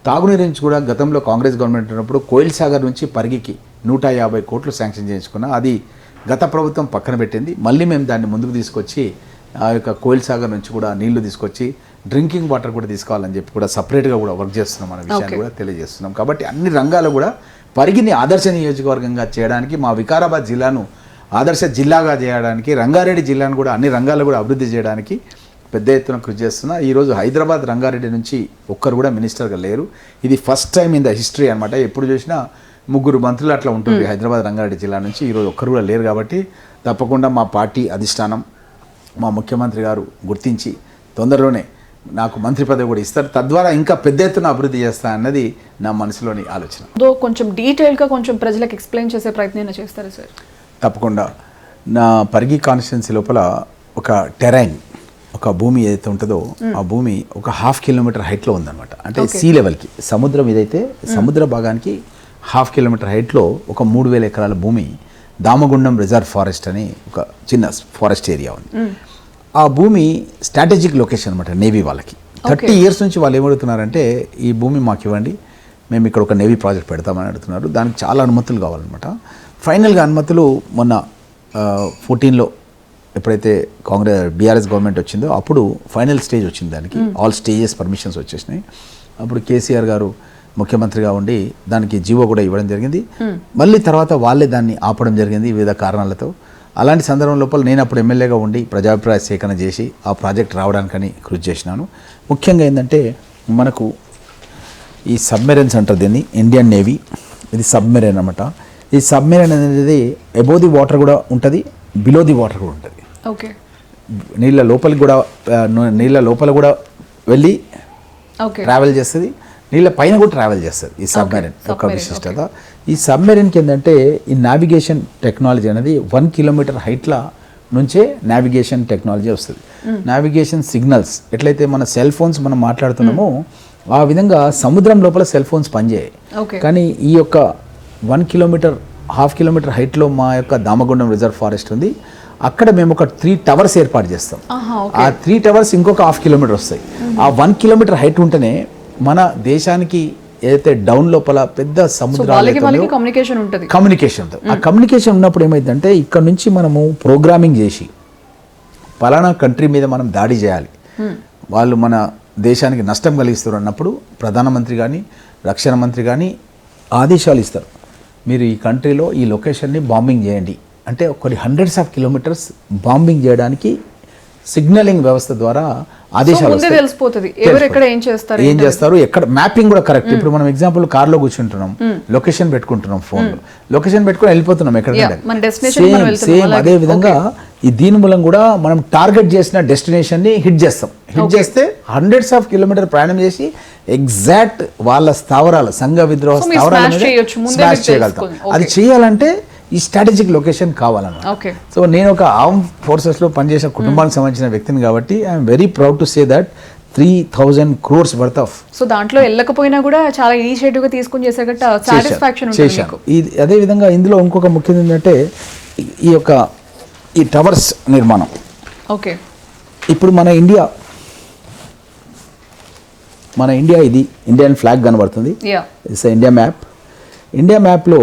తాగునీరు నుంచి కూడా గతంలో కాంగ్రెస్ గవర్నమెంట్ ఉన్నప్పుడు కోయిల్ సాగర్ నుంచి పరిగికి 150 కోట్లు శాంక్షన్ చేయించుకున్నా. అది గత ప్రభుత్వం పక్కన పెట్టింది. మళ్ళీ మేము దాన్ని ముందుకు తీసుకొచ్చి ఆ యొక్క కోయిల్ సాగర్ నుంచి కూడా నీళ్లు తీసుకొచ్చి డ్రింకింగ్ వాటర్ కూడా తీసుకోవాలని చెప్పి కూడా సపరేట్గా కూడా వర్క్ చేస్తున్నాం అనే విషయాన్ని కూడా తెలియజేస్తున్నాం. కాబట్టి అన్ని రంగాలు కూడా పరిగిని ఆదర్శ నియోజకవర్గంగా చేయడానికి, మా వికారాబాద్ జిల్లాను ఆదర్శ జిల్లాగా చేయడానికి, రంగారెడ్డి జిల్లాను కూడా అన్ని రంగాల్లో కూడా అభివృద్ధి చేయడానికి పెద్ద ఎత్తున కృషి చేస్తున్నా. ఈరోజు హైదరాబాద్ రంగారెడ్డి నుంచి ఒక్కరు కూడా మినిస్టర్గా లేరు. ఇది first time in the history అనమాట. ఎప్పుడు చూసినా 3 మంత్రులు అట్లా ఉంటుంది హైదరాబాద్ రంగారెడ్డి జిల్లా నుంచి. ఈరోజు ఒక్కరు కూడా లేరు. కాబట్టి తప్పకుండా మా పార్టీ అధిష్టానం, మా ముఖ్యమంత్రి గారు గుర్తించి తొందరలోనే నాకు మంత్రి పదవి కూడా ఇస్తారు. తద్వారా ఇంకా పెద్ద ఎత్తున అభివృద్ధి చేస్తా అన్నది నా మనసులోని ఆలోచన. కొంచెం డీటెయిల్గా కొంచెం ప్రజలకు ఎక్స్ప్లెయిన్ చేసే ప్రయత్నం చేస్తారు సార్? తప్పకుండా. నా పరిగి కాన్స్టిట్యున్సీ లోపల ఒక టెరైన్, ఒక భూమి ఏదైతే ఉంటుందో ఆ భూమి ఒక 1/2 కిలోమీటర్ హైట్లో ఉందన్నమాట. అంటే సీ లెవెల్కి, సముద్రం ఏదైతే సముద్ర భాగానికి 1/2 కిలోమీటర్ హైట్లో ఒక 3000 ఎకరాల భూమి దామగుండం రిజర్వ్ ఫారెస్ట్ అని ఒక చిన్న ఫారెస్ట్ ఏరియా ఉంది. ఆ భూమి స్ట్రాటజిక్ లొకేషన్ అనమాట నేవీ వాళ్ళకి. 30 years నుంచి వాళ్ళు ఏమడుగుతున్నారంటే ఈ భూమి మాకు ఇవ్వండి, మేము ఇక్కడ ఒక నేవీ ప్రాజెక్ట్ పెడతామని అడుగుతున్నారు. దానికి చాలా అనుమతులు కావాలన్నమాట. ఫైనల్గా అనుమతులు మొన్న 14లో ఎప్పుడైతే బీఆర్ఎస్ గవర్నమెంట్ వచ్చిందో అప్పుడు ఫైనల్ స్టేజ్ వచ్చింది. దానికి ఆల్ స్టేజెస్ పర్మిషన్స్ వచ్చేసినాయి. అప్పుడు కేసీఆర్ గారు ముఖ్యమంత్రిగా ఉండి దానికి జీవో కూడా ఇవ్వడం జరిగింది. మళ్ళీ తర్వాత వాళ్ళే దాన్ని ఆపడం జరిగింది వివిధ కారణాలతో. అలాంటి సందర్భం లోపల నేను అప్పుడు ఎమ్మెల్యేగా ఉండి ప్రజాభిప్రాయ సేకరణ చేసి ఆ ప్రాజెక్ట్ రావడానికని కృషి చేసినాను. ముఖ్యంగా ఏంటంటే మనకు ఈ సబ్మెరైన్స్ అంటారు దీన్ని, ఇండియన్ నేవీ ఇది సబ్మెరైన్ అనమాట. ఈ సబ్మెరైన్ అనేది అబోవ్ ది వాటర్ కూడా ఉంటుంది, బిలో ది వాటర్ కూడా ఉంటుంది. ఓకే. నీళ్ళ లోపల కూడా వెళ్ళి ట్రావెల్ చేస్తుంది, నీళ్ళ పైన కూడా ట్రావెల్ చేస్తుంది ఈ సబ్మెరైన్ యొక్క విశిష్టత. ఈ సబ్మెరైన్కి ఏంటంటే ఈ నావిగేషన్ టెక్నాలజీ అనేది 1 కిలోమీటర్ హైట్ల నుంచే నావిగేషన్ టెక్నాలజీ వస్తుంది. నావిగేషన్ సిగ్నల్స్ ఎట్లయితే మన సెల్ ఫోన్స్ మనం మాట్లాడుతున్నామో ఆ విధంగా సముద్రం లోపల సెల్ ఫోన్స్ పనిచేయాయి. కానీ ఈ యొక్క 1 కిలోమీటర్ 1/2 కిలోమీటర్ హైట్లో మా యొక్క దామగుండం రిజర్వ్ ఫారెస్ట్ ఉంది. అక్కడ మేము ఒక 3 టవర్స్ ఏర్పాటు చేస్తాం. ఆ 3 టవర్స్ ఇంకొక 1/2 కిలోమీటర్ వస్తాయి. ఆ 1 కిలోమీటర్ హైట్ ఉంటేనే మన దేశానికి ఏదైతే డౌన్ లోపల పెద్ద సముద్రాలు కమ్యూనికేషన్ ఉంటుంది. ఆ కమ్యూనికేషన్ ఉన్నప్పుడు ఏమైందంటే ఇక్కడ నుంచి మనము ప్రోగ్రామింగ్ చేసి పలానా కంట్రీ మీద మనం దాడి చేయాలి, వాళ్ళు మన దేశానికి నష్టం కలిగిస్తారు అన్నప్పుడు ప్రధానమంత్రి కానీ రక్షణ మంత్రి కానీ ఆదేశాలు ఇస్తారు, మీరు ఈ కంట్రీలో ఈ లొకేషన్ని బాంబింగ్ చేయండి అంటే కొన్ని హండ్రెడ్స్ ఆఫ్ కిలోమీటర్స్ బాంబింగ్ చేయడానికి సిగ్నలింగ్ వ్యవస్థ ద్వారా ఆదేశాలు ఏం చేస్తారు, ఎక్కడ మ్యాపింగ్ కూడా కరెక్ట్. ఇప్పుడు మనం ఎగ్జాంపుల్ కార్లో కూర్చుంటున్నాం, లొకేషన్ పెట్టుకుంటున్నాం, ఫోన్లో లొకేషన్ పెట్టుకుని వెళ్ళిపోతున్నాం ఎక్కడికంటే. సేమ్ అదే విధంగా ఈ దీని మూలం కూడా మనం టార్గెట్ చేసిన డెస్టినేషన్ని హిట్ చేస్తాం. హిట్ చేస్తే హండ్రెడ్స్ ఆఫ్ కిలోమీటర్ ప్రయాణం చేసి ఎగ్జాక్ట్ వాళ్ళ స్థావరాలు, సంఘ విద్రోహ స్థావరాలు స్మాష్ చేయగలుగుతాం. అది చేయాలంటే ఈ స్ట్రాటజిక్ లొకేషన్ కావాలన్నమాట. సో నేను ఒక ఆర్మ్ ఫోర్సెస్లో పనిచేసే కుటుంబానికి సంబంధించిన వ్యక్తిని కాబట్టి I'm very proud to say that 3,000 crores worth of. So దాంట్లో వెళ్ళకపోయినా కూడా చాలా ఇనిషియేటివ్గా తీసుకుని చేసాగట్టు చేశాను. అదే విధంగా ఇందులో ఇంకొక ముఖ్యం ఏంటంటే ఈ టవర్స్ నిర్మాణం. ఓకే. ఇప్పుడు మన ఇండియా ఇది ఇండియన్ ఫ్లాగ్ కనబడుతుంది. It's India map. ఇండియా మ్యాప్లో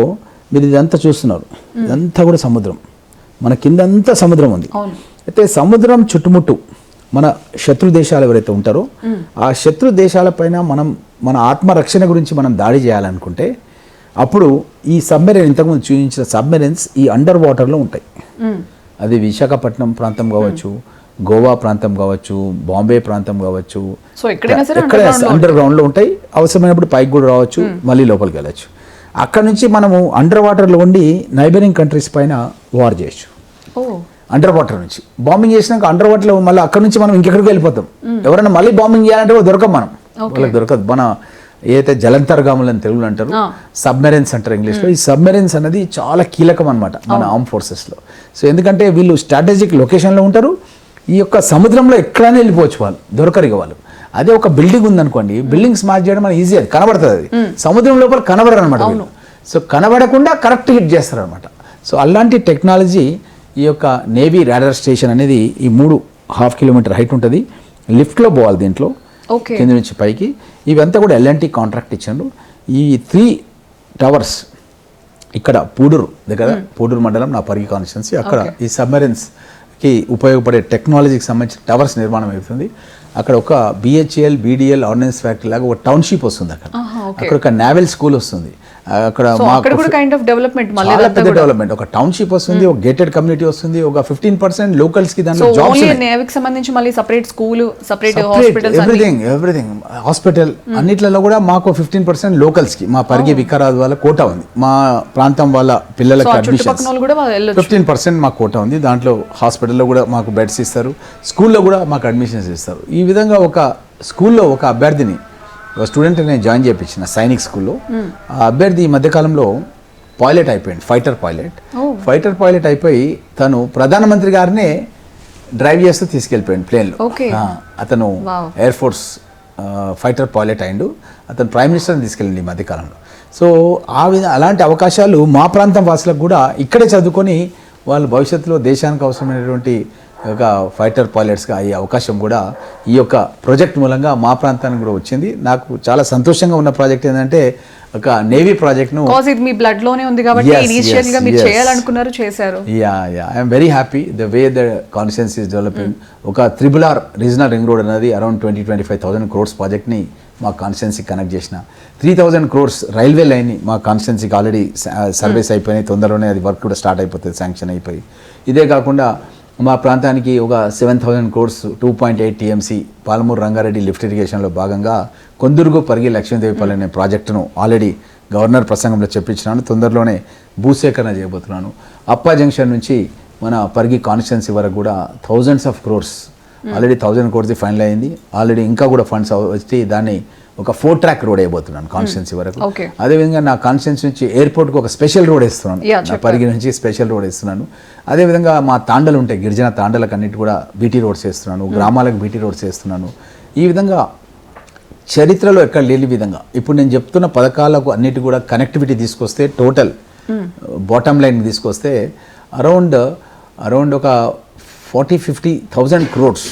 మీరు ఇదంతా చూస్తున్నారు, ఇదంతా కూడా సముద్రం, మన కిందంతా సముద్రం ఉంది. అయితే సముద్రం చుట్టుముట్టు మన శత్రు దేశాలు ఎవరైతే ఉంటారో ఆ శత్రు దేశాలపైన మన ఆత్మరక్షణ గురించి మనం దాడి చేయాలనుకుంటే అప్పుడు ఈ సబ్మెరైన్, ఇంతకుముందు చూపించిన సబ్మెరైన్స్ ఈ అండర్ వాటర్లో ఉంటాయి. అది విశాఖపట్నం ప్రాంతం కావచ్చు, గోవా ప్రాంతం కావచ్చు, బాంబే ప్రాంతం కావచ్చు, ఎక్కడ అండర్ గ్రౌండ్లో ఉంటాయి. అవసరమైనప్పుడు పైకి కూడా రావచ్చు, మళ్ళీ లోపలికి వెళ్ళచ్చు. అక్కడ నుంచి మనము అండర్ వాటర్లో ఉండి నైబరింగ్ కంట్రీస్ పైన వార్ చేయొచ్చు. అండర్ వాటర్ నుంచి బాంబింగ్ చేసినాక అండర్ వాటర్లో మళ్ళీ అక్కడ నుంచి మనం ఇంకెక్కడికి వెళ్ళిపోతాం. ఎవరైనా మళ్ళీ బాంబింగ్ చేయాలంటే దొరకం, వాళ్ళకి దొరకదు. మన ఏదైతే జలంతర్గాములు అని తెలుగులో అంటారు, సబ్మెరైన్స్ అంటారు ఇంగ్లీష్లో. ఈ సబ్మెరైన్స్ అనేది చాలా కీలకం అనమాట మన ఆర్మ్ ఫోర్సెస్లో. సో ఎందుకంటే వీళ్ళు స్ట్రాటజిక్ లొకేషన్లో ఉంటారు, ఈ యొక్క సముద్రంలో ఎక్కడైనా వెళ్ళిపోవచ్చు, వాళ్ళు దొరకరు. వాళ్ళు అదే ఒక బిల్డింగ్ ఉందనుకోండి, బిల్డింగ్ స్మాష్ చేయడం మనకి ఈజీ, అది కనబడుతుంది. అది సముద్రం లోపల కనబడరు అనమాట. సో కనబడకుండా కరెక్ట్ హిట్ చేస్తారు అనమాట. సో అలాంటి టెక్నాలజీ ఈ యొక్క నేవీ రాడార్ స్టేషన్ అనేది ఈ 3 ½ కిలోమీటర్ హైట్ ఉంటుంది, లిఫ్ట్లో పోవాలి దీంట్లో ఓకే కింద నుంచి పైకి. ఇవంతా కూడా ఎల్ఎన్టీ కాంట్రాక్ట్ ఇచ్చాడు. ఈ 3 టవర్స్ ఇక్కడ పూడూరు దగ్గర, పూడూరు మండలం నా పరిగి కాన్స్టిట్యున్సీ, అక్కడ ఈ సబ్మెరైన్స్కి ఉపయోగపడే టెక్నాలజీకి సంబంధించిన టవర్స్ నిర్మాణం అవుతుంది. అక్కడ ఒక BHEL BDL ఆర్డినెన్స్ ఫ్యాక్టరీ లాగా ఒక టౌన్షిప్ వస్తుంది. అక్కడ ఒక నేవల్ స్కూల్ వస్తుంది. అక్కడ కూడా కైండ్ ఆఫ్ డెవలప్మెంట్, చాలా పెద్ద డెవలప్మెంట్. ఒక టౌన్షిప్ వస్తుంది, ఒక గేటెడ్ కమ్యూనిటీ వస్తుంది, ఒక 15% లోకల్స్ కి దాంట్లో జాబ్స్ ఉన్నాయి. నేవీకి సంబంధించి మళ్ళీ separate school, separate hospitals, everything hospital అన్నిట్లలో కూడా మాకు 15% లోకల్స్ కి, మా పరిగి వికారాబాద్ వాళ్ళ కోటా ఉంది, మా ప్రాంతం వాళ్ళ పిల్లలకి అడ్మిషన్స్ 15% మా కోటా ఉంది. దాంట్లో హాస్పిటల్లో కూడా మాకు బెడ్స్ ఇస్తారు, స్కూల్లో కూడా మాకు అడ్మిషన్స్ ఇస్తారు. ఈ విధంగా ఒక స్కూల్లో ఒక అభ్యర్థిని, ఒక స్టూడెంట్ నేను జాయిన్ చేయించిన సైనిక్ స్కూల్లో. ఆ అభ్యర్థి ఈ మధ్యకాలంలో పైలట్ అయిపోయింది, ఫైటర్ పైలట్ అయిపోయి తను ప్రధానమంత్రి గారినే డ్రైవ్ చేస్తూ తీసుకెళ్ళిపోయాడు ప్లేన్లో. అతను ఎయిర్ ఫోర్స్ ఫైటర్ పైలట్ అయిండు. అతను ప్రైమ్ మినిస్టర్ని తీసుకెళ్ళింది ఈ మధ్యకాలంలో. సో అలాంటి అవకాశాలు మా ప్రాంతం వాసులకు కూడా ఇక్కడే చదువుకొని వాళ్ళు భవిష్యత్తులో దేశానికి అవసరమైనటువంటి ఒక ఫైటర్ పైలట్స్గా అయ్యే అవకాశం కూడా ఈ యొక్క ప్రాజెక్ట్ మూలంగా మా ప్రాంతానికి కూడా వచ్చింది. నాకు చాలా సంతోషంగా ఉన్న ప్రాజెక్ట్ ఏంటంటే ఒక నేవీ ప్రాజెక్ట్ను, ఇది మీ బ్లడ్ లోనే ఉంది కాబట్టి ఇనిషియల్ గా మీరు చేయాలనుకున్నారు, చేశారు. I'm very happy the way the constituency is developing. ఒక RRR రీజనల్ రింగ్ రోడ్ అనేది అరౌండ్ 20-25,000 crores ప్రాజెక్ట్ని మా కాన్స్టిట్యున్సీకి కనెక్ట్ చేసిన. 3,000 crores రైల్వే లైన్ని మా కాన్స్టిట్యున్సీకి ఆల్రెడీ సర్వీస్ అయిపోయినాయి, తొందరలోనే అది వర్క్ కూడా స్టార్ట్ అయిపోతుంది, శాంక్షన్ అయిపోయి. ఇదే కాకుండా మా ప్రాంతానికి ఒక 7,000 crores 2.8 TMC Palamuru Rangareddy lift ఇరిగేషన్లో భాగంగా కొందుర్గు పరిగి లక్ష్మీదేవిపల్లి అనే ప్రాజెక్టును ఆల్రెడీ గవర్నర్ ప్రసంగంలో చెప్పించినాను. తొందరలోనే భూసేకరణ చేయబోతున్నాను. అప్పా జంక్షన్ నుంచి మన పరిగి కాన్స్టిట్యున్సీ వరకు కూడా thousands of crores, already 1,000 crores final అయింది. ఆల్రెడీ ఇంకా కూడా ఫండ్స్ వచ్చి దాన్ని ఒక 4-track రోడ్ వేయబోతున్నాను కాన్స్టిట్యున్సీ వరకు. అదేవిధంగా నా కాన్స్టిట్యున్సీ నుంచి ఎయిర్పోర్ట్కి ఒక స్పెషల్ రోడ్ వేస్తున్నాను, నా పరిగి నుంచి స్పెషల్ రోడ్ వేస్తున్నాను. అదేవిధంగా మా తాండలు ఉంటాయి, గిరిజన తాండలకు అన్నిటి కూడా బీటీ రోడ్స్ వేస్తున్నాను, గ్రామాలకు బీటీ రోడ్స్ వేస్తున్నాను. ఈ విధంగా చరిత్రలో ఎక్కడ లేని విధంగా ఇప్పుడు నేను చెప్తున్న పథకాలకు అన్నిటి కూడా కనెక్టివిటీ తీసుకొస్తే, టోటల్ బాటమ్ లైన్ తీసుకొస్తే అరౌండ్ ఒక 40-50,000 crores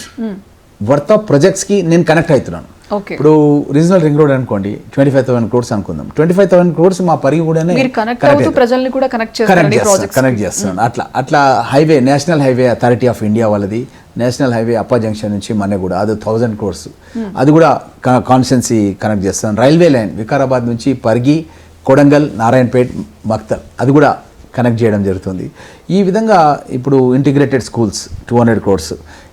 వర్త్ ఆఫ్ ప్రాజెక్ట్స్కి నేను కనెక్ట్ అవుతున్నాను. ఇప్పుడు రీజనల్ రింగ్ రోడ్ అనుకోండి 25,000 crores అనుకుందాం, 25,000 crores మా పరిగి కూడా కనెక్ట్ చేస్తున్నాను. అట్లా highway, national highway authority of India వాళ్ళది, నేషనల్ హైవే అప్పా జంక్షన్ నుంచి మన్నెగూడ, అది 1,000 crores, అది కూడా కాన్స్టిట్యున్సీ కనెక్ట్ చేస్తాను. రైల్వే లైన్ వికారాబాద్ నుంచి పరిగి, కొడంగల్, నారాయణపేట్, మక్తల్, అది కూడా కనెక్ట్ చేయడం జరుగుతుంది. ఈ విధంగా ఇప్పుడు ఇంటిగ్రేటెడ్ స్కూల్స్ 200 crores,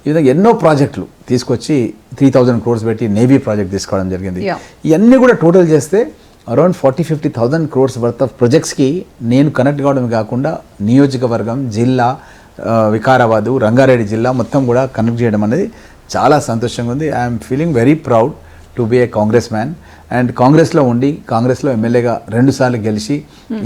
ఈ విధంగా ఎన్నో ప్రాజెక్టులు తీసుకొచ్చి 3,000 crores పెట్టి నేవీ ప్రాజెక్ట్ తీసుకోవడం జరిగింది. ఇవన్నీ కూడా టోటల్ చేస్తే అరౌండ్ 40-50,000 crores వర్త్ ఆఫ్ ప్రాజెక్ట్స్కి నేను కనెక్ట్ కావడం కాకుండా నియోజకవర్గం, జిల్లా, వికారాబాదు, రంగారెడ్డి జిల్లా మొత్తం కూడా కనెక్ట్ చేయడం అనేది చాలా సంతోషంగా ఉంది. I'm feeling very proud to be A Congress man. And కాంగ్రెస్లో ఉండి, కాంగ్రెస్లో ఎమ్మెల్యేగా 2 సార్లు గెలిచి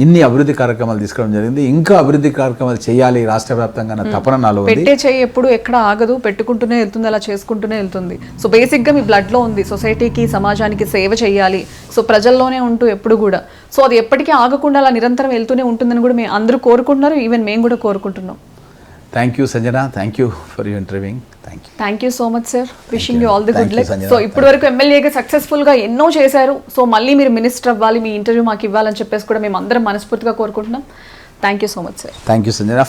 ఇన్ని అభివృద్ధి కార్యక్రమాలు తీసుకోవడం జరిగింది. ఇంకా అభివృద్ధి కార్యక్రమాలు చేయాలి రాష్ట్ర వ్యాప్తంగా నా తపన నాలో ఉంది. పెట్టే చేయి ఎప్పుడు ఎక్కడ ఆగదు, పెట్టుకుంటూనే వెళ్తుంది, అలా చేసుకుంటూనే వెళ్తుంది. సో బేసిక్గా మీ బ్లడ్లో ఉంది సొసైటీకి, సమాజానికి సేవ చేయాలి. సో ప్రజల్లోనే ఉంటూ ఎప్పుడు కూడా, సో అది ఎప్పటికీ ఆగకుండా అలా నిరంతరం వెళ్తూనే ఉంటుందని కూడా మేము అందరూ కోరుకుంటున్నారు, ఈవెన్ మేము కూడా కోరుకుంటున్నాం. Thank you Sanjana, thank you for your interviewing. Thank you so much sir, wishing you all the good luck. So ఇప్పటి వరకు ఎమ్మెల్యేగా సక్సెస్ఫుల్గా ఎన్నో చేశారు. సో మళ్ళీ మీరు మినిస్టర్ అవ్వాలి, మీ ఇంటర్వ్యూ మాకు ఇవ్వాలని చెప్పేసి కూడా మేము అందరం మనస్ఫూర్తిగా కోరుకుంటున్నాం. Thank you so much sir. Thank you Sanjana.